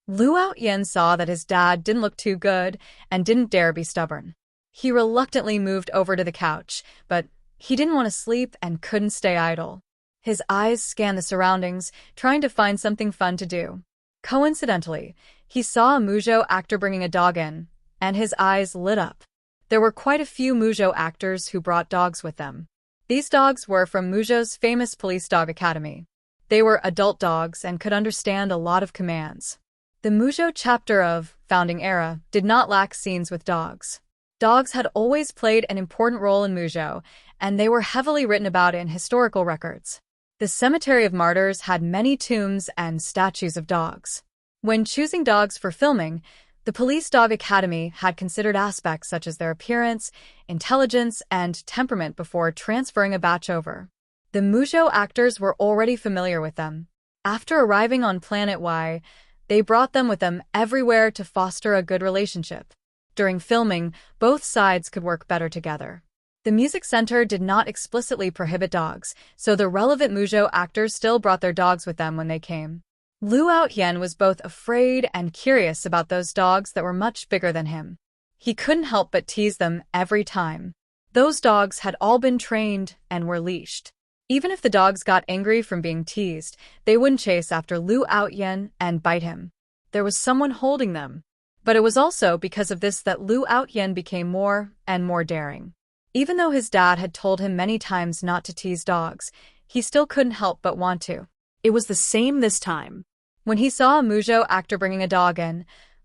Lu Outyan saw that his dad didn't look too good and didn't dare be stubborn. He reluctantly moved over to the couch, but he didn't want to sleep and couldn't stay idle. His eyes scanned the surroundings, trying to find something fun to do. Coincidentally, he saw a Muzhou actor bringing a dog in, and his eyes lit up. There were quite a few Muzhou actors who brought dogs with them. These dogs were from Muzhou's famous police dog academy. They were adult dogs and could understand a lot of commands. The Muzhou chapter of Founding Era did not lack scenes with dogs. Dogs had always played an important role in Muzhou, and they were heavily written about in historical records. The Cemetery of Martyrs had many tombs and statues of dogs. When choosing dogs for filming, the Police Dog Academy had considered aspects such as their appearance, intelligence, and temperament before transferring a batch over. The Muzhou actors were already familiar with them. After arriving on Planet Y, they brought them with them everywhere to foster a good relationship. During filming, both sides could work better together. The music center did not explicitly prohibit dogs, so the relevant Muzhou actors still brought their dogs with them when they came. Lu Outyan was both afraid and curious about those dogs that were much bigger than him. He couldn't help but tease them every time. Those dogs had all been trained and were leashed. Even if the dogs got angry from being teased, they wouldn't chase after Lu Outyan and bite him. There was someone holding them. But it was also because of this that Lu Outyan became more and more daring. Even though his dad had told him many times not to tease dogs, he still couldn't help but want to. It was the same this time. When he saw a Muzhou actor bringing a dog in,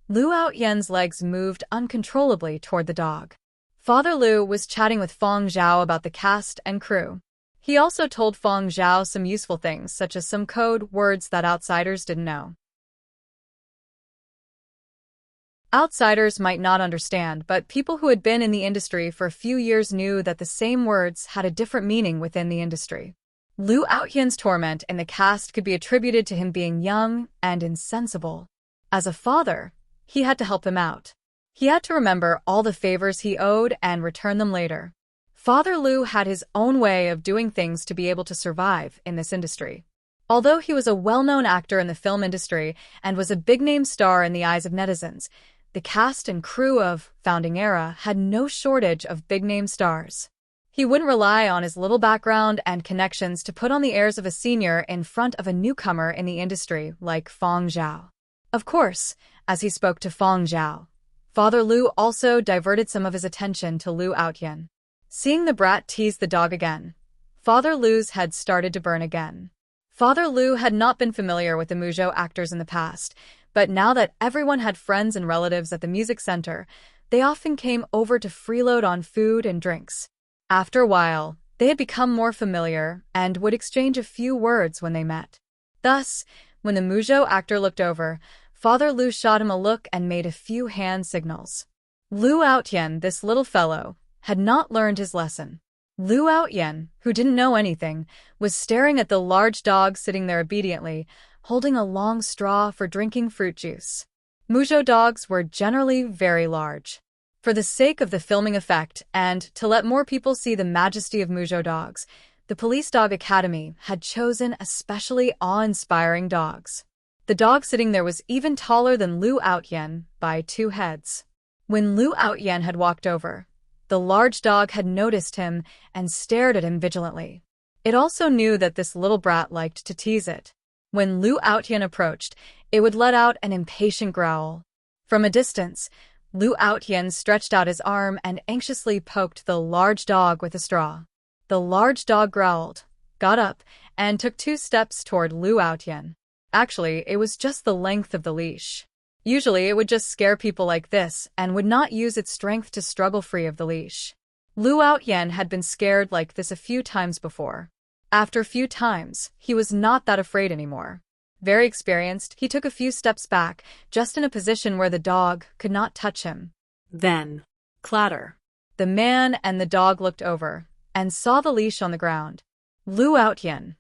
Lu Outyan's legs moved uncontrollably toward the dog. Father Lu was chatting with Feng Zhao about the cast and crew. He also told Feng Zhao some useful things, such as some code words that outsiders didn't know. Outsiders might not understand, but people who had been in the industry for a few years knew that the same words had a different meaning within the industry. Lu Outyan's torment in the cast could be attributed to him being young and insensible. As a father, he had to help him out. He had to remember all the favors he owed and return them later. Father Lu had his own way of doing things to be able to survive in this industry. Although he was a well-known actor in the film industry and was a big-name star in the eyes of netizens, the cast and crew of Founding Era had no shortage of big-name stars. He wouldn't rely on his little background and connections to put on the airs of a senior in front of a newcomer in the industry like Feng Zhao. Of course, as he spoke to Feng Zhao, Father Lu also diverted some of his attention to Lu Outyan. Seeing the brat tease the dog again, Father Lu's head started to burn again. Father Lu had not been familiar with the Muzhou actors in the past, but now that everyone had friends and relatives at the music center, they often came over to freeload on food and drinks. After a while, they had become more familiar and would exchange a few words when they met. Thus, when the Muzhou actor looked over, Father Lu shot him a look and made a few hand signals. Lu Outyan, this little fellow, had not learned his lesson. Lu Outyan, who didn't know anything, was staring at the large dog sitting there obediently, holding a long straw for drinking fruit juice. Muzhou dogs were generally very large. For the sake of the filming effect and to let more people see the majesty of Muzhou dogs, the Police Dog Academy had chosen especially awe-inspiring dogs. The dog sitting there was even taller than Lu Outyan by 2 heads. When Lu Outyan had walked over, the large dog had noticed him and stared at him vigilantly. It also knew that this little brat liked to tease it. When Lu Outyan approached, it would let out an impatient growl. From a distance, Lu Outyan stretched out his arm and anxiously poked the large dog with a straw. The large dog growled, got up, and took 2 steps toward Lu Outyan. Actually, it was just the length of the leash. Usually, it would just scare people like this and would not use its strength to struggle free of the leash. Lu Outyan had been scared like this a few times before. After a few times, he was not that afraid anymore. Very experienced, he took a few steps back, just in a position where the dog could not touch him. Then, clatter. The man and the dog looked over and saw the leash on the ground. Lu Outyan,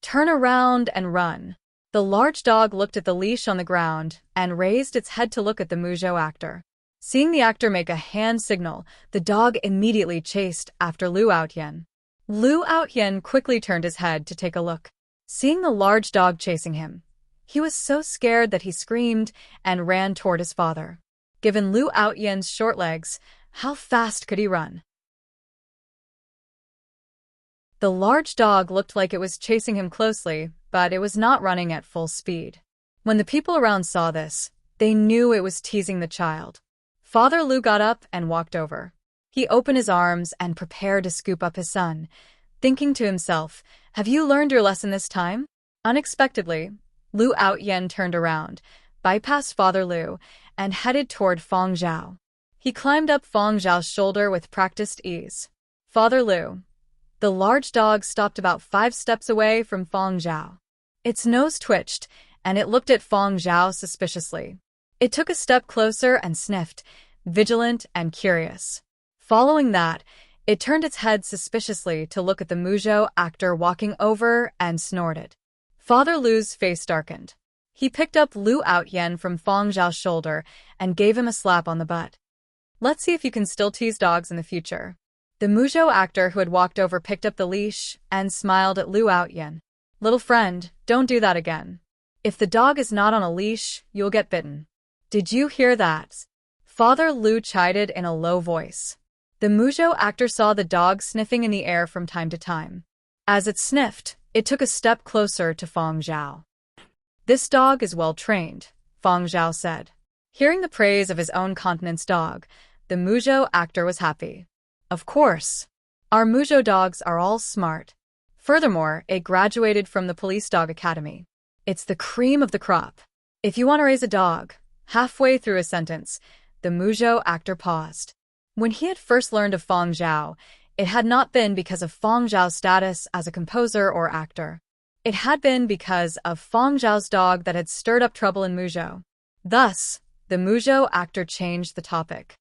turn around and run. The large dog looked at the leash on the ground and raised its head to look at the Muzhou actor. Seeing the actor make a hand signal, the dog immediately chased after Lu Outyan. Lu Outyan quickly turned his head to take a look. Seeing the large dog chasing him, he was so scared that he screamed and ran toward his father. Given Lu Outyan's short legs, how fast could he run? The large dog looked like it was chasing him closely, but it was not running at full speed. When the people around saw this, they knew it was teasing the child. Father Lu got up and walked over. He opened his arms and prepared to scoop up his son, thinking to himself, have you learned your lesson this time? Unexpectedly, Lu Outyan turned around, bypassed Father Lu, and headed toward Feng Zhao. He climbed up Feng Zhao's shoulder with practiced ease. Father Lu. The large dog stopped about 5 steps away from Feng Zhao. Its nose twitched, and it looked at Feng Zhao suspiciously. It took a step closer and sniffed, vigilant and curious. Following that, it turned its head suspiciously to look at the Muzhou actor walking over and snorted. Father Lu's face darkened. He picked up Lu Outyan from Feng Zhao's shoulder and gave him a slap on the butt. Let's see if you can still tease dogs in the future. The Muzhou actor who had walked over picked up the leash and smiled at Lu Outyan. Little friend, don't do that again. If the dog is not on a leash, you'll get bitten. Did you hear that? Father Lu chided in a low voice. The Muzhou actor saw the dog sniffing in the air from time to time. As it sniffed, it took a step closer to Feng Zhao. This dog is well trained, Feng Zhao said. Hearing the praise of his own continent's dog, the Muzhou actor was happy. Of course. Our Muzhou dogs are all smart. Furthermore, it graduated from the Police Dog Academy. It's the cream of the crop. If you want to raise a dog, halfway through a sentence, the Muzhou actor paused. When he had first learned of Feng Zhao, it had not been because of Feng Zhao's status as a composer or actor. It had been because of Feng Zhao's dog that had stirred up trouble in Muzhou. Thus, The Muzhou actor changed the topic.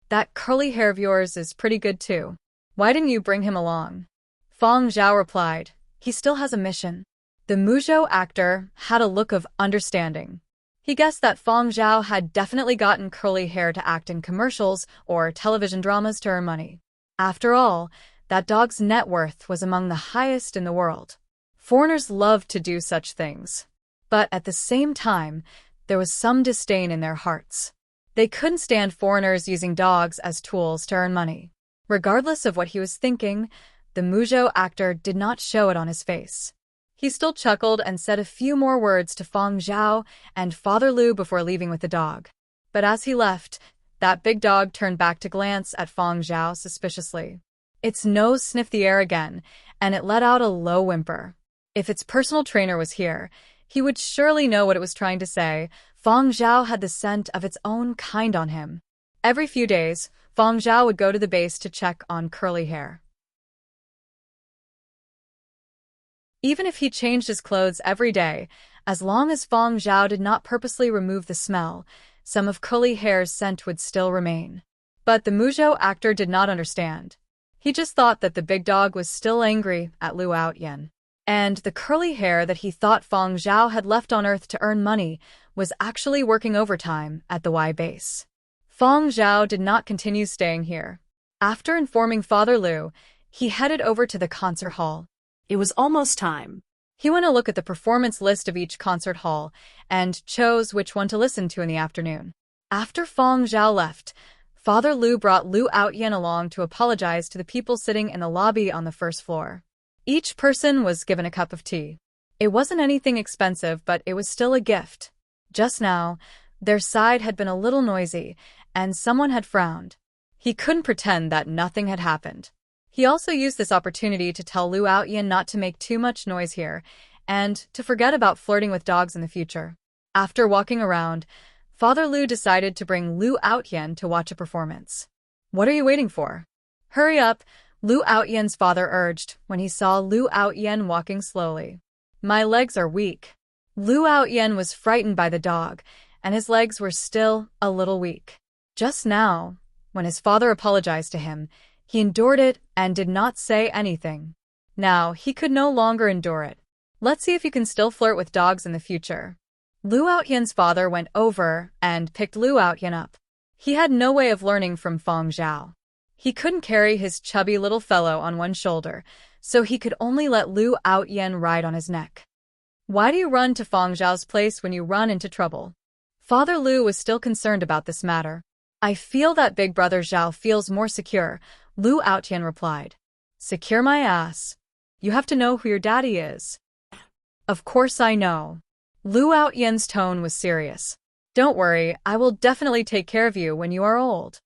That curly hair of yours is pretty good too. Why didn't you bring him along? Fang Zhao replied, he still has a mission. The Muzhou actor had a look of understanding. He guessed that Fang Zhao had definitely gotten curly hair to act in commercials or television dramas to earn money. After all, that dog's net worth was among the highest in the world. Foreigners loved to do such things. But at the same time, there was some disdain in their hearts. They couldn't stand foreigners using dogs as tools to earn money. Regardless of what he was thinking, the Muzhou actor did not show it on his face. He still chuckled and said a few more words to Fang Zhao and Father Lu before leaving with the dog. But as he left, that big dog turned back to glance at Fang Zhao suspiciously. Its nose sniffed the air again, and it let out a low whimper. If its personal trainer was here, he would surely know what it was trying to say. Fang Zhao had the scent of its own kind on him. Every few days, Fang Zhao would go to the base to check on curly hair. Even if he changed his clothes every day, as long as Fang Zhao did not purposely remove the smell, some of curly hair's scent would still remain. But the Muzhou actor did not understand. He just thought that the big dog was still angry at Lu Outyan. And the curly hair that he thought Fang Zhao had left on Earth to earn money was actually working overtime at the Y base. Fang Zhao did not continue staying here. After informing Father Lu, he headed over to the concert hall. It was almost time. He went to look at the performance list of each concert hall and chose which one to listen to in the afternoon. After Fang Zhao left, Father Lu brought Lu Outyan along to apologize to the people sitting in the lobby on the first floor. Each person was given a cup of tea. It wasn't anything expensive, but it was still a gift. Just now, their side had been a little noisy, and someone had frowned. He couldn't pretend that nothing had happened. He also used this opportunity to tell Lu Outyan not to make too much noise here, and to forget about flirting with dogs in the future. After walking around, Father Lu decided to bring Lu Outyan to watch a performance. What are you waiting for? Hurry up, Lu Outyan's father urged when he saw Lu Outyan walking slowly. My legs are weak. Lu Outyan was frightened by the dog, and his legs were still a little weak. Just now, when his father apologized to him, he endured it and did not say anything. Now, he could no longer endure it. Let's see if you can still flirt with dogs in the future. Lu Outyan's father went over and picked Lu Outyan up. He had no way of learning from Fang Zhao. He couldn't carry his chubby little fellow on one shoulder, so he could only let Lu Outyan ride on his neck. Why do you run to Fang Zhao's place when you run into trouble? Father Lu was still concerned about this matter. I feel that big brother Zhao feels more secure, Lu Outyan replied. Secure my ass. You have to know who your daddy is. Of course I know. Lu Outyan's tone was serious. Don't worry, I will definitely take care of you when you are old.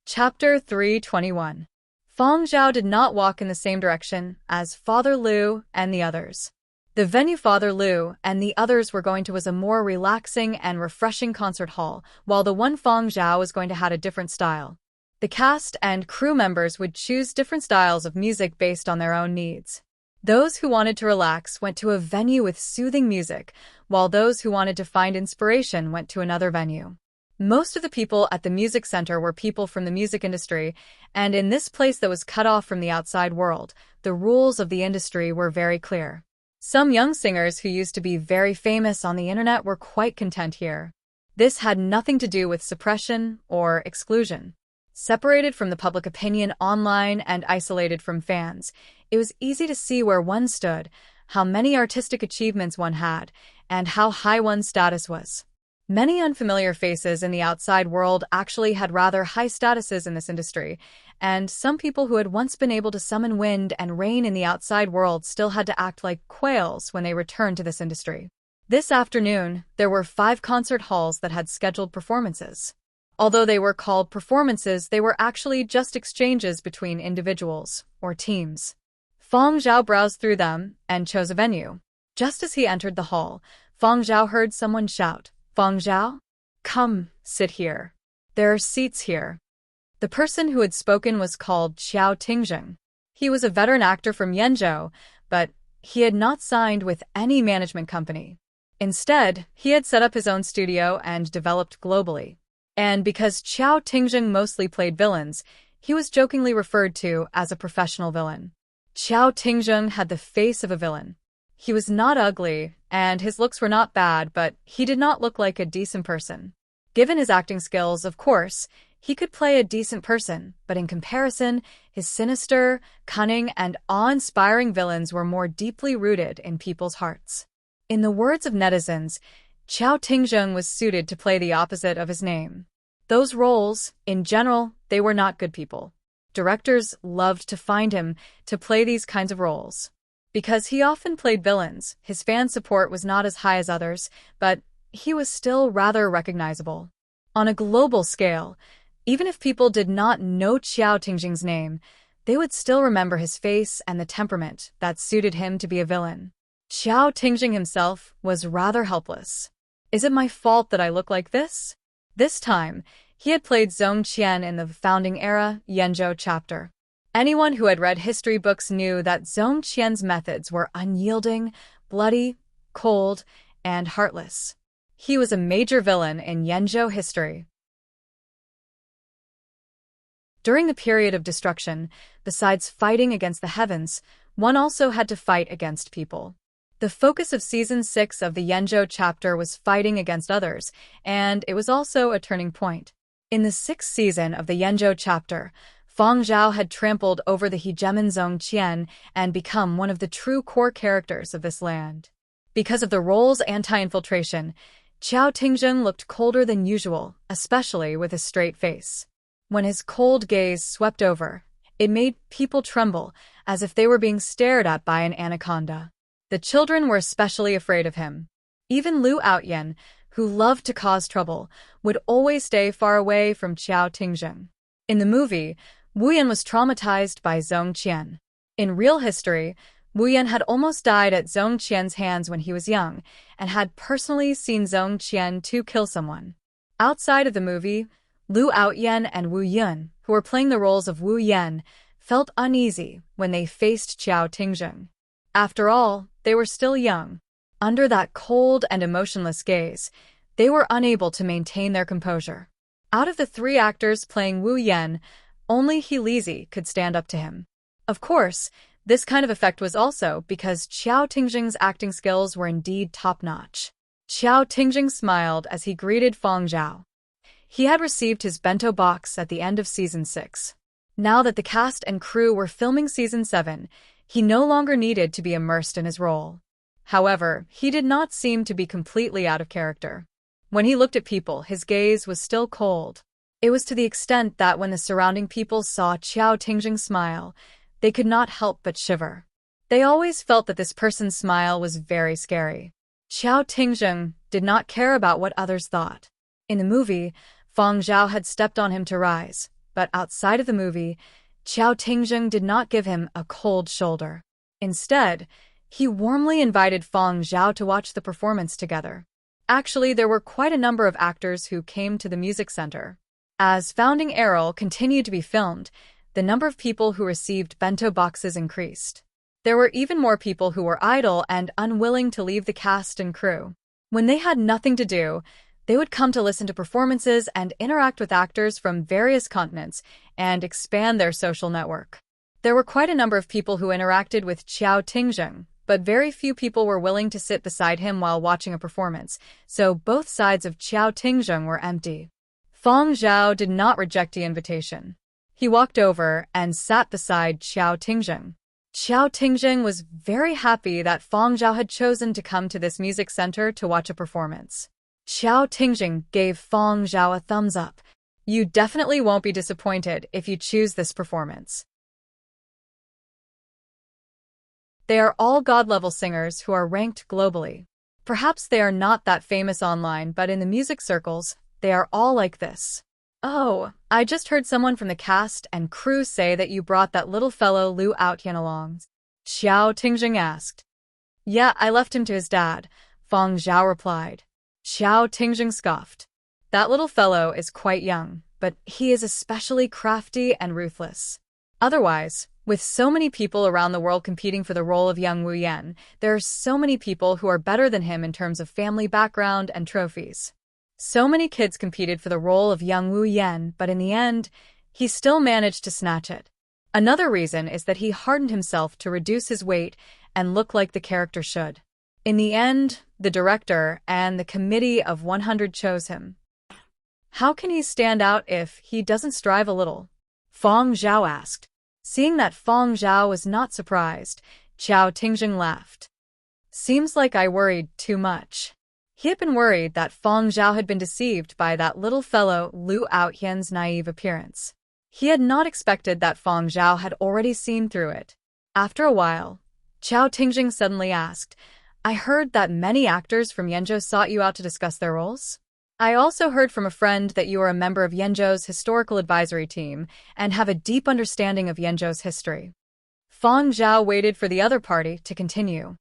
Chapter 321. Fang Zhao did not walk in the same direction as Father Lu and the others. The venue Father Lu and the others were going to was a more relaxing and refreshing concert hall, while the one Fang Zhao was going to had a different style. The cast and crew members would choose different styles of music based on their own needs. Those who wanted to relax went to a venue with soothing music, while those who wanted to find inspiration went to another venue. Most of the people at the music center were people from the music industry, and in this place that was cut off from the outside world, the rules of the industry were very clear. Some young singers who used to be very famous on the internet were quite content here. This had nothing to do with suppression or exclusion. Separated from the public opinion online and isolated from fans, it was easy to see where one stood, how many artistic achievements one had, and how high one's status was. Many unfamiliar faces in the outside world actually had rather high statuses in this industry, and some people who had once been able to summon wind and rain in the outside world still had to act like quails when they returned to this industry. This afternoon, there were 5 concert halls that had scheduled performances. Although they were called performances, they were actually just exchanges between individuals or teams. Fang Zhao browsed through them and chose a venue. Just as he entered the hall, Fang Zhao heard someone shout, Fang Zhao? Come, sit here. There are seats here. The person who had spoken was called Xiao Tingzheng. He was a veteran actor from Yenzhou, but he had not signed with any management company. Instead, he had set up his own studio and developed globally. And because Qiao Tingjing mostly played villains, he was jokingly referred to as a professional villain. Qiao Tingjing had the face of a villain. He was not ugly, and his looks were not bad, but he did not look like a decent person. Given his acting skills, of course, he could play a decent person, but in comparison, his sinister, cunning, and awe-inspiring villains were more deeply rooted in people's hearts. In the words of netizens, Qiao Tingjing was suited to play the opposite of his name. Those roles, in general, they were not good people. Directors loved to find him to play these kinds of roles. Because he often played villains, his fan support was not as high as others, but he was still rather recognizable. On a global scale, even if people did not know Qiao Tingjing's name, they would still remember his face and the temperament that suited him to be a villain. Qiao Tingjing himself was rather helpless. Is it my fault that I look like this? This time, he had played Zhong Qian in the founding era Yanzhou chapter. Anyone who had read history books knew that Zhong Qian's methods were unyielding, bloody, cold, and heartless. He was a major villain in Yanzhou history. During the period of destruction, besides fighting against the heavens, one also had to fight against people. The focus of Season 6 of the Yanzhou chapter was fighting against others, and it was also a turning point. In the 6th season of the Yanzhou chapter, Fang Zhao had trampled over the hegemon Zhong Qian and become one of the true core characters of this land. Because of the role's anti-infiltration, Qiao Tingjing looked colder than usual, especially with his straight face. When his cold gaze swept over, it made people tremble, as if they were being stared at by an anaconda. The children were especially afraid of him. Even Lu Outyan, who loved to cause trouble, would always stay far away from Qiao Tingjing. In the movie, Wu Yan was traumatized by Zhong Qian. In real history, Wu Yan had almost died at Zhong Qian's hands when he was young, and had personally seen Zhong Qian to kill someone. Outside of the movie, Lu Outyan and Wu Yun, who were playing the roles of Wu Yan, felt uneasy when they faced Qiao Tingjing. After all, they were still young. Under that cold and emotionless gaze, they were unable to maintain their composure. Out of the 3 actors playing Wu Yan, only He Lizi could stand up to him. Of course, this kind of effect was also because Qiao Tingjing's acting skills were indeed top-notch. Qiao Tingjing smiled as he greeted Fang Zhao. He had received his bento box at the end of Season 6. Now that the cast and crew were filming Season 7, he no longer needed to be immersed in his role. However, he did not seem to be completely out of character. When he looked at people, his gaze was still cold. It was to the extent that when the surrounding people saw Qiao Tingjing smile, they could not help but shiver. They always felt that this person's smile was very scary. Qiao Tingjing did not care about what others thought. In the movie, Fang Zhao had stepped on him to rise, but outside of the movie, Qiao Tingjing did not give him a cold shoulder. Instead, he warmly invited Fang Zhao to watch the performance together. Actually, there were quite a number of actors who came to the music center. As Founding Errol continued to be filmed, the number of people who received bento boxes increased. There were even more people who were idle and unwilling to leave the cast and crew. When they had nothing to do, they would come to listen to performances and interact with actors from various continents and expand their social network. There were quite a number of people who interacted with Qiao Tingjing, but very few people were willing to sit beside him while watching a performance, so both sides of Qiao Tingjing were empty. Fang Zhao did not reject the invitation. He walked over and sat beside Qiao Tingjing. Qiao Tingjing was very happy that Fang Zhao had chosen to come to this music center to watch a performance. Qiao Tingjing gave Fang Zhao a thumbs up. You definitely won't be disappointed if you choose this performance. They are all god-level singers who are ranked globally. Perhaps they are not that famous online, but in the music circles, they are all like this. Oh, I just heard someone from the cast and crew say that you brought that little fellow Lu Outyan along. Qiao Tingjing asked. Yeah, I left him to his dad, Fang Zhao replied. Qiao Tingjing scoffed. That little fellow is quite young, but he is especially crafty and ruthless. Otherwise, With so many people around the world competing for the role of young Wu Yan, there are so many people who are better than him in terms of family background and trophies. So many kids competed for the role of young Wu Yan, but in the end, he still managed to snatch it. Another reason is that he hardened himself to reduce his weight and look like the character should. In the end, the director and the committee of 100 chose him. How can he stand out if he doesn't strive a little? Feng Zhao asked. Seeing that Feng Zhao was not surprised, Qiao Tingjing laughed. Seems like I worried too much. He had been worried that Feng Zhao had been deceived by that little fellow Lu Outyan's naive appearance. He had not expected that Feng Zhao had already seen through it. After a while, Qiao Tingjing suddenly asked, I heard that many actors from Yenzhou sought you out to discuss their roles? I also heard from a friend that you are a member of Yenzhou's historical advisory team and have a deep understanding of Yenzhou's history. Feng Zhao waited for the other party to continue.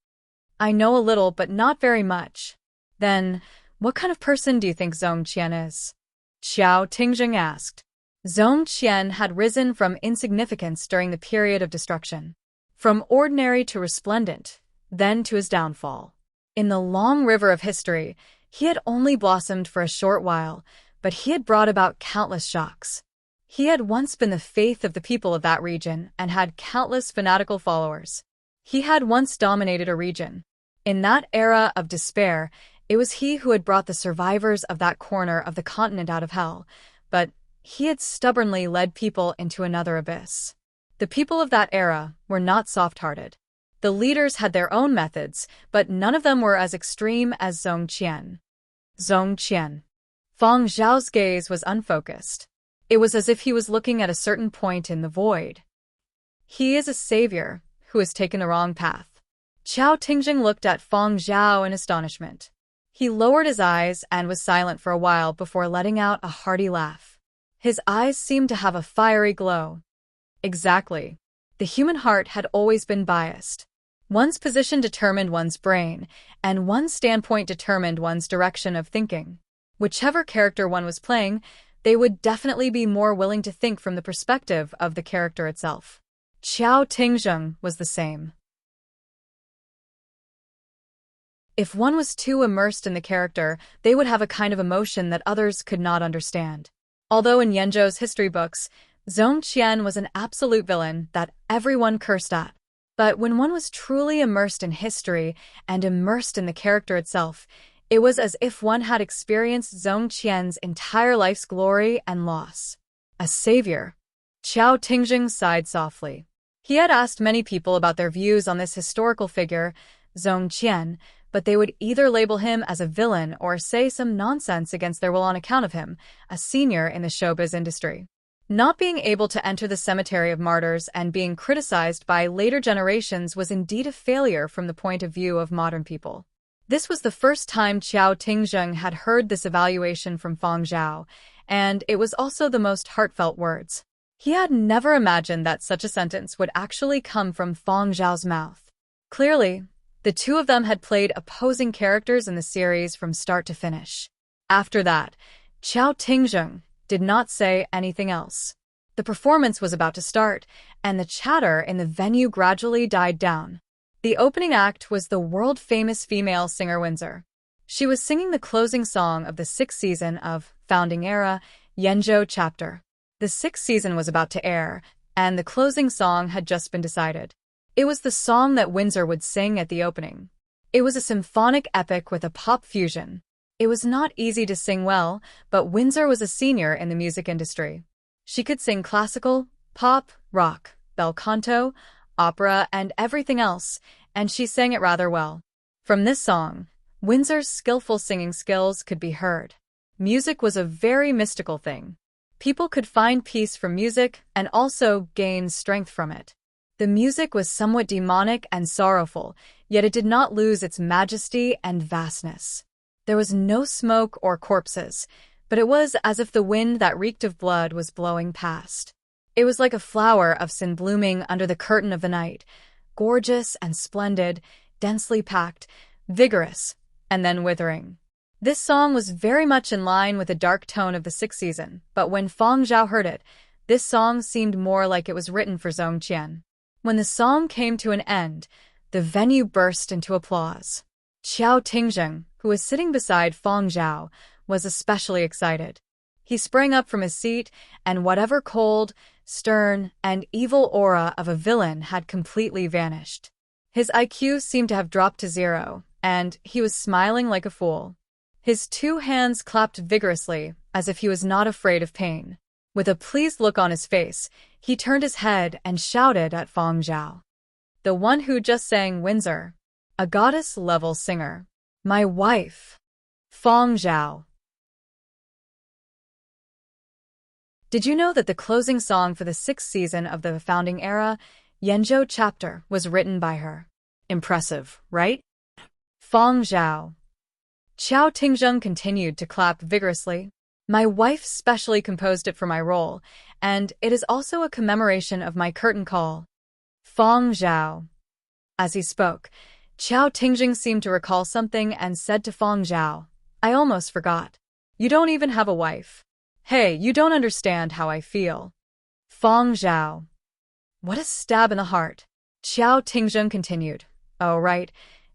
I know a little, but not very much. Then, what kind of person do you think Zhong Qian is? Qiao Tingjing asked. Zhong Qian had risen from insignificance during the period of destruction. From ordinary to resplendent, then to his downfall. In the long river of history, he had only blossomed for a short while, but he had brought about countless shocks. He had once been the faith of the people of that region and had countless fanatical followers. He had once dominated a region. In that era of despair, it was he who had brought the survivors of that corner of the continent out of hell, but he had stubbornly led people into another abyss. The people of that era were not soft-hearted. The leaders had their own methods, but none of them were as extreme as Zhong Qian. Zhong Qian. Feng Zhao's gaze was unfocused. It was as if he was looking at a certain point in the void. He is a savior who has taken the wrong path. Qiao Tingjing looked at Feng Zhao in astonishment. He lowered his eyes and was silent for a while before letting out a hearty laugh. His eyes seemed to have a fiery glow. Exactly. The human heart had always been biased. One's position determined one's brain, and one's standpoint determined one's direction of thinking. Whichever character one was playing, they would definitely be more willing to think from the perspective of the character itself. Qiao Tingjing was the same. If one was too immersed in the character, they would have a kind of emotion that others could not understand. Although in Yenzhou's history books, Zhong Qian was an absolute villain that everyone cursed at. But when one was truly immersed in history and immersed in the character itself, it was as if one had experienced Zhong Qian's entire life's glory and loss. A savior. Qiao Tingjing sighed softly. He had asked many people about their views on this historical figure, Zhong Qian, but they would either label him as a villain or say some nonsense against their will on account of him, a senior in the showbiz industry. Not being able to enter the cemetery of martyrs and being criticized by later generations was indeed a failure from the point of view of modern people. This was the first time Qiao Tingjing had heard this evaluation from Feng Zhao, and it was also the most heartfelt words. He had never imagined that such a sentence would actually come from Feng Zhao's mouth. Clearly, the two of them had played opposing characters in the series from start to finish. After that, Qiao Tingjing did not say anything else. The performance was about to start, and the chatter in the venue gradually died down. The opening act was the world-famous female singer Windsor. She was singing the closing song of the 6th season of Founding Era, Dreamy Chapter. The 6th season was about to air, and the closing song had just been decided. It was the song that Windsor would sing at the opening. It was a symphonic epic with a pop fusion. It was not easy to sing well, but Windsor was a senior in the music industry. She could sing classical, pop, rock, bel canto, opera, and everything else, and she sang it rather well. From this song, Windsor's skillful singing skills could be heard. Music was a very mystical thing. People could find peace from music and also gain strength from it. The music was somewhat demonic and sorrowful, yet it did not lose its majesty and vastness. There was no smoke or corpses, but it was as if the wind that reeked of blood was blowing past. It was like a flower of sin blooming under the curtain of the night, gorgeous and splendid, densely packed, vigorous, and then withering. This song was very much in line with the dark tone of the 6th season, but when Feng Zhao heard it, this song seemed more like it was written for Zhong Qian. When the song came to an end, the venue burst into applause. Qiao Tingzheng, who was sitting beside Feng Zhao, was especially excited. He sprang up from his seat, and whatever cold, stern, and evil aura of a villain had completely vanished. His IQ seemed to have dropped to 0, and he was smiling like a fool. His 2 hands clapped vigorously, as if he was not afraid of pain. With a pleased look on his face, he turned his head and shouted at Feng Zhao. The one who just sang Windsor. A goddess-level singer. My wife. Feng Zhao. Did you know that the closing song for the 6th season of the Founding Era, Dreamy Chapter, was written by her? Impressive, right? Feng Zhao. Qiao Tingzheng continued to clap vigorously. My wife specially composed it for my role, and it is also a commemoration of my curtain call. Feng Zhao. As he spoke, Qiao Tingzheng seemed to recall something and said to Feng Zhao, I almost forgot. You don't even have a wife. Hey, you don't understand how I feel. Feng Zhao. What a stab in the heart. Qiao Tingzheng continued. Oh, right.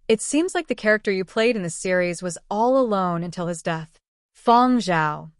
It seems like the character you played in the series was all alone until his death. Feng Zhao.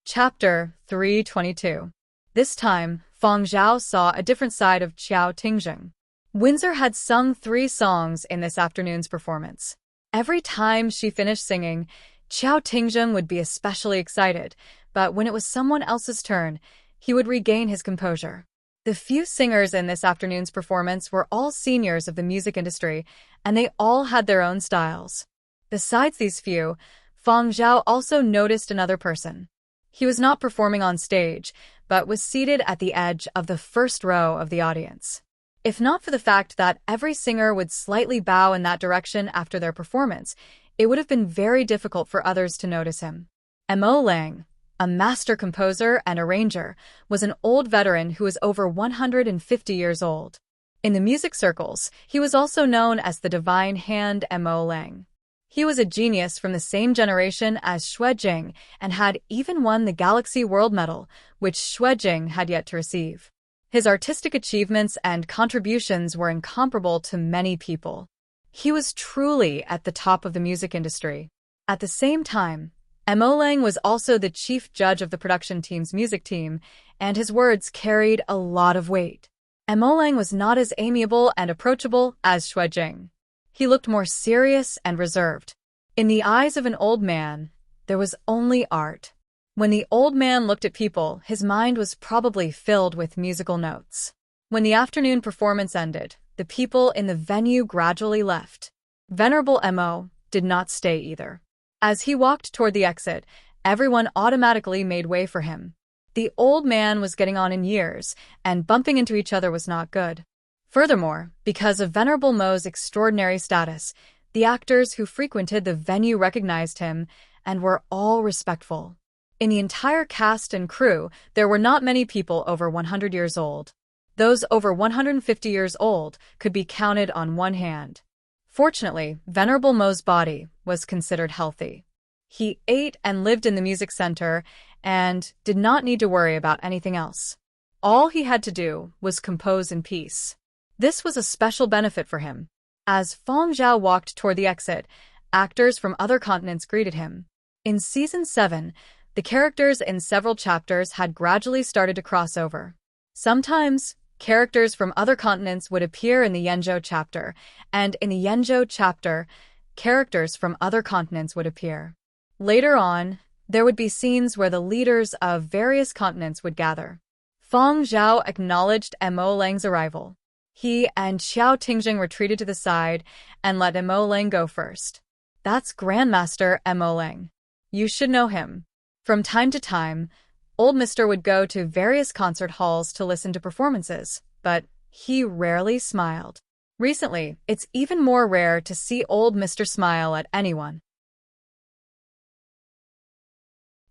Chapter 322. This time, Feng Zhao saw a different side of Qiao Tingzheng. Windsor had sung 3 songs in this afternoon's performance. Every time she finished singing, Qiao Tingzheng would be especially excited, but when it was someone else's turn, he would regain his composure. The few singers in this afternoon's performance were all seniors of the music industry, and they all had their own styles. Besides these few, Feng Zhao also noticed another person. He was not performing on stage, but was seated at the edge of the first row of the audience. If not for the fact that every singer would slightly bow in that direction after their performance, it would have been very difficult for others to notice him. Mo Lang, a master composer and arranger, was an old veteran who was over 150 years old. In the music circles, he was also known as the Divine Hand Mo Lang. He was a genius from the same generation as Xuejing and had even won the Galaxy World Medal, which Xuejing had yet to receive. His artistic achievements and contributions were incomparable to many people. He was truly at the top of the music industry. At the same time, Mo Lang was also the chief judge of the production team's music team, and his words carried a lot of weight. Mo Lang was not as amiable and approachable as Xuejing. He looked more serious and reserved. In the eyes of an old man, there was only art. When the old man looked at people, his mind was probably filled with musical notes. When the afternoon performance ended, the people in the venue gradually left. Venerable Mo did not stay either. As he walked toward the exit, everyone automatically made way for him. The old man was getting on in years, and bumping into each other was not good. Furthermore, because of Venerable Mo's extraordinary status, the actors who frequented the venue recognized him and were all respectful. In the entire cast and crew, there were not many people over 100 years old. Those over 150 years old could be counted on one hand. Fortunately, Venerable Mo's body was considered healthy. He ate and lived in the music center and did not need to worry about anything else. All he had to do was compose in peace. This was a special benefit for him. As Feng Zhao walked toward the exit, actors from other continents greeted him. In Season 7, the characters in several chapters had gradually started to cross over. Sometimes, characters from other continents would appear in the Dreamy chapter, and in the Dreamy chapter, characters from other continents would appear. Later on, there would be scenes where the leaders of various continents would gather. Feng Zhao acknowledged Mo Lang's arrival. He and Qiao Tingzheng retreated to the side and let Mo Lang go first. That's Grandmaster Mo Lang. You should know him. From time to time, old Mr. would go to various concert halls to listen to performances, but he rarely smiled. Recently, it's even more rare to see old Mr. smile at anyone.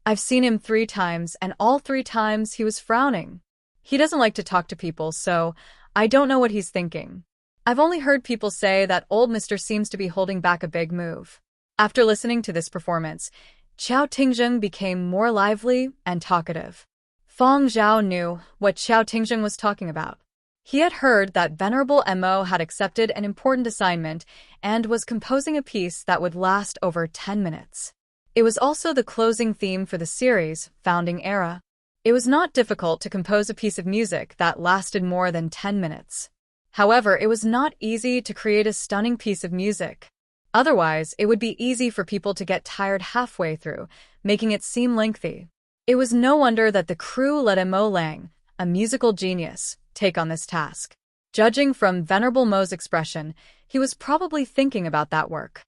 I've seen him 3 times, and all 3 times he was frowning. He doesn't like to talk to people, so I don't know what he's thinking. I've only heard people say that old Mr. seems to be holding back a big move. After listening to this performance, Qiao Tingjing became more lively and talkative. Feng Zhao knew what Qiao Tingjing was talking about. He had heard that Venerable Mo had accepted an important assignment and was composing a piece that would last over 10 minutes. It was also the closing theme for the series' founding era. It was not difficult to compose a piece of music that lasted more than 10 minutes. However, it was not easy to create a stunning piece of music. Otherwise, it would be easy for people to get tired halfway through, making it seem lengthy. It was no wonder that the crew let Mo Lang, a musical genius, take on this task. Judging from Venerable Mo's expression, he was probably thinking about that work.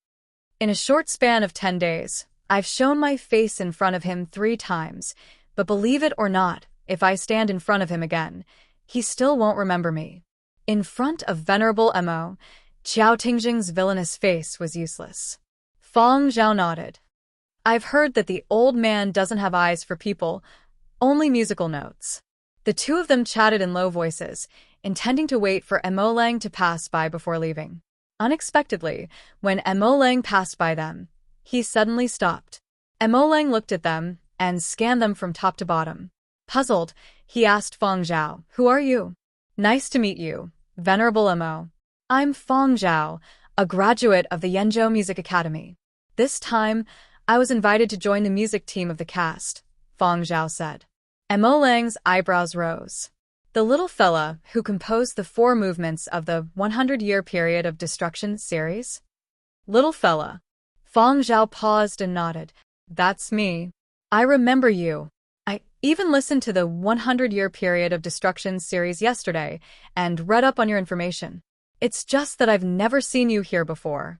In a short span of 10 days, I've shown my face in front of him 3 times, but believe it or not, if I stand in front of him again, he still won't remember me. In front of Venerable Mo, Qiao Tingjing's villainous face was useless. Feng Zhao nodded. I've heard that the old man doesn't have eyes for people, only musical notes. The two of them chatted in low voices, intending to wait for Mo Lang to pass by before leaving. Unexpectedly, when Mo Lang passed by them, he suddenly stopped. Mo Lang looked at them and scanned them from top to bottom. Puzzled, he asked Feng Zhao, "Who are you?" "Nice to meet you, Venerable Mo. I'm Feng Zhao, a graduate of the Yenzhou Music Academy. This time, I was invited to join the music team of the cast," Feng Zhao said. Mo Lang's eyebrows rose. The little fella who composed the 4 movements of the 100-Year Period of Destruction series? Little fella. Feng Zhao paused and nodded. That's me. I remember you. I even listened to the 100-Year Period of Destruction series yesterday and read up on your information. It's just that I've never seen you here before.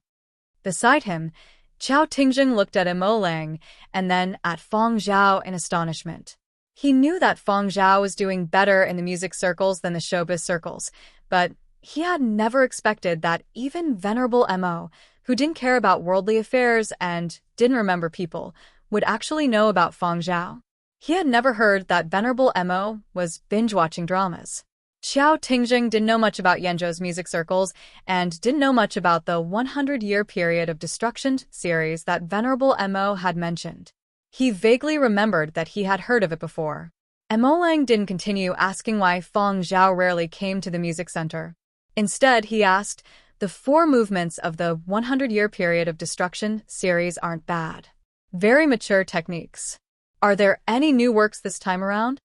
Beside him, Qiao Tingjing looked at Mo Lang and then at Feng Zhao in astonishment. He knew that Feng Zhao was doing better in the music circles than the showbiz circles, but he had never expected that even Venerable Mo, who didn't care about worldly affairs and didn't remember people, would actually know about Feng Zhao. He had never heard that Venerable Mo was binge-watching dramas. Qiao Tingjing didn't know much about Yenzhou's music circles and didn't know much about the 100-Year Period of Destruction series that Venerable Mo had mentioned. He vaguely remembered that he had heard of it before. Mo Lang didn't continue asking why Feng Zhao rarely came to the music center. Instead, he asked, "The 4 movements of the 100-Year Period of Destruction series aren't bad. Very mature techniques. Are there any new works this time around?"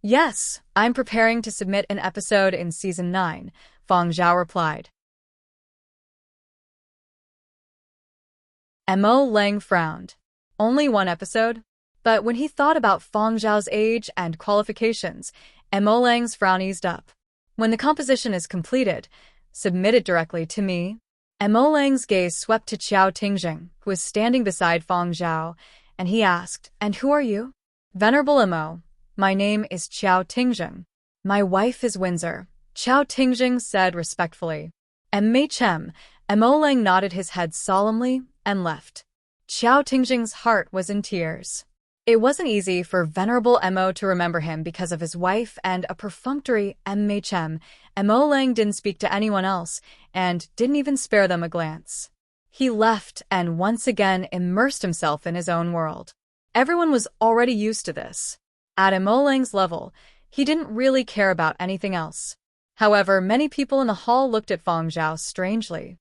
"Yes, I'm preparing to submit an episode in Season 9, Feng Zhao replied. Mo Lang frowned. Only 1 episode? But when he thought about Feng Zhao's age and qualifications, Mo Lang's frown eased up. "When the composition is completed, submit it directly to me." Mo Lang's gaze swept to Qiao Tingjing, who was standing beside Feng Zhao, and he asked, "And who are you?" "Venerable Mo. My name is Qiao Tingjing. My wife is Windsor," Qiao Tingjing said respectfully. Enrich. Mo Lang nodded his head solemnly and left. Qiao Tingjing's heart was in tears. It wasn't easy for Venerable Mo to remember him because of his wife and a perfunctory Enrich. Mo Lang didn't speak to anyone else and didn't even spare them a glance. He left and once again immersed himself in his own world. Everyone was already used to this. At Mo Lang's level, he didn't really care about anything else. However, many people in the hall looked at Feng Zhao strangely.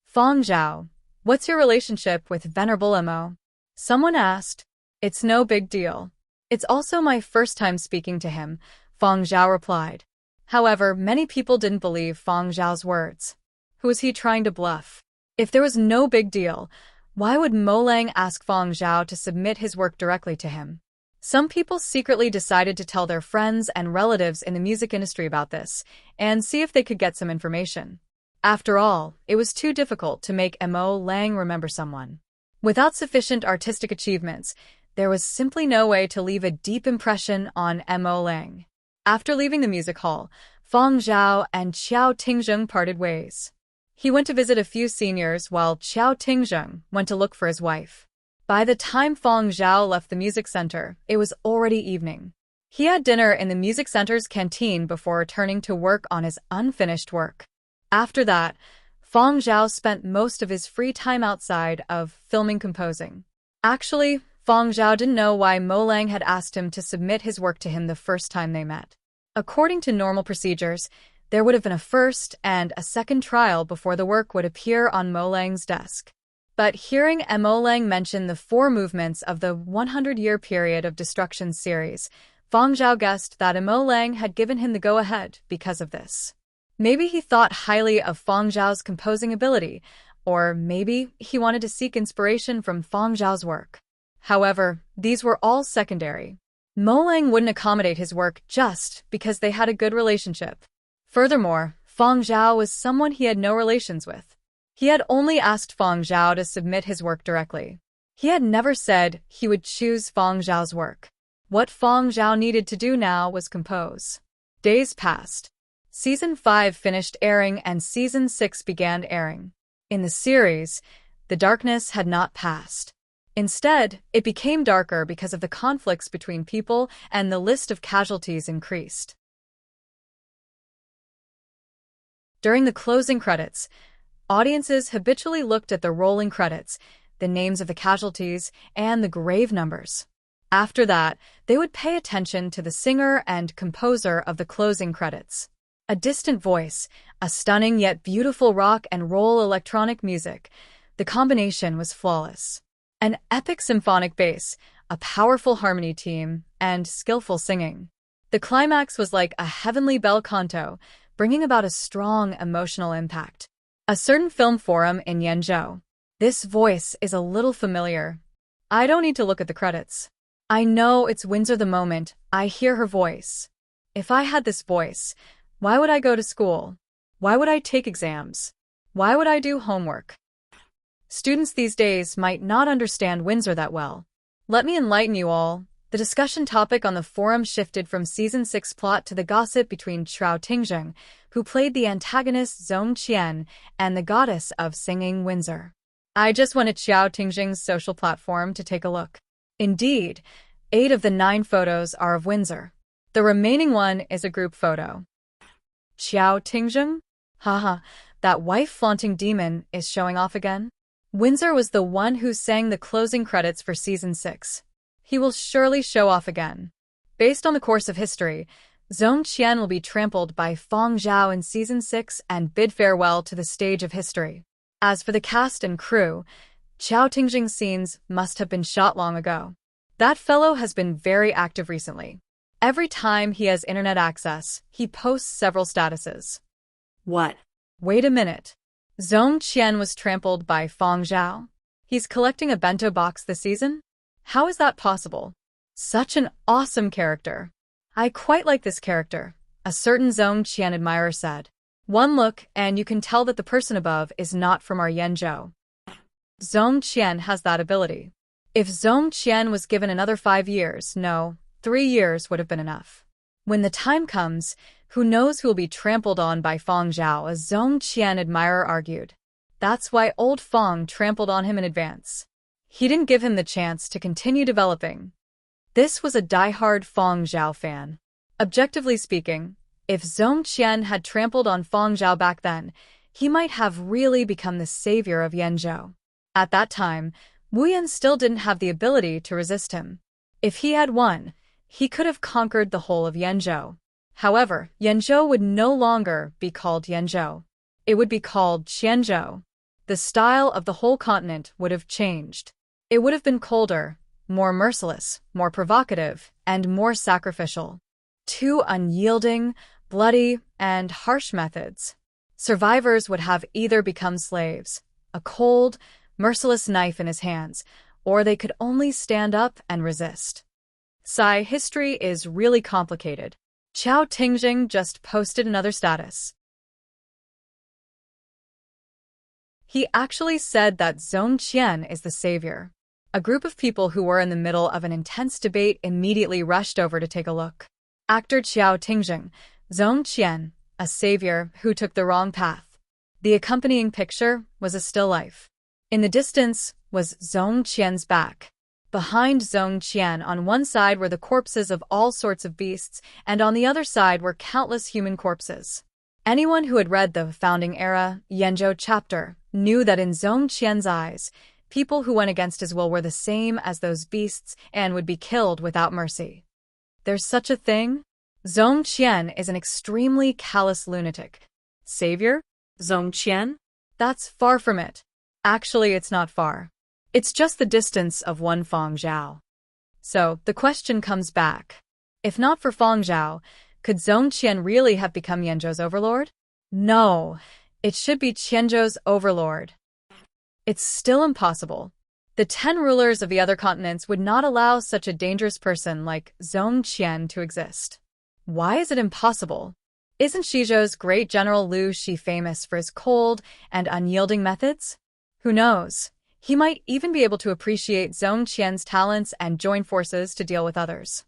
"Feng Zhao, what's your relationship with Venerable Mo?" someone asked. "It's no big deal. It's also my first time speaking to him," Feng Zhao replied. However, many people didn't believe Feng Zhao's words. Who was he trying to bluff? If there was no big deal, why would Mo Lang ask Feng Zhao to submit his work directly to him? Some people secretly decided to tell their friends and relatives in the music industry about this and see if they could get some information. After all, it was too difficult to make Mo Lang remember someone. Without sufficient artistic achievements, there was simply no way to leave a deep impression on Mo Lang. After leaving the music hall, Feng Zhao and Qiao Tingjing parted ways. He went to visit a few seniors while Qiao Tingjing went to look for his wife. By the time Feng Zhao left the music center, it was already evening. He had dinner in the music center's canteen before returning to work on his unfinished work. After that, Feng Zhao spent most of his free time outside of filming composing. Actually, Fang Zhao didn't know why Mo Lang had asked him to submit his work to him the first time they met. According to normal procedures, there would have been a first and a second trial before the work would appear on Mo Lang's desk. But hearing Mo Lang mention the 4 movements of the 100-year period of destruction series, Fang Zhao guessed that Mo Lang had given him the go-ahead because of this. Maybe he thought highly of Fang Zhao's composing ability, or maybe he wanted to seek inspiration from Fang Zhao's work. However, these were all secondary. Mo Lang wouldn't accommodate his work just because they had a good relationship. Furthermore, Fang Zhao was someone he had no relations with. He had only asked Fang Zhao to submit his work directly. He had never said he would choose Fang Zhao's work. What Fang Zhao needed to do now was compose. Days passed. Season 5 finished airing and Season 6 began airing. In the series, the darkness had not passed. Instead, it became darker because of the conflicts between people and the list of casualties increased. During the closing credits, audiences habitually looked at the rolling credits, the names of the casualties, and the grave numbers. After that, they would pay attention to the singer and composer of the closing credits. A distant voice, a stunning yet beautiful rock and roll electronic music. The combination was flawless. An epic symphonic bass, a powerful harmony team, and skillful singing. The climax was like a heavenly bel canto, bringing about a strong emotional impact. A certain film forum in Yenzhou. This voice is a little familiar. I don't need to look at the credits. I know it's Windsor the moment I hear her voice. If I had this voice, why would I go to school? Why would I take exams? Why would I do homework? Students these days might not understand Windsor that well. Let me enlighten you all. The discussion topic on the forum shifted from Season 6 plot to the gossip between Xiao Tingjing, who played the antagonist Zhong Qian, and the goddess of singing Windsor. I just went to Xiao Tingjing's social platform to take a look. Indeed, 8 of the 9 photos are of Windsor. The remaining one is a group photo. Xiao Tingjing? Haha, that wife-flaunting demon is showing off again? Windsor was the one who sang the closing credits for Season 6. He will surely show off again. Based on the course of history, Zhong Qian will be trampled by Fang Zhao in Season 6 and bid farewell to the stage of history. As for the cast and crew, Xiao Tingjing's scenes must have been shot long ago. That fellow has been very active recently. Every time he has internet access, he posts several statuses. What? Wait a minute. Zhong Qian was trampled by Fang Zhao. He's collecting a bento box this season? How is that possible? Such an awesome character. I quite like this character, a certain Zhong Qian admirer said. One look and you can tell that the person above is not from our Yenzhou. Zhong Qian has that ability. If Zhong Qian was given another 5 years, no, 3 years would have been enough. When the time comes, who knows who will be trampled on by Fang Zhao, a Zhong Qian admirer argued. That's why old Fang trampled on him in advance. He didn't give him the chance to continue developing. This was a die-hard Fang Zhao fan. Objectively speaking, if Zhong Qian had trampled on Fang Zhao back then, he might have really become the savior of Yenzhou. At that time, Wu Yan still didn't have the ability to resist him. If he had won, he could have conquered the whole of Yenzhou. However, Yenzhou would no longer be called Yenzhou. It would be called Qianzhou. The style of the whole continent would have changed. It would have been colder, more merciless, more provocative, and more sacrificial. 2 unyielding, bloody, and harsh methods. Survivors would have either become slaves, a cold, merciless knife in his hands, or they could only stand up and resist. History is really complicated. Xiao Tingjing just posted another status. He actually said that Zhong Qian is the savior. A group of people who were in the middle of an intense debate immediately rushed over to take a look. Actor Xiao Tingjing, Zhong Qian, a savior who took the wrong path. The accompanying picture was a still life. In the distance was Zhong Qian's back. Behind Zhong Qian on one side were the corpses of all sorts of beasts, and on the other side were countless human corpses. Anyone who had read the founding era Yenzhou chapter knew that in Zhong Qian's eyes, People who went against his will were the same as those beasts and would be killed without mercy. There's such a thing? Zhongqian is an extremely callous lunatic. Savior? Zhongqian? That's far from it. Actually, it's not far. It's just the distance of one Feng Zhao. So, the question comes back. If not for Feng Zhao, could Zhongqian really have become Yanzhou's overlord? No, it should be Qianzhou's overlord. It's still impossible. The 10 rulers of the other continents would not allow such a dangerous person like Zhongqian to exist. Why is it impossible? Isn't Shizhou's great general Lu Shi famous for his cold and unyielding methods? Who knows? He might even be able to appreciate Zhongqian's talents and join forces to deal with others.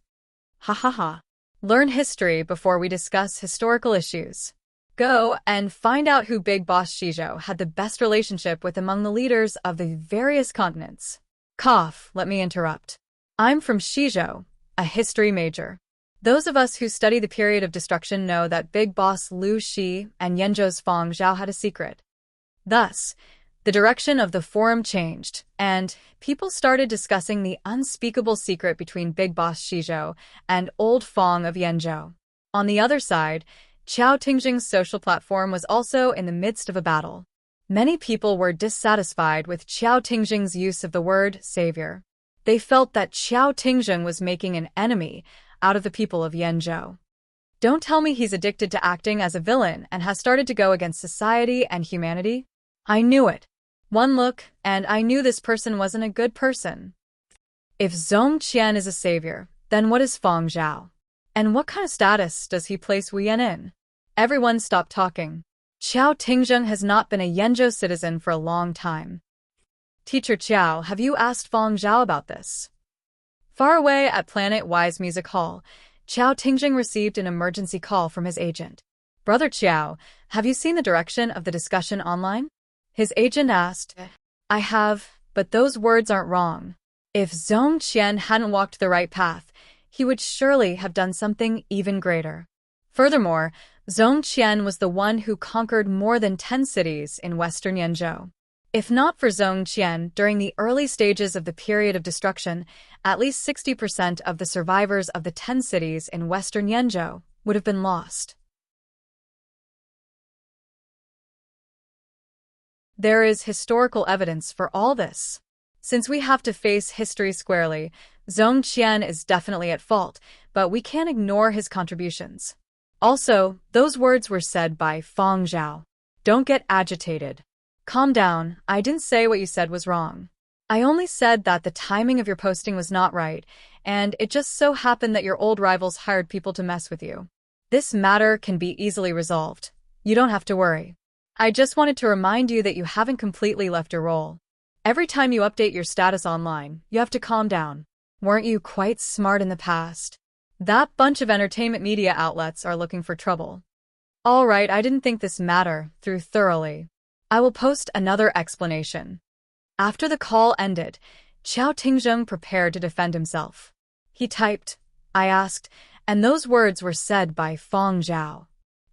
Ha ha ha. Learn history before we discuss historical issues. Go and find out who Big Boss Shizhou had the best relationship with among the leaders of the various continents. Let me interrupt. I'm from Shizhou, a history major. Those of us who study the period of destruction know that Big Boss Lu Shi and Yanzhou's Feng Zhao had a secret. Thus, the direction of the forum changed, and people started discussing the unspeakable secret between Big Boss Shizhou and Old Feng of Yanzhou. On the other side, Qiao Tingjing's social platform was also in the midst of a battle. Many people were dissatisfied with Qiao Tingjing's use of the word savior. They felt that Qiao Tingjing was making an enemy out of the people of Yanzhou. Don't tell me he's addicted to acting as a villain and has started to go against society and humanity. I knew it. One look, and I knew this person wasn't a good person. If Zhongqian is a savior, then what is Feng Zhao? And what kind of status does he place Wu Yan in? Everyone stop talking. Qiao Tingjing has not been a Yanzhou citizen for a long time. Teacher Qiao, have you asked Feng Zhao about this? Far away at Planet Wise Music Hall, Qiao Tingjing received an emergency call from his agent. Brother Qiao, have you seen the direction of the discussion online? His agent asked. I have, but those words aren't wrong. If Zhongqian hadn't walked the right path, he would surely have done something even greater. Furthermore, Zhongqian was the one who conquered more than 10 cities in western Yanzhou. If not for Zhongqian, during the early stages of the period of destruction, at least 60% of the survivors of the 10 cities in western Yanzhou would have been lost. There is historical evidence for all this. Since we have to face history squarely, Zhongqian is definitely at fault, but we can't ignore his contributions. Also, those words were said by Feng Zhao. Don't get agitated. Calm down, I didn't say what you said was wrong. I only said that the timing of your posting was not right, and it just so happened that your old rivals hired people to mess with you. This matter can be easily resolved. You don't have to worry. I just wanted to remind you that you haven't completely left your role. Every time you update your status online, you have to calm down. Weren't you quite smart in the past? That bunch of entertainment media outlets are looking for trouble. All right, I didn't think this matter through thoroughly. I will post another explanation. After the call ended, Qiao Tingjing prepared to defend himself. He typed, I asked, and those words were said by Feng Zhao.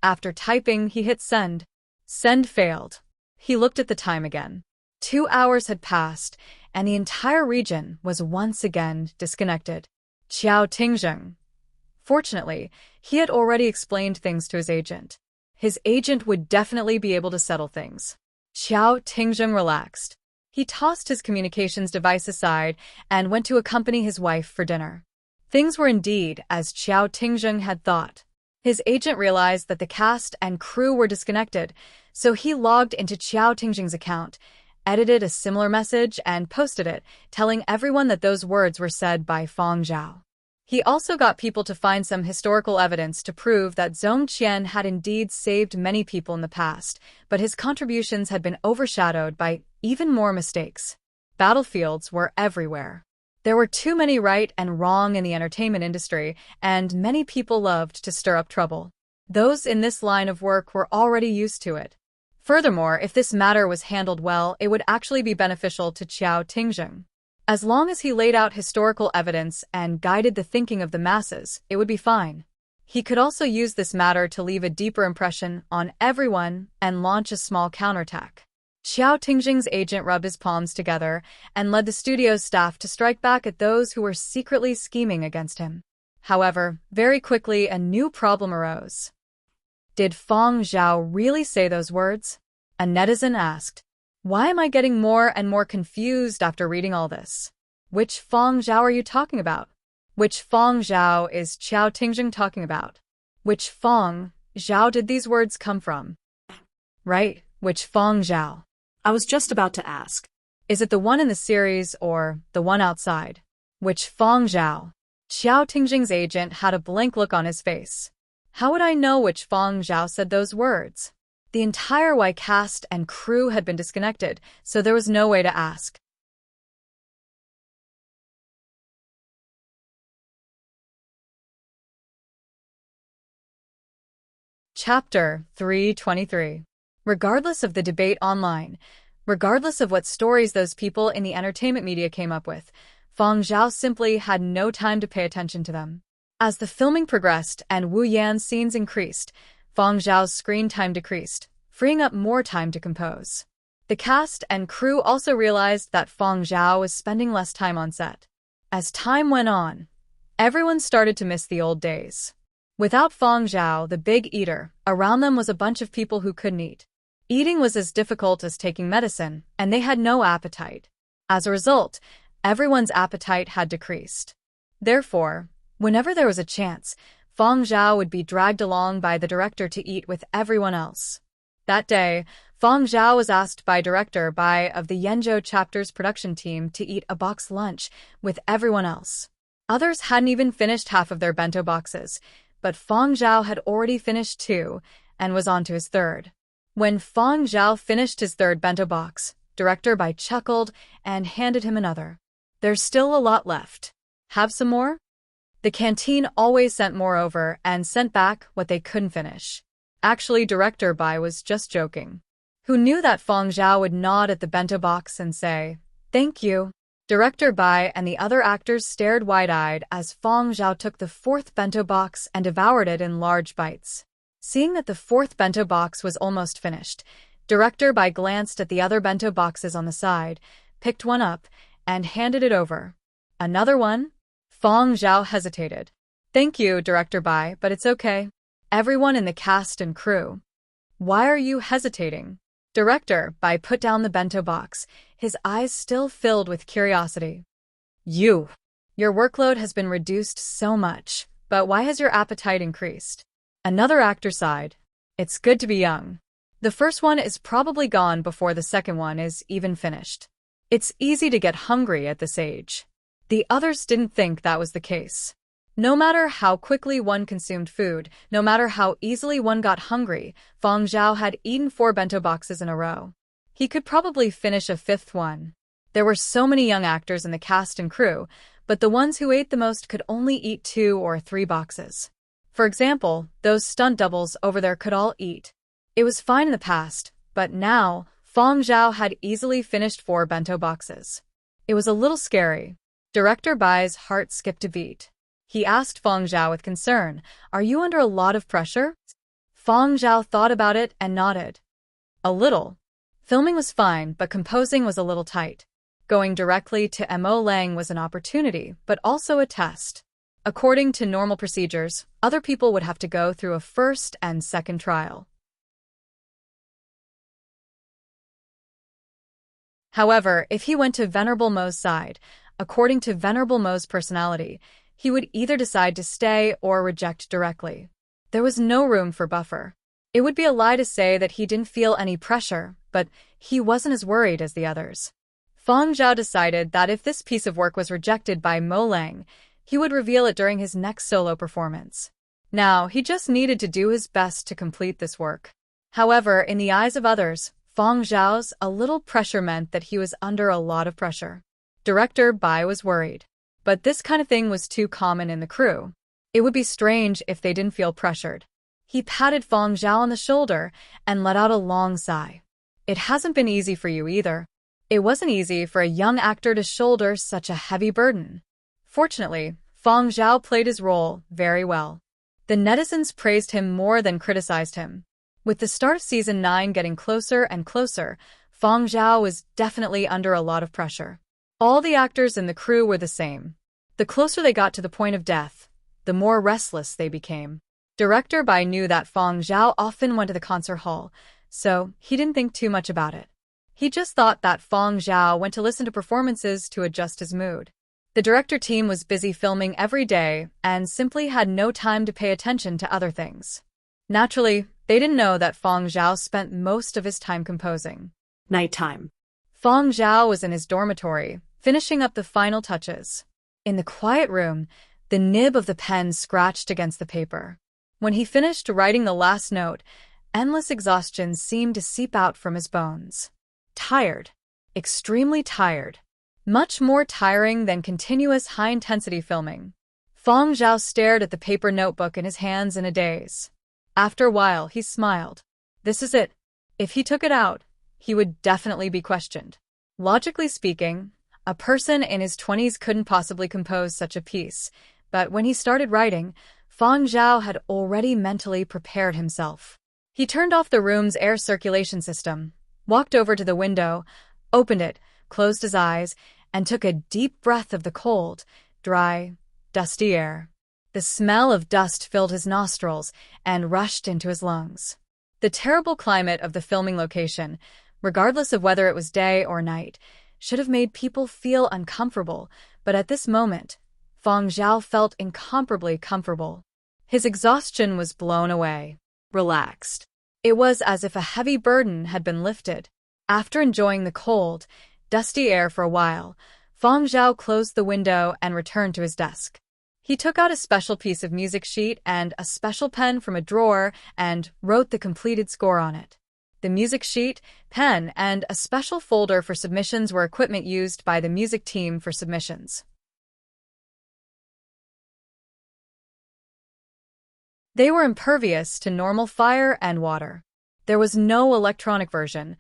After typing, he hit send. Send failed. He looked at the time again. 2 hours had passed, and the entire region was once again disconnected. Qiao Tingjing. Fortunately, he had already explained things to his agent. His agent would definitely be able to settle things. Qiao Tingjing relaxed. He tossed his communications device aside and went to accompany his wife for dinner. Things were indeed as Qiao Tingjing had thought. His agent realized that the cast and crew were disconnected, so he logged into Qiao Tingjing's account, edited a similar message, and posted it, telling everyone that those words were said by Feng Zhao. He also got people to find some historical evidence to prove that Zhongqian had indeed saved many people in the past, but his contributions had been overshadowed by even more mistakes. Battlefields were everywhere. There were too many right and wrong in the entertainment industry, and many people loved to stir up trouble. Those in this line of work were already used to it. Furthermore, if this matter was handled well, it would actually be beneficial to Qiao Tingjing. As long as he laid out historical evidence and guided the thinking of the masses, it would be fine. He could also use this matter to leave a deeper impression on everyone and launch a small counterattack. Xiao Tingjing's agent rubbed his palms together and led the studio's staff to strike back at those who were secretly scheming against him. However, very quickly a new problem arose. Did Fang Zhao really say those words? A netizen asked. Why am I getting more and more confused after reading all this? Which Fang Zhao are you talking about? Which Fang Zhao is Xiao Tingjing talking about? Which Fang Zhao did these words come from? Right, which Fang Zhao? I was just about to ask. Is it the one in the series or the one outside? Which Fang Zhao? Xiao Tingjing's agent had a blank look on his face. How would I know which Fang Zhao said those words? The entire Y cast and crew had been disconnected, so there was no way to ask. Chapter 323. Regardless of the debate online, regardless of what stories those people in the entertainment media came up with, Fang Zhao simply had no time to pay attention to them. As the filming progressed and Wu Yan's scenes increased, Fang Zhao's screen time decreased, freeing up more time to compose. The cast and crew also realized that Fang Zhao was spending less time on set. As time went on, everyone started to miss the old days. Without Fang Zhao, the big eater, around them was a bunch of people who couldn't eat. Eating was as difficult as taking medicine, and they had no appetite. As a result, everyone's appetite had decreased. Therefore, whenever there was a chance, Fang Zhao would be dragged along by the director to eat with everyone else. That day, Fang Zhao was asked by Director Bai of the Dreamy Chapters production team to eat a box lunch with everyone else. Others hadn't even finished half of their bento boxes, but Fang Zhao had already finished 2 and was on to his third. When Fang Zhao finished his third bento box, Director Bai chuckled and handed him another. There's still a lot left. Have some more? The canteen always sent more over and sent back what they couldn't finish. Actually, Director Bai was just joking. Who knew that Fang Zhao would nod at the bento box and say, "Thank you." Director Bai and the other actors stared wide-eyed as Fang Zhao took the 4th bento box and devoured it in large bites. Seeing that the 4th bento box was almost finished, Director Bai glanced at the other bento boxes on the side, picked one up, and handed it over. Another one? Fang Zhao hesitated. "Thank you, Director Bai, but it's okay." Everyone in the cast and crew. "Why are you hesitating?" Director Bai put down the bento box, his eyes still filled with curiosity. Your workload has been reduced so much, but why has your appetite increased?" Another actor sighed. "It's good to be young. The first one is probably gone before the second one is even finished. It's easy to get hungry at this age." The others didn't think that was the case. No matter how quickly one consumed food, no matter how easily one got hungry, Fang Zhao had eaten 4 bento boxes in a row. He could probably finish a 5th one. There were so many young actors in the cast and crew, but the ones who ate the most could only eat 2 or 3 boxes. For example, those stunt doubles over there could all eat. It was fine in the past, but now, Fang Zhao had easily finished 4 bento boxes. It was a little scary. Director Bai's heart skipped a beat. He asked Fang Zhao with concern, "Are you under a lot of pressure?" Fang Zhao thought about it and nodded. "A little." Filming was fine, but composing was a little tight. Going directly to Mo Lang was an opportunity, but also a test. According to normal procedures, other people would have to go through a first and second trial. However, if he went to Venerable Mo's side, according to Venerable Mo's personality, he would either decide to stay or reject directly. There was no room for buffer. It would be a lie to say that he didn't feel any pressure, but he wasn't as worried as the others. Fang Zhao decided that if this piece of work was rejected by Mo Lang, he would reveal it during his next solo performance. Now, he just needed to do his best to complete this work. However, in the eyes of others, Fang Zhao's a little pressure meant that he was under a lot of pressure. Director Bai was worried. But this kind of thing was too common in the crew. It would be strange if they didn't feel pressured. He patted Fang Zhao on the shoulder and let out a long sigh. "It hasn't been easy for you either." It wasn't easy for a young actor to shoulder such a heavy burden. Fortunately, Fang Zhao played his role very well. The netizens praised him more than criticized him. With the start of Season 9 getting closer and closer, Fang Zhao was definitely under a lot of pressure. All the actors and the crew were the same. The closer they got to the point of death, the more restless they became. Director Bai knew that Fang Zhao often went to the concert hall, so he didn't think too much about it. He just thought that Fang Zhao went to listen to performances to adjust his mood. The director team was busy filming every day and simply had no time to pay attention to other things. Naturally, they didn't know that Fang Zhao spent most of his time composing. Nighttime. Fang Zhao was in his dormitory, finishing up the final touches. In the quiet room, the nib of the pen scratched against the paper. When he finished writing the last note, endless exhaustion seemed to seep out from his bones. Tired. Extremely tired. Much more tiring than continuous high-intensity filming. Fang Zhao stared at the paper notebook in his hands in a daze. After a while, he smiled. This is it. If he took it out, he would definitely be questioned. Logically speaking, a person in his 20s couldn't possibly compose such a piece, but when he started writing, Fang Zhao had already mentally prepared himself. He turned off the room's air circulation system, walked over to the window, opened it, closed his eyes, and took a deep breath of the cold, dry, dusty air. The smell of dust filled his nostrils and rushed into his lungs. The terrible climate of the filming location, regardless of whether it was day or night, should have made people feel uncomfortable, but at this moment, Fang Zhao felt incomparably comfortable. His exhaustion was blown away. Relaxed. It was as if a heavy burden had been lifted. After enjoying the cold, dusty air for a while, Fang Zhao closed the window and returned to his desk. He took out a special piece of music sheet and a special pen from a drawer and wrote the completed score on it. The music sheet, pen, and a special folder for submissions were equipment used by the music team for submissions. They were impervious to normal fire and water. There was no electronic version,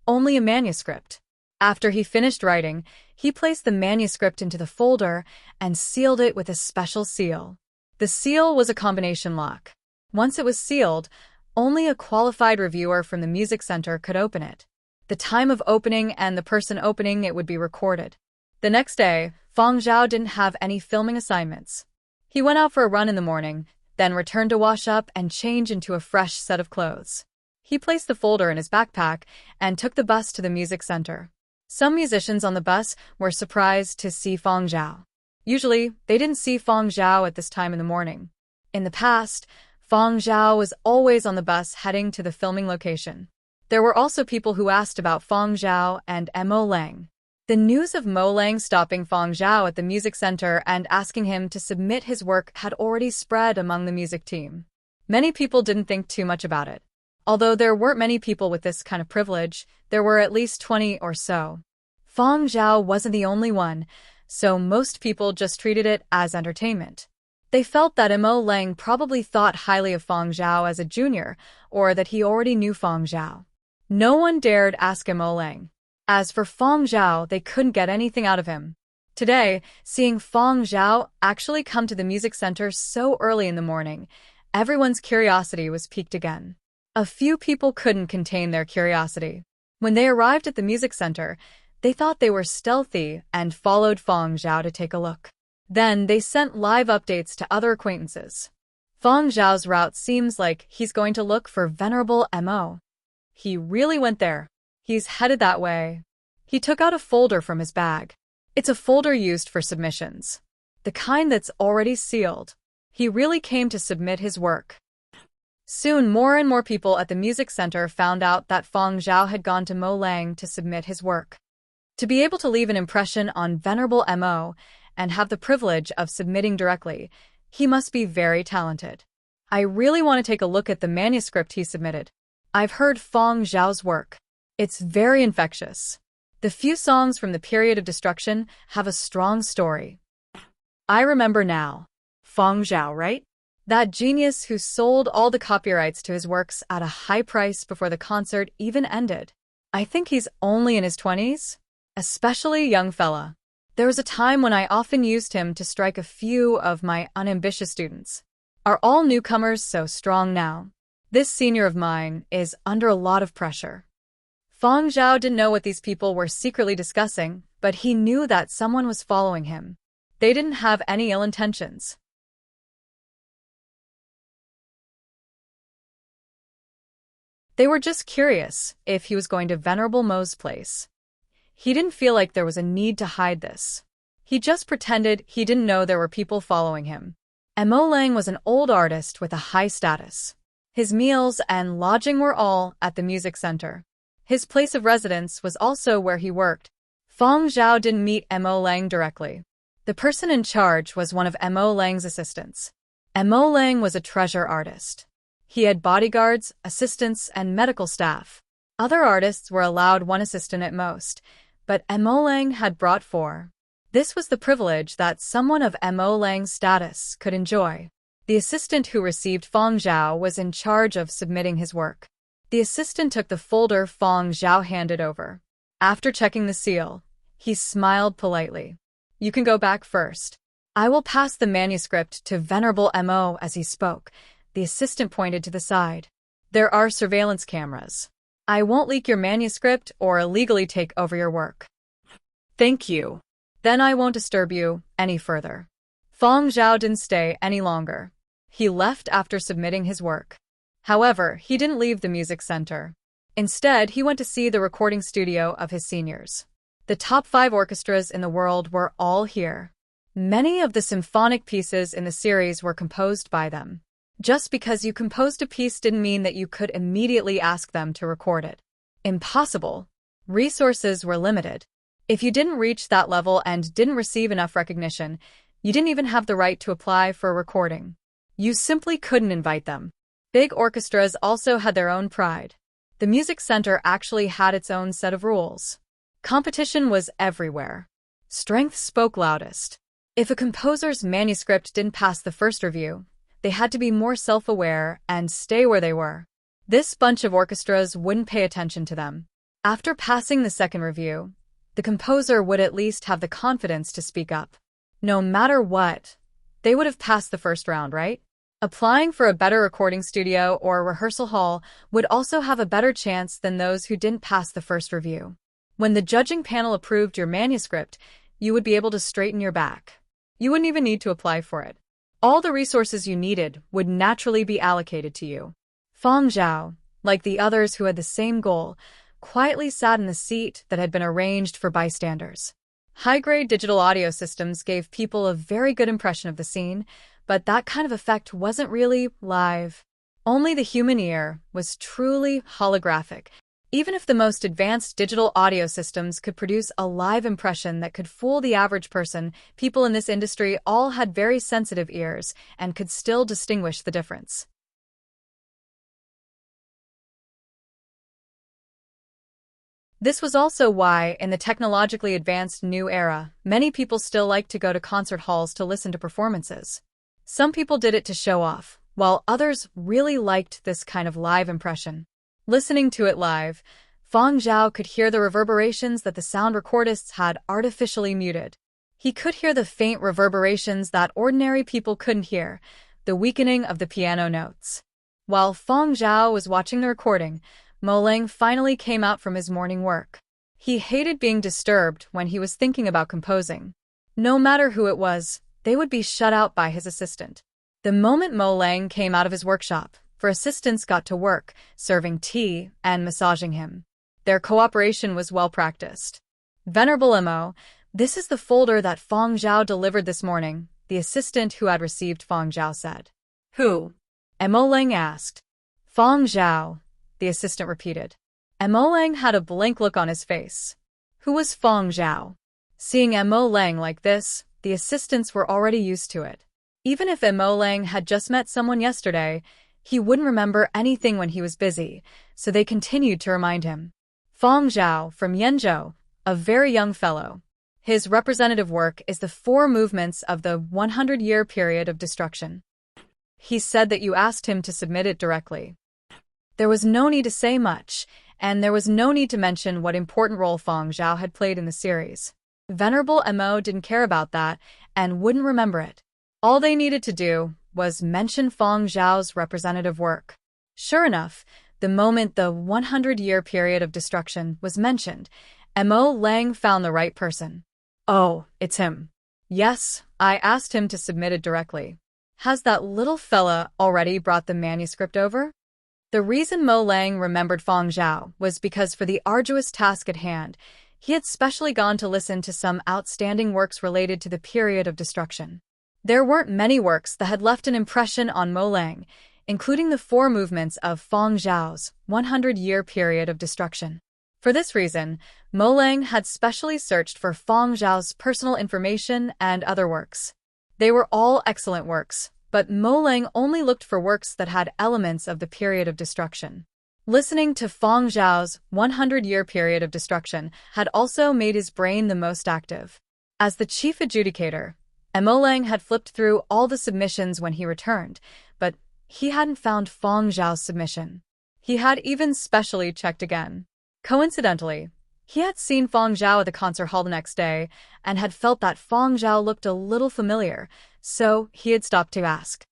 only a manuscript. After he finished writing, he placed the manuscript into the folder and sealed it with a special seal. The seal was a combination lock. Once it was sealed, only a qualified reviewer from the music center could open it. The time of opening and the person opening it would be recorded. The next day, Fang Zhao didn't have any filming assignments. He went out for a run in the morning, then returned to wash up and change into a fresh set of clothes. He placed the folder in his backpack and took the bus to the music center. Some musicians on the bus were surprised to see Fang Zhao. Usually, they didn't see Fang Zhao at this time in the morning. In the past, Fang Zhao was always on the bus heading to the filming location. There were also people who asked about Fang Zhao and Mo Lang. The news of Mo Lang stopping Fang Zhao at the music center and asking him to submit his work had already spread among the music team. Many people didn't think too much about it. Although there weren't many people with this kind of privilege, there were at least 20 or so. Fang Zhao wasn't the only one, so most people just treated it as entertainment. They felt that Mo Lang probably thought highly of Fang Zhao as a junior, or that he already knew Fang Zhao. No one dared ask Mo Lang. As for Fang Zhao, they couldn't get anything out of him. Today, seeing Fang Zhao actually come to the music center so early in the morning, everyone's curiosity was piqued again. A few people couldn't contain their curiosity. When they arrived at the music center, they thought they were stealthy and followed Fang Zhao to take a look. Then they sent live updates to other acquaintances. Fang Zhao's route seems like he's going to look for Venerable Mo. He really went there. He's headed that way. He took out a folder from his bag. It's a folder used for submissions. The kind that's already sealed. He really came to submit his work. Soon more and more people at the music center found out that Fang Zhao had gone to Mo Lang to submit his work. To be able to leave an impression on Venerable Mo and have the privilege of submitting directly, he must be very talented. I really want to take a look at the manuscript he submitted. I've heard Fang Zhao's work. It's very infectious. The few songs from the period of destruction have a strong story. I remember now. Fang Zhao, right? That genius who sold all the copyrights to his works at a high price before the concert even ended. I think he's only in his 20s. Especially young fella. There was a time when I often used him to strike a few of my unambitious students. Are all newcomers so strong now? This senior of mine is under a lot of pressure. Feng Zhao didn't know what these people were secretly discussing, but he knew that someone was following him. They didn't have any ill intentions. They were just curious if he was going to Venerable Mo's place. He didn't feel like there was a need to hide this. He just pretended he didn't know there were people following him. Mo Lang was an old artist with a high status. His meals and lodging were all at the music center. His place of residence was also where he worked. Feng Zhao didn't meet Mo Lang directly. The person in charge was one of Mo Lang's assistants. Mo Lang was a treasure artist. He had bodyguards, assistants, and medical staff. Other artists were allowed one assistant at most, but Mo Lang had brought 4. This was the privilege that someone of Mo Lang's status could enjoy. The assistant who received Feng Zhao was in charge of submitting his work. The assistant took the folder Feng Zhao handed over. After checking the seal, he smiled politely. "You can go back first. I will pass the manuscript to Venerable Mo." As he spoke, the assistant pointed to the side. "There are surveillance cameras. I won't leak your manuscript or illegally take over your work." "Thank you. Then I won't disturb you any further." Feng Zhao didn't stay any longer. He left after submitting his work. However, he didn't leave the music center. Instead, he went to see the recording studio of his seniors. The top 5 orchestras in the world were all here. Many of the symphonic pieces in the series were composed by them. Just because you composed a piece didn't mean that you could immediately ask them to record it. Impossible. Resources were limited. If you didn't reach that level and didn't receive enough recognition, you didn't even have the right to apply for a recording. You simply couldn't invite them. Big orchestras also had their own pride. The music center actually had its own set of rules. Competition was everywhere. Strength spoke loudest. If a composer's manuscript didn't pass the first review, they had to be more self-aware and stay where they were. This bunch of orchestras wouldn't pay attention to them. After passing the second review, the composer would at least have the confidence to speak up. No matter what, they would have passed the first round, right? Applying for a better recording studio or rehearsal hall would also have a better chance than those who didn't pass the first review. When the judging panel approved your manuscript, you would be able to straighten your back. You wouldn't even need to apply for it. All the resources you needed would naturally be allocated to you. Feng Zhao, like the others who had the same goal, quietly sat in the seat that had been arranged for bystanders. High-grade digital audio systems gave people a very good impression of the scene, but that kind of effect wasn't really live. Only the human ear was truly holographic. Even if the most advanced digital audio systems could produce a live impression that could fool the average person, people in this industry all had very sensitive ears and could still distinguish the difference. This was also why, in the technologically advanced new era, many people still like to go to concert halls to listen to performances. Some people did it to show off, while others really liked this kind of live impression. Listening to it live, Feng Zhao could hear the reverberations that the sound recordists had artificially muted. He could hear the faint reverberations that ordinary people couldn't hear, the weakening of the piano notes. While Feng Zhao was watching the recording, Mo Lang finally came out from his morning work. He hated being disturbed when he was thinking about composing. No matter who it was, they would be shut out by his assistant. The moment Mo Lang came out of his workshop, 4 assistants got to work, serving tea and massaging him. Their cooperation was well practiced. "Venerable Mo, this is the folder that Feng Zhao delivered this morning," the assistant who had received Feng Zhao said. Who? Mo Lang asked. "Feng Zhao," the assistant repeated. Mo Lang had a blank look on his face. Who was Feng Zhao? Seeing Mo Lang like this, the assistants were already used to it. Even if Mo Lang had just met someone yesterday, he wouldn't remember anything when he was busy, so they continued to remind him. Feng Zhao from Yenzhou, a very young fellow. His representative work is the 4 movements of the 100-year period of destruction. He said that you asked him to submit it directly. There was no need to say much, and there was no need to mention what important role Feng Zhao had played in the series. Venerable Mo didn't care about that and wouldn't remember it. All they needed to do was mention Feng Zhao's representative work. Sure enough, The moment the 100-year period of destruction was mentioned, Mo Lang found the right person. Oh, it's him. Yes, I asked him to submit it directly. Has that little fella already brought the manuscript over? The reason Mo Lang remembered Fang Zhao was because for the arduous task at hand, he had specially gone to listen to some outstanding works related to the period of destruction. There weren't many works that had left an impression on Mo Lang, including the 4 movements of Fang Zhao's 100-year period of destruction. For this reason, Mo Lang had specially searched for Fang Zhao's personal information and other works. They were all excellent works, but Mo Lang only looked for works that had elements of the period of destruction. Listening to Fang Zhao's 100-year period of destruction had also made his brain the most active. As the chief adjudicator, Mo Lang had flipped through all the submissions when he returned, but he hadn't found Fang Zhao's submission. He had even specially checked again. Coincidentally, he had seen Fang Zhao at the concert hall the next day and had felt that Fang Zhao looked a little familiar, so he had stopped to ask.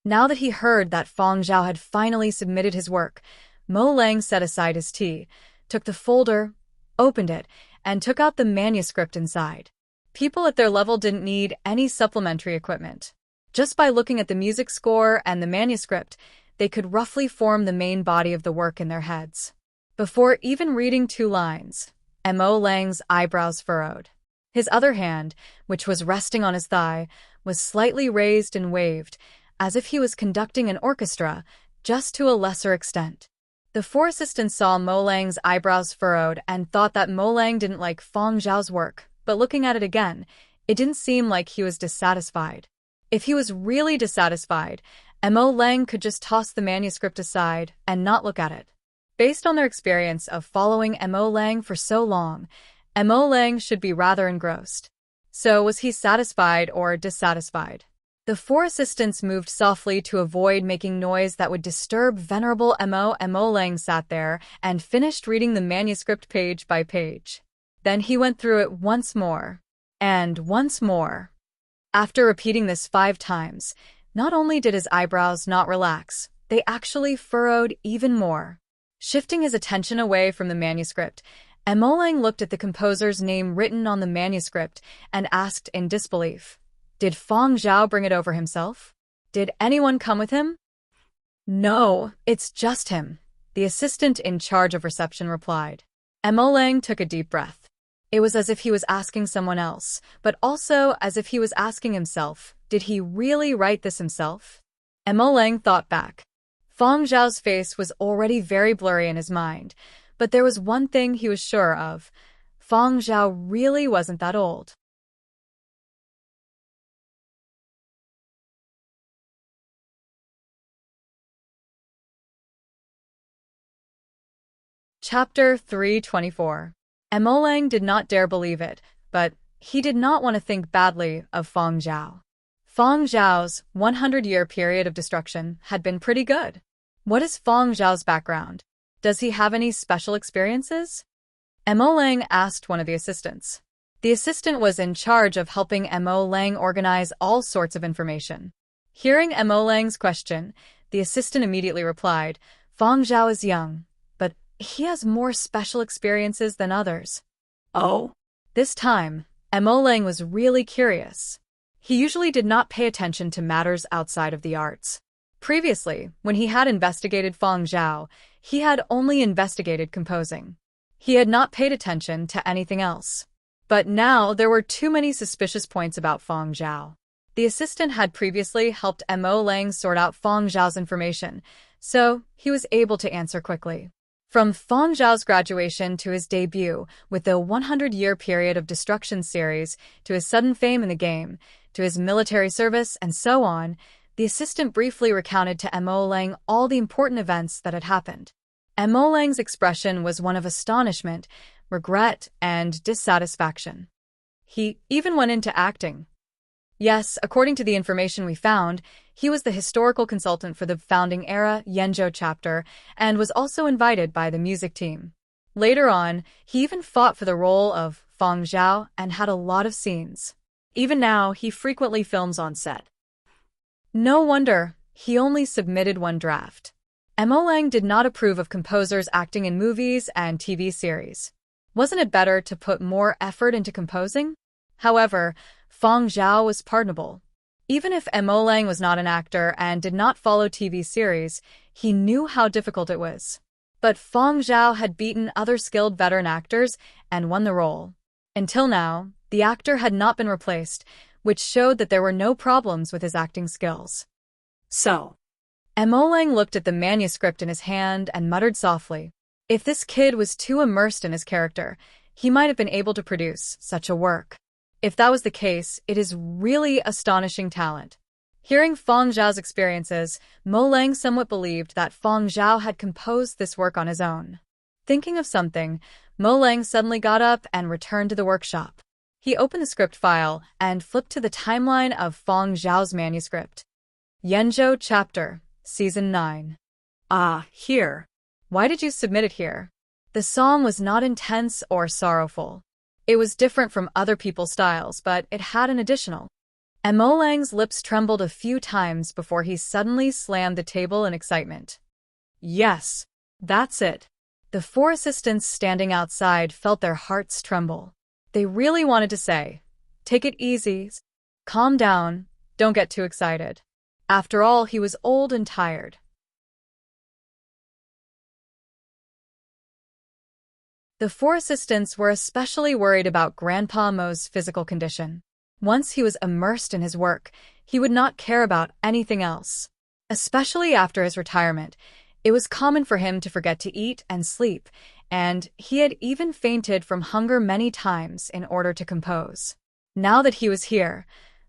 Now that he heard that Fang Zhao had finally submitted his work, Mo Lang set aside his tea, took the folder, opened it, and took out the manuscript inside. People at their level didn't need any supplementary equipment. Just by looking at the music score and the manuscript, they could roughly form the main body of the work in their heads. Before even reading 2 lines, Mo Lang's eyebrows furrowed. His other hand, which was resting on his thigh, was slightly raised and waved, as if he was conducting an orchestra, just to a lesser extent. The 4 assistants saw Mo Lang's eyebrows furrowed and thought that Mo Lang didn't like Fang Zhao's work, but looking at it again, it didn't seem like he was dissatisfied. If he was really dissatisfied, Mo Lang could just toss the manuscript aside and not look at it. Based on their experience of following Mo Lang for so long, Mo Lang should be rather engrossed. So was he satisfied or dissatisfied? The 4 assistants moved softly to avoid making noise that would disturb venerable Mo. Mo Lang sat there and finished reading the manuscript page by page. Then he went through it once more, and once more. After repeating this 5 times, not only did his eyebrows not relax, they actually furrowed even more. Shifting his attention away from the manuscript, Mo Lang looked at the composer's name written on the manuscript and asked in disbelief, "Did Fang Zhao bring it over himself? Did anyone come with him?" "No, it's just him," the assistant in charge of reception replied. Mo Lang took a deep breath. It was as if he was asking someone else, but also as if he was asking himself, did he really write this himself? Mo Lang thought back. Fang Zhao's face was already very blurry in his mind, but there was one thing he was sure of. Fang Zhao really wasn't that old. Chapter 324. Mo Lang did not dare believe it, but he did not want to think badly of Fang Zhao. Fang Zhao's 100-year period of destruction had been pretty good. What is Fang Zhao's background? Does he have any special experiences? Mo Lang asked one of the assistants. The assistant was in charge of helping Mo Lang organize all sorts of information. Hearing Mo Lang's question, the assistant immediately replied, "Fang Zhao is young, but he has more special experiences than others." Oh. This time, Mo Lang was really curious. He usually did not pay attention to matters outside of the arts. Previously, when he had investigated Fang Zhao, he had only investigated composing. He had not paid attention to anything else. But now there were too many suspicious points about Fang Zhao. The assistant had previously helped Mo Lang sort out Fang Zhao's information, so he was able to answer quickly. From Fang Zhao's graduation to his debut with the 100-year period of destruction series, to his sudden fame in the game, to his military service, and so on, the assistant briefly recounted to Mo Lang all the important events that had happened. Mo Lang's expression was one of astonishment, regret, and dissatisfaction. He even went into acting. Yes, according to the information we found, he was the historical consultant for the founding era Dreamy chapter and was also invited by the music team. Later on, he even fought for the role of Fang Zhao and had a lot of scenes. Even now, he frequently films on set. No wonder, he only submitted one draft. Mo Lang did not approve of composers acting in movies and TV series. Wasn't it better to put more effort into composing? However, Feng Zhao was pardonable. Even if Mo Lang was not an actor and did not follow TV series, he knew how difficult it was. But Feng Zhao had beaten other skilled veteran actors and won the role. Until now, the actor had not been replaced, which showed that there were no problems with his acting skills. So, Mo Lang looked at the manuscript in his hand and muttered softly. If this kid was too immersed in his character, he might have been able to produce such a work. If that was the case, it is really astonishing talent. Hearing Feng Zhao's experiences, Mo Lang somewhat believed that Feng Zhao had composed this work on his own. Thinking of something, Mo Lang suddenly got up and returned to the workshop. He opened the script file and flipped to the timeline of Feng Zhao's manuscript. Dreamy Chapter, Season 9. Here. Why did you submit it here? The song was not intense or sorrowful. It was different from other people's styles, but it had an additional. Mo Lang's lips trembled a few times before he suddenly slammed the table in excitement. Yes, that's it. The four assistants standing outside felt their hearts tremble. They really wanted to say, "Take it easy. Calm down. Don't get too excited." After all, he was old and tired. The four assistants were especially worried about Grandpa Mo's physical condition. Once he was immersed in his work, he would not care about anything else. Especially after his retirement, it was common for him to forget to eat and sleep, and he had even fainted from hunger many times in order to compose. Now that he was here,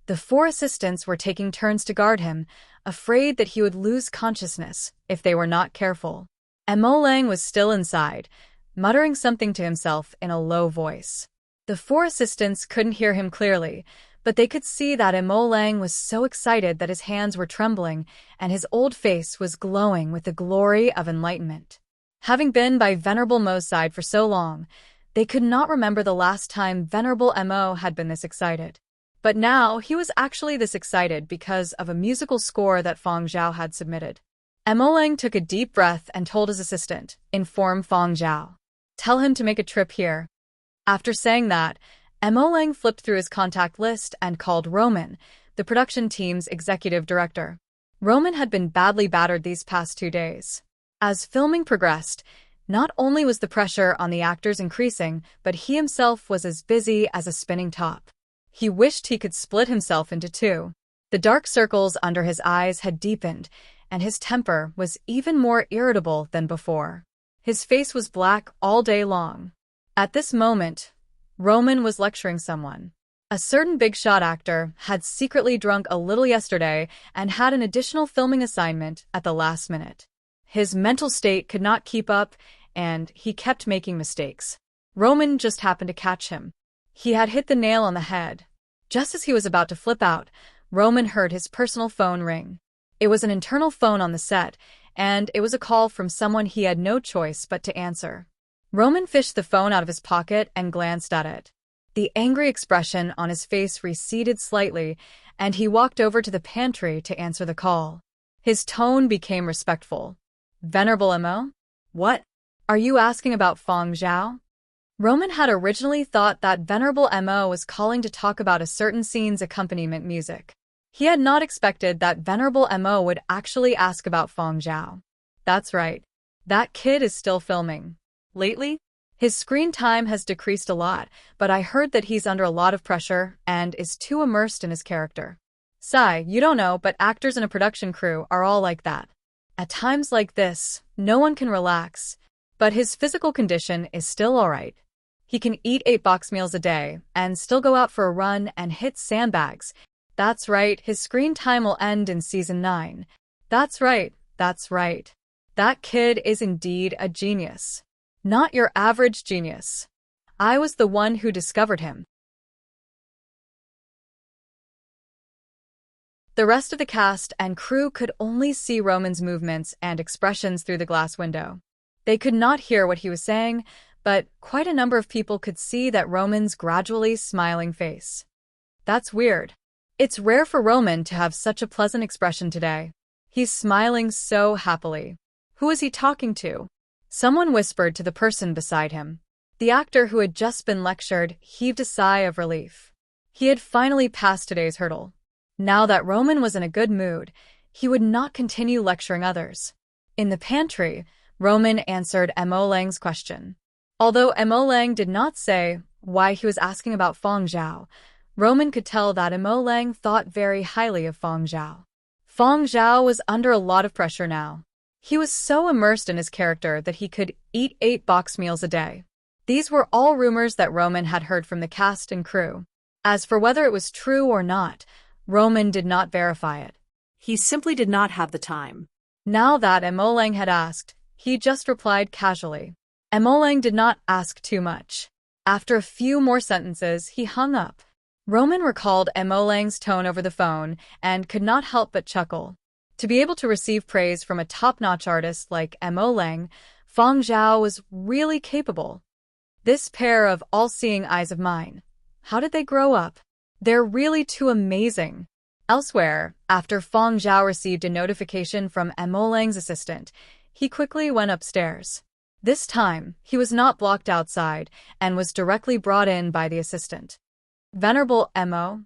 the four assistants were taking turns to guard him, afraid that he would lose consciousness if they were not careful. Mo Lang was still inside, muttering something to himself in a low voice. The four assistants couldn't hear him clearly, but they could see that Mo Lang was so excited that his hands were trembling and his old face was glowing with the glory of enlightenment. Having been by Venerable Mo's side for so long, they could not remember the last time Venerable Mo had been this excited. But now he was actually this excited because of a musical score that Feng Zhao had submitted. Mo Lang took a deep breath and told his assistant, "Inform Feng Zhao. Tell him to make a trip here." After saying that, Mo Lang flipped through his contact list and called Roman, the production team's executive director. Roman had been badly battered these past 2 days. As filming progressed, not only was the pressure on the actors increasing, but he himself was as busy as a spinning top. He wished he could split himself into two. The dark circles under his eyes had deepened, and his temper was even more irritable than before. His face was black all day long. At this moment, Roman was lecturing someone. A certain big-shot actor had secretly drunk a little yesterday and had an additional filming assignment at the last minute. His mental state could not keep up, and he kept making mistakes. Roman just happened to catch him. He had hit the nail on the head. Just as he was about to flip out, Roman heard his personal phone ring. It was an internal phone on the set, and it was a call from someone he had no choice but to answer. Roman fished the phone out of his pocket and glanced at it. The angry expression on his face receded slightly, and he walked over to the pantry to answer the call. His tone became respectful. "Venerable Mo? What? Are you asking about Feng Zhao?" Roman had originally thought that Venerable Mo was calling to talk about a certain scene's accompaniment music. He had not expected that Venerable Mo would actually ask about Feng Zhao. That's right. That kid is still filming. Lately, his screen time has decreased a lot, but I heard that he's under a lot of pressure and is too immersed in his character. Sigh, you don't know, but actors in a production crew are all like that. At times like this, no one can relax, but his physical condition is still alright. He can eat 8 box meals a day and still go out for a run and hit sandbags. That's right, his screen time will end in Season 9. That's right, that's right. That kid is indeed a genius. Not your average genius. I was the one who discovered him. The rest of the cast and crew could only see Roman's movements and expressions through the glass window. They could not hear what he was saying, but quite a number of people could see that Roman's gradually smiling face. That's weird. It's rare for Roman to have such a pleasant expression today. He's smiling so happily. Who is he talking to? Someone whispered to the person beside him. The actor who had just been lectured heaved a sigh of relief. He had finally passed today's hurdle. Now that Roman was in a good mood, he would not continue lecturing others. In the pantry, Roman answered Mo Lang's question. Although Mo Lang did not say why he was asking about Feng Zhao, Roman could tell that Mo Lang thought very highly of Feng Zhao. Feng Zhao was under a lot of pressure now. He was so immersed in his character that he could eat 8 box meals a day. These were all rumors that Roman had heard from the cast and crew. As for whether it was true or not, Roman did not verify it. He simply did not have the time. Now that Mo Lang had asked, he just replied casually. Mo Lang did not ask too much. After a few more sentences, he hung up. Roman recalled Mo Lang's tone over the phone and could not help but chuckle. To be able to receive praise from a top-notch artist like Mo Lang, Feng Zhao was really capable. This pair of all-seeing eyes of mine. How did they grow up? They're really too amazing. Elsewhere, after Feng Zhao received a notification from Mo Lang's assistant, he quickly went upstairs. This time, he was not blocked outside and was directly brought in by the assistant. Venerable Mo,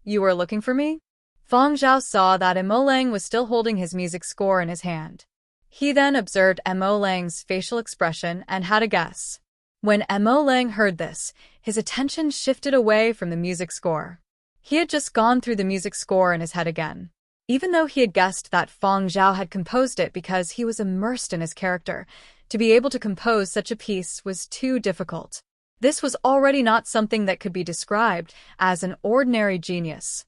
you were looking for me? Feng Zhao saw that Mo Lang was still holding his music score in his hand. He then observed Mo Lang's facial expression and had a guess. When Mo Lang heard this, his attention shifted away from the music score. He had just gone through the music score in his head again. Even though he had guessed that Feng Zhao had composed it because he was immersed in his character, to be able to compose such a piece was too difficult. This was already not something that could be described as an ordinary genius.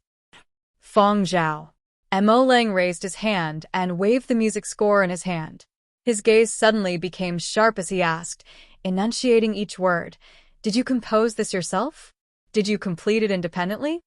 Feng Zhao. Mo Lang raised his hand and waved the music score in his hand. His gaze suddenly became sharp as he asked, enunciating each word, "Did you compose this yourself? Did you complete it independently?"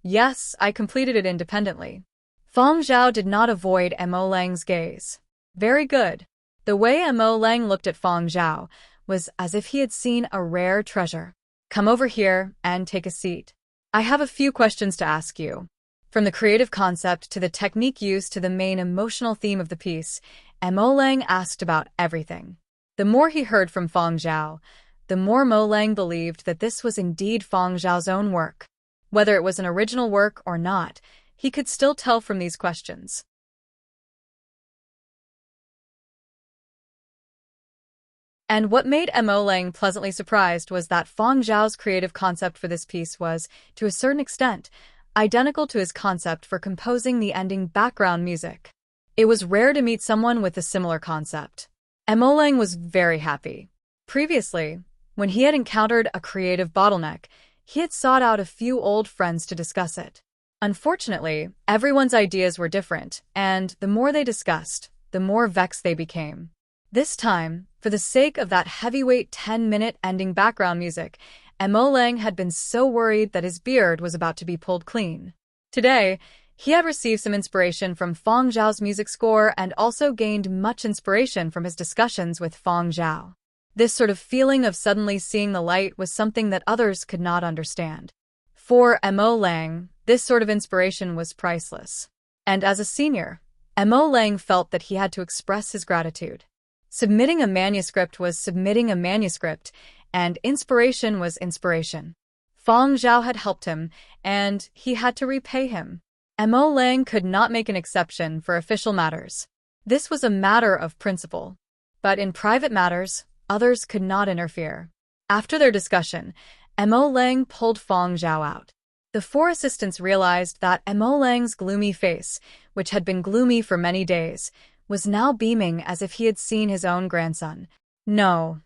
"Yes, I completed it independently." Feng Zhao did not avoid Mo Lang's gaze. "Very good." The way Mo Lang looked at Feng Zhao was as if he had seen a rare treasure. "Come over here and take a seat. I have a few questions to ask you." From the creative concept to the technique used to the main emotional theme of the piece, Mo Lang asked about everything. The more he heard from Feng Zhao, the more Mo Lang believed that this was indeed Feng Zhao's own work. Whether it was an original work or not, he could still tell from these questions. And what made Mo Lang pleasantly surprised was that Feng Zhao's creative concept for this piece was, to a certain extent, identical to his concept for composing the ending background music. It was rare to meet someone with a similar concept. Mo Lang was very happy. Previously, when he had encountered a creative bottleneck, he had sought out a few old friends to discuss it. Unfortunately, everyone's ideas were different, and the more they discussed, the more vexed they became. This time, for the sake of that heavyweight 10-minute ending background music, Mo Lang had been so worried that his beard was about to be pulled clean. Today, he had received some inspiration from Feng Zhao's music score and also gained much inspiration from his discussions with Feng Zhao. This sort of feeling of suddenly seeing the light was something that others could not understand. For Mo Lang, this sort of inspiration was priceless. And as a senior, Mo Lang felt that he had to express his gratitude. Submitting a manuscript was submitting a manuscript, and inspiration was inspiration. Feng Zhao had helped him, and he had to repay him. Mo Lang could not make an exception for official matters. This was a matter of principle. But in private matters, others could not interfere. After their discussion, Mo Lang pulled Feng Zhao out. The 4 assistants realized that Mo Lang's gloomy face, which had been gloomy for many days, was now beaming as if he had seen his own grandson. No,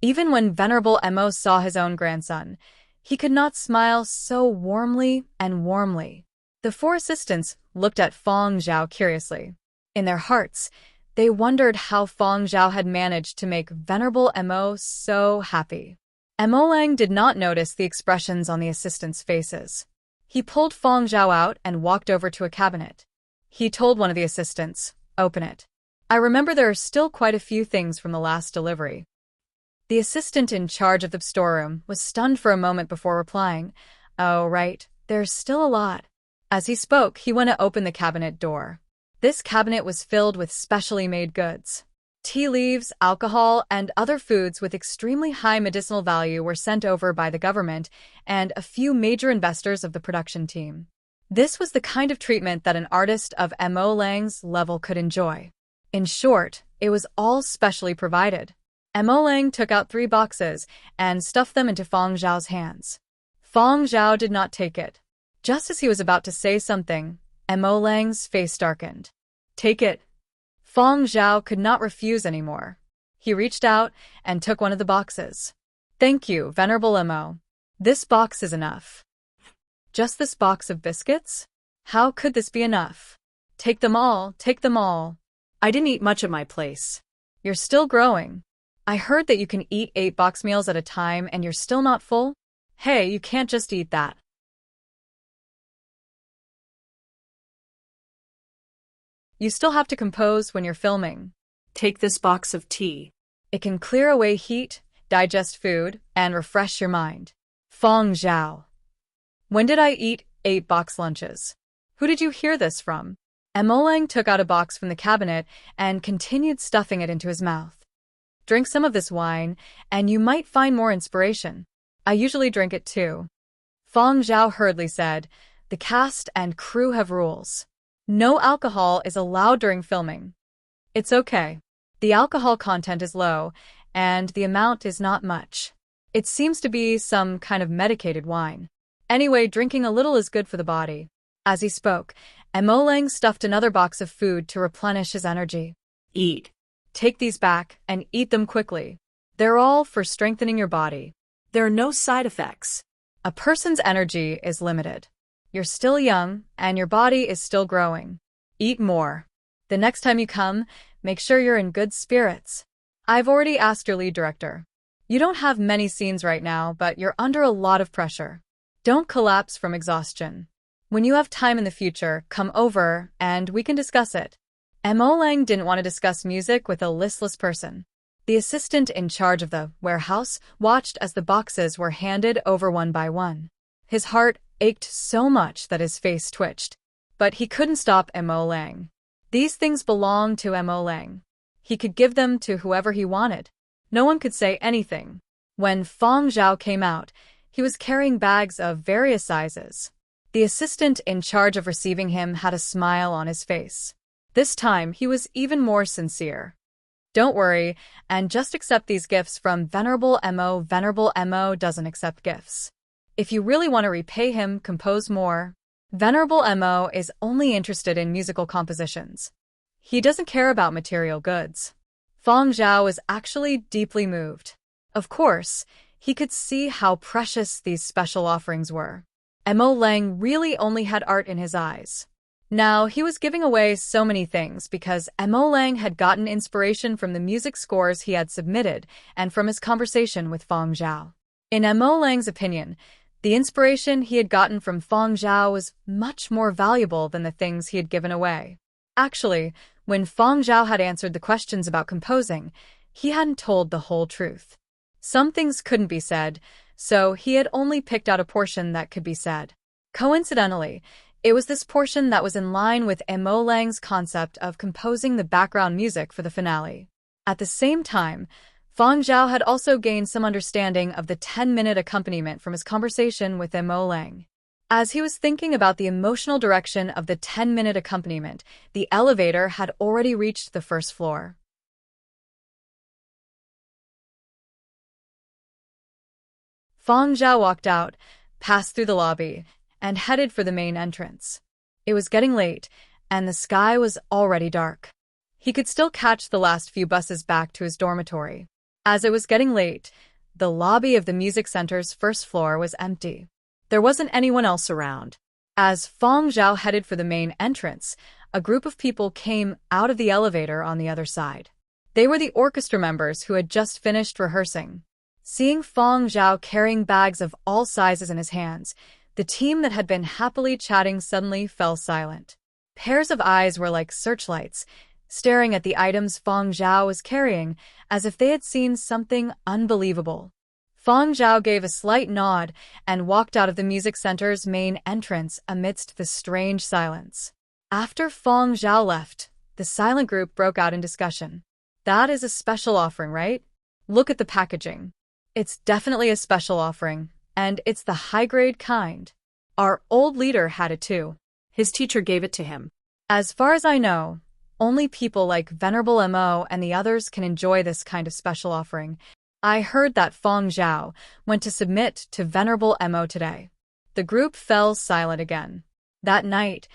even when Venerable Mo saw his own grandson, he could not smile so warmly and warmly. The 4 assistants looked at Feng Zhao curiously. In their hearts, they wondered how Feng Zhao had managed to make Venerable Mo so happy. Mo Lang did not notice the expressions on the assistants' faces. He pulled Feng Zhao out and walked over to a cabinet. He told one of the assistants, "Open it. I remember there are still quite a few things from the last delivery." The assistant in charge of the storeroom was stunned for a moment before replying, "Oh, right, there's still a lot." As he spoke, he went to open the cabinet door. This cabinet was filled with specially made goods. Tea leaves, alcohol, and other foods with extremely high medicinal value were sent over by the government and a few major investors of the production team. This was the kind of treatment that an artist of Mo Lang's level could enjoy. In short, it was all specially provided. Mo Lang took out 3 boxes and stuffed them into Feng Zhao's hands. Feng Zhao did not take it. Just as he was about to say something, Mo Lang's face darkened. "Take it." Feng Zhao could not refuse anymore. He reached out and took one of the boxes. "Thank you, Venerable Mo. This box is enough." "Just this box of biscuits? How could this be enough?" "Take them all, take them all." I didn't eat much at my place. "You're still growing. I heard that you can eat 8 box meals at a time and you're still not full? Hey, you can't just eat that." "You still have to compose when you're filming." "Take this box of tea. "It can clear away heat, digest food, and refresh your mind." Feng Zhao. "When did I eat 8 box lunches? Who did you hear this from?" Mo Lang took out a box from the cabinet and continued stuffing it into his mouth. "Drink some of this wine, and you might find more inspiration. I usually drink it too." Feng Zhao hurriedly said, "The cast and crew have rules. No alcohol is allowed during filming." "It's okay. The alcohol content is low, and the amount is not much. It seems to be some kind of medicated wine. Anyway, drinking a little is good for the body." As he spoke, Mo Lang stuffed another box of food to replenish his energy. "Eat." "Take these back and eat them quickly. They're all for strengthening your body." There are no side effects. A person's energy is limited. You're still young, and your body is still growing. Eat more. The next time you come, make sure you're in good spirits. I've already asked your lead director. You don't have many scenes right now, but you're under a lot of pressure. Don't collapse from exhaustion. When you have time in the future, come over, and we can discuss it. Mo Lang didn't want to discuss music with a listless person. The assistant in charge of the warehouse watched as the boxes were handed over one by one. His heart ached so much that his face twitched. But he couldn't stop Mo Lang. These things belonged to Mo Lang. He could give them to whoever he wanted. No one could say anything. When Feng Zhao came out, he was carrying bags of various sizes. The assistant in charge of receiving him had a smile on his face. This time, he was even more sincere. "Don't worry, and just accept these gifts from Venerable Mo. Venerable Mo doesn't accept gifts. If you really want to repay him, compose more. Venerable Mo is only interested in musical compositions. He doesn't care about material goods." Feng Zhao was actually deeply moved. Of course, he could see how precious these special offerings were. Mo Lang really only had art in his eyes. Now, he was giving away so many things because Mo Lang had gotten inspiration from the music scores he had submitted and from his conversation with Feng Zhao. In Mo Lang's opinion, the inspiration he had gotten from Feng Zhao was much more valuable than the things he had given away. Actually, when Feng Zhao had answered the questions about composing, he hadn't told the whole truth. Some things couldn't be said, so he had only picked out a portion that could be said. Coincidentally, it was this portion that was in line with Mo Lang's concept of composing the background music for the finale. At the same time, Feng Zhao had also gained some understanding of the 10-minute accompaniment from his conversation with Mo Lang. As he was thinking about the emotional direction of the 10-minute accompaniment, the elevator had already reached the first floor. Feng Zhao walked out, passed through the lobby, and headed for the main entrance. It was getting late, and the sky was already dark. He could still catch the last few buses back to his dormitory. As it was getting late, the lobby of the music center's first floor was empty. There wasn't anyone else around. As Feng Zhao headed for the main entrance, a group of people came out of the elevator on the other side. They were the orchestra members who had just finished rehearsing. Seeing Feng Zhao carrying bags of all sizes in his hands, the team that had been happily chatting suddenly fell silent. Pairs of eyes were like searchlights, staring at the items Feng Zhao was carrying as if they had seen something unbelievable. Fang Zhao gave a slight nod and walked out of the music center's main entrance amidst the strange silence. After Fang Zhao left, the silent group broke out in discussion. That is a special offering, right? Look at the packaging. It's definitely a special offering, and it's the high-grade kind. Our old leader had it too. His teacher gave it to him. As far as I know, only people like Venerable Mo and the others can enjoy this kind of special offering. I heard that Fang Zhao went to submit to Venerable Mo today. The group fell silent again. That night,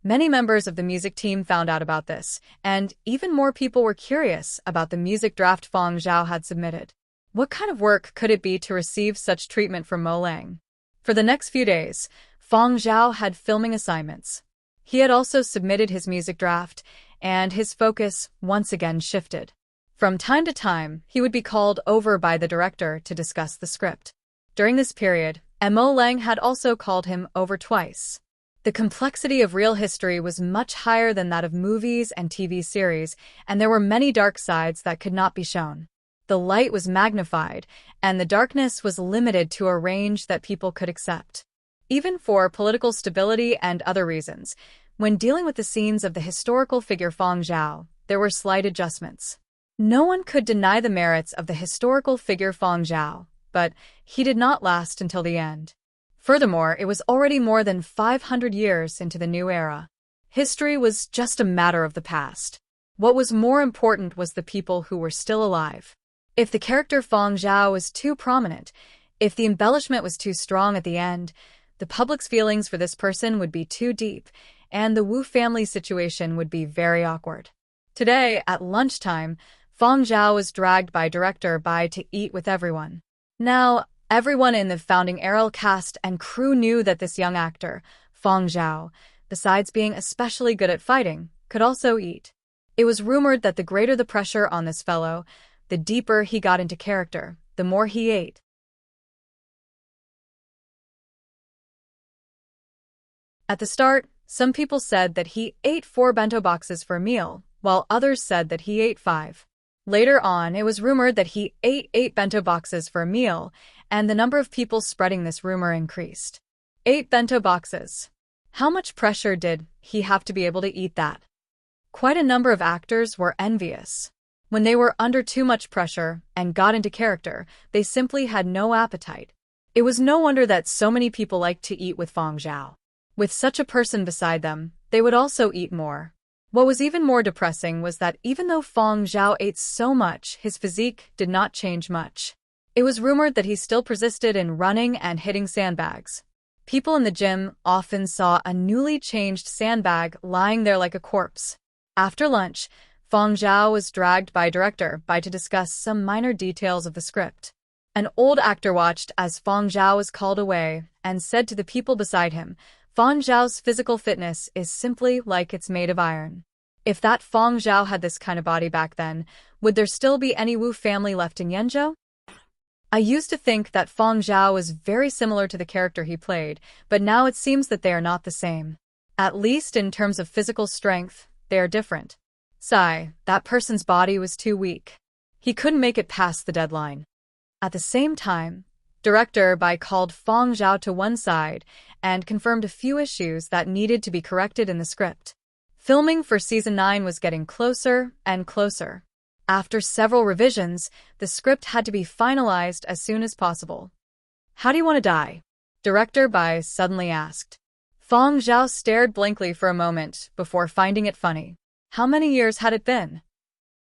many members of the music team found out about this, and even more people were curious about the music draft Fang Zhao had submitted. What kind of work could it be to receive such treatment from Mo Lang? For the next few days, Fang Zhao had filming assignments. He had also submitted his music draft, and his focus once again shifted. From time to time, he would be called over by the director to discuss the script. During this period, Mo Lang had also called him over twice. The complexity of real history was much higher than that of movies and TV series, and there were many dark sides that could not be shown. The light was magnified, and the darkness was limited to a range that people could accept. Even for political stability and other reasons, when dealing with the scenes of the historical figure Fang Zhao, there were slight adjustments. No one could deny the merits of the historical figure Fang Zhao, but he did not last until the end. Furthermore, it was already more than 500 years into the new era. History was just a matter of the past. What was more important was the people who were still alive. If the character Fang Zhao was too prominent, if the embellishment was too strong at the end, the public's feelings for this person would be too deep, and the Wu family situation would be very awkward. Today, at lunchtime, Fang Zhao was dragged by director Bai to eat with everyone. Now, everyone in the founding Ariel cast and crew knew that this young actor, Fang Zhao, besides being especially good at fighting, could also eat. It was rumored that the greater the pressure on this fellow, the deeper he got into character, the more he ate. At the start, some people said that he ate 4 bento boxes for a meal, while others said that he ate 5. Later on, it was rumored that he ate 8 bento boxes for a meal, and the number of people spreading this rumor increased. 8 bento boxes. How much pressure did he have to be able to eat that? Quite a number of actors were envious. When they were under too much pressure and got into character, they simply had no appetite. It was no wonder that so many people liked to eat with Fang Zhao. With such a person beside them, they would also eat more. What was even more depressing was that even though Fang Zhao ate so much, his physique did not change much. It was rumored that he still persisted in running and hitting sandbags. People in the gym often saw a newly changed sandbag lying there like a corpse. After lunch, Fang Zhao was dragged by director Bai to discuss some minor details of the script. An old actor watched as Fang Zhao was called away and said to the people beside him, Fang Zhao's physical fitness is simply like it's made of iron. If that Fang Zhao had this kind of body back then, would there still be any Wu family left in Yanzhou? I used to think that Fang Zhao was very similar to the character he played, but now it seems that they are not the same. At least in terms of physical strength, they are different. Sigh, that person's body was too weak. He couldn't make it past the deadline. At the same time, director Bai called Fang Zhao to one side and confirmed a few issues that needed to be corrected in the script. Filming for Season 9 was getting closer and closer. After several revisions, the script had to be finalized as soon as possible. How do you want to die? Director Bai suddenly asked. Fang Zhao stared blankly for a moment before finding it funny. How many years had it been?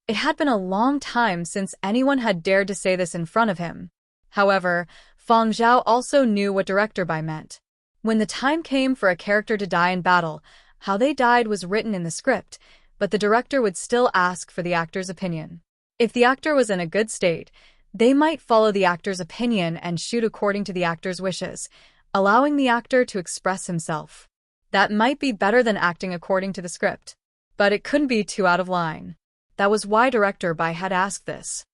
It had been a long time since anyone had dared to say this in front of him. However, Fang Zhao also knew what director Bai meant. When the time came for a character to die in battle, how they died was written in the script, but the director would still ask for the actor's opinion. If the actor was in a good state, they might follow the actor's opinion and shoot according to the actor's wishes, allowing the actor to express himself. That might be better than acting according to the script, but it couldn't be too out of line. That was why director Bai had asked this.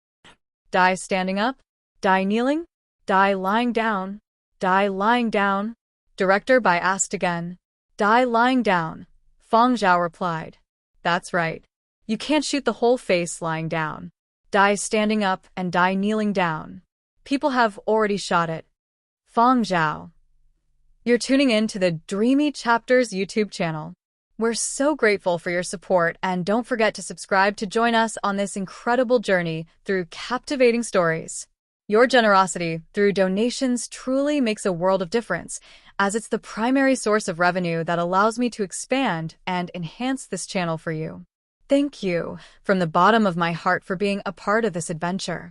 Die standing up? Die kneeling? Die lying down? Die lying down? Director Bai asked again. Die lying down. Fang Zhao replied. That's right. You can't shoot the whole face lying down. Die standing up and die kneeling down. People have already shot it. Feng Zhao. You're tuning in to the Dreamy Chapters YouTube channel. We're so grateful for your support, and don't forget to subscribe to join us on this incredible journey through captivating stories. Your generosity through donations truly makes a world of difference, as it's the primary source of revenue that allows me to expand and enhance this channel for you. Thank you from the bottom of my heart for being a part of this adventure.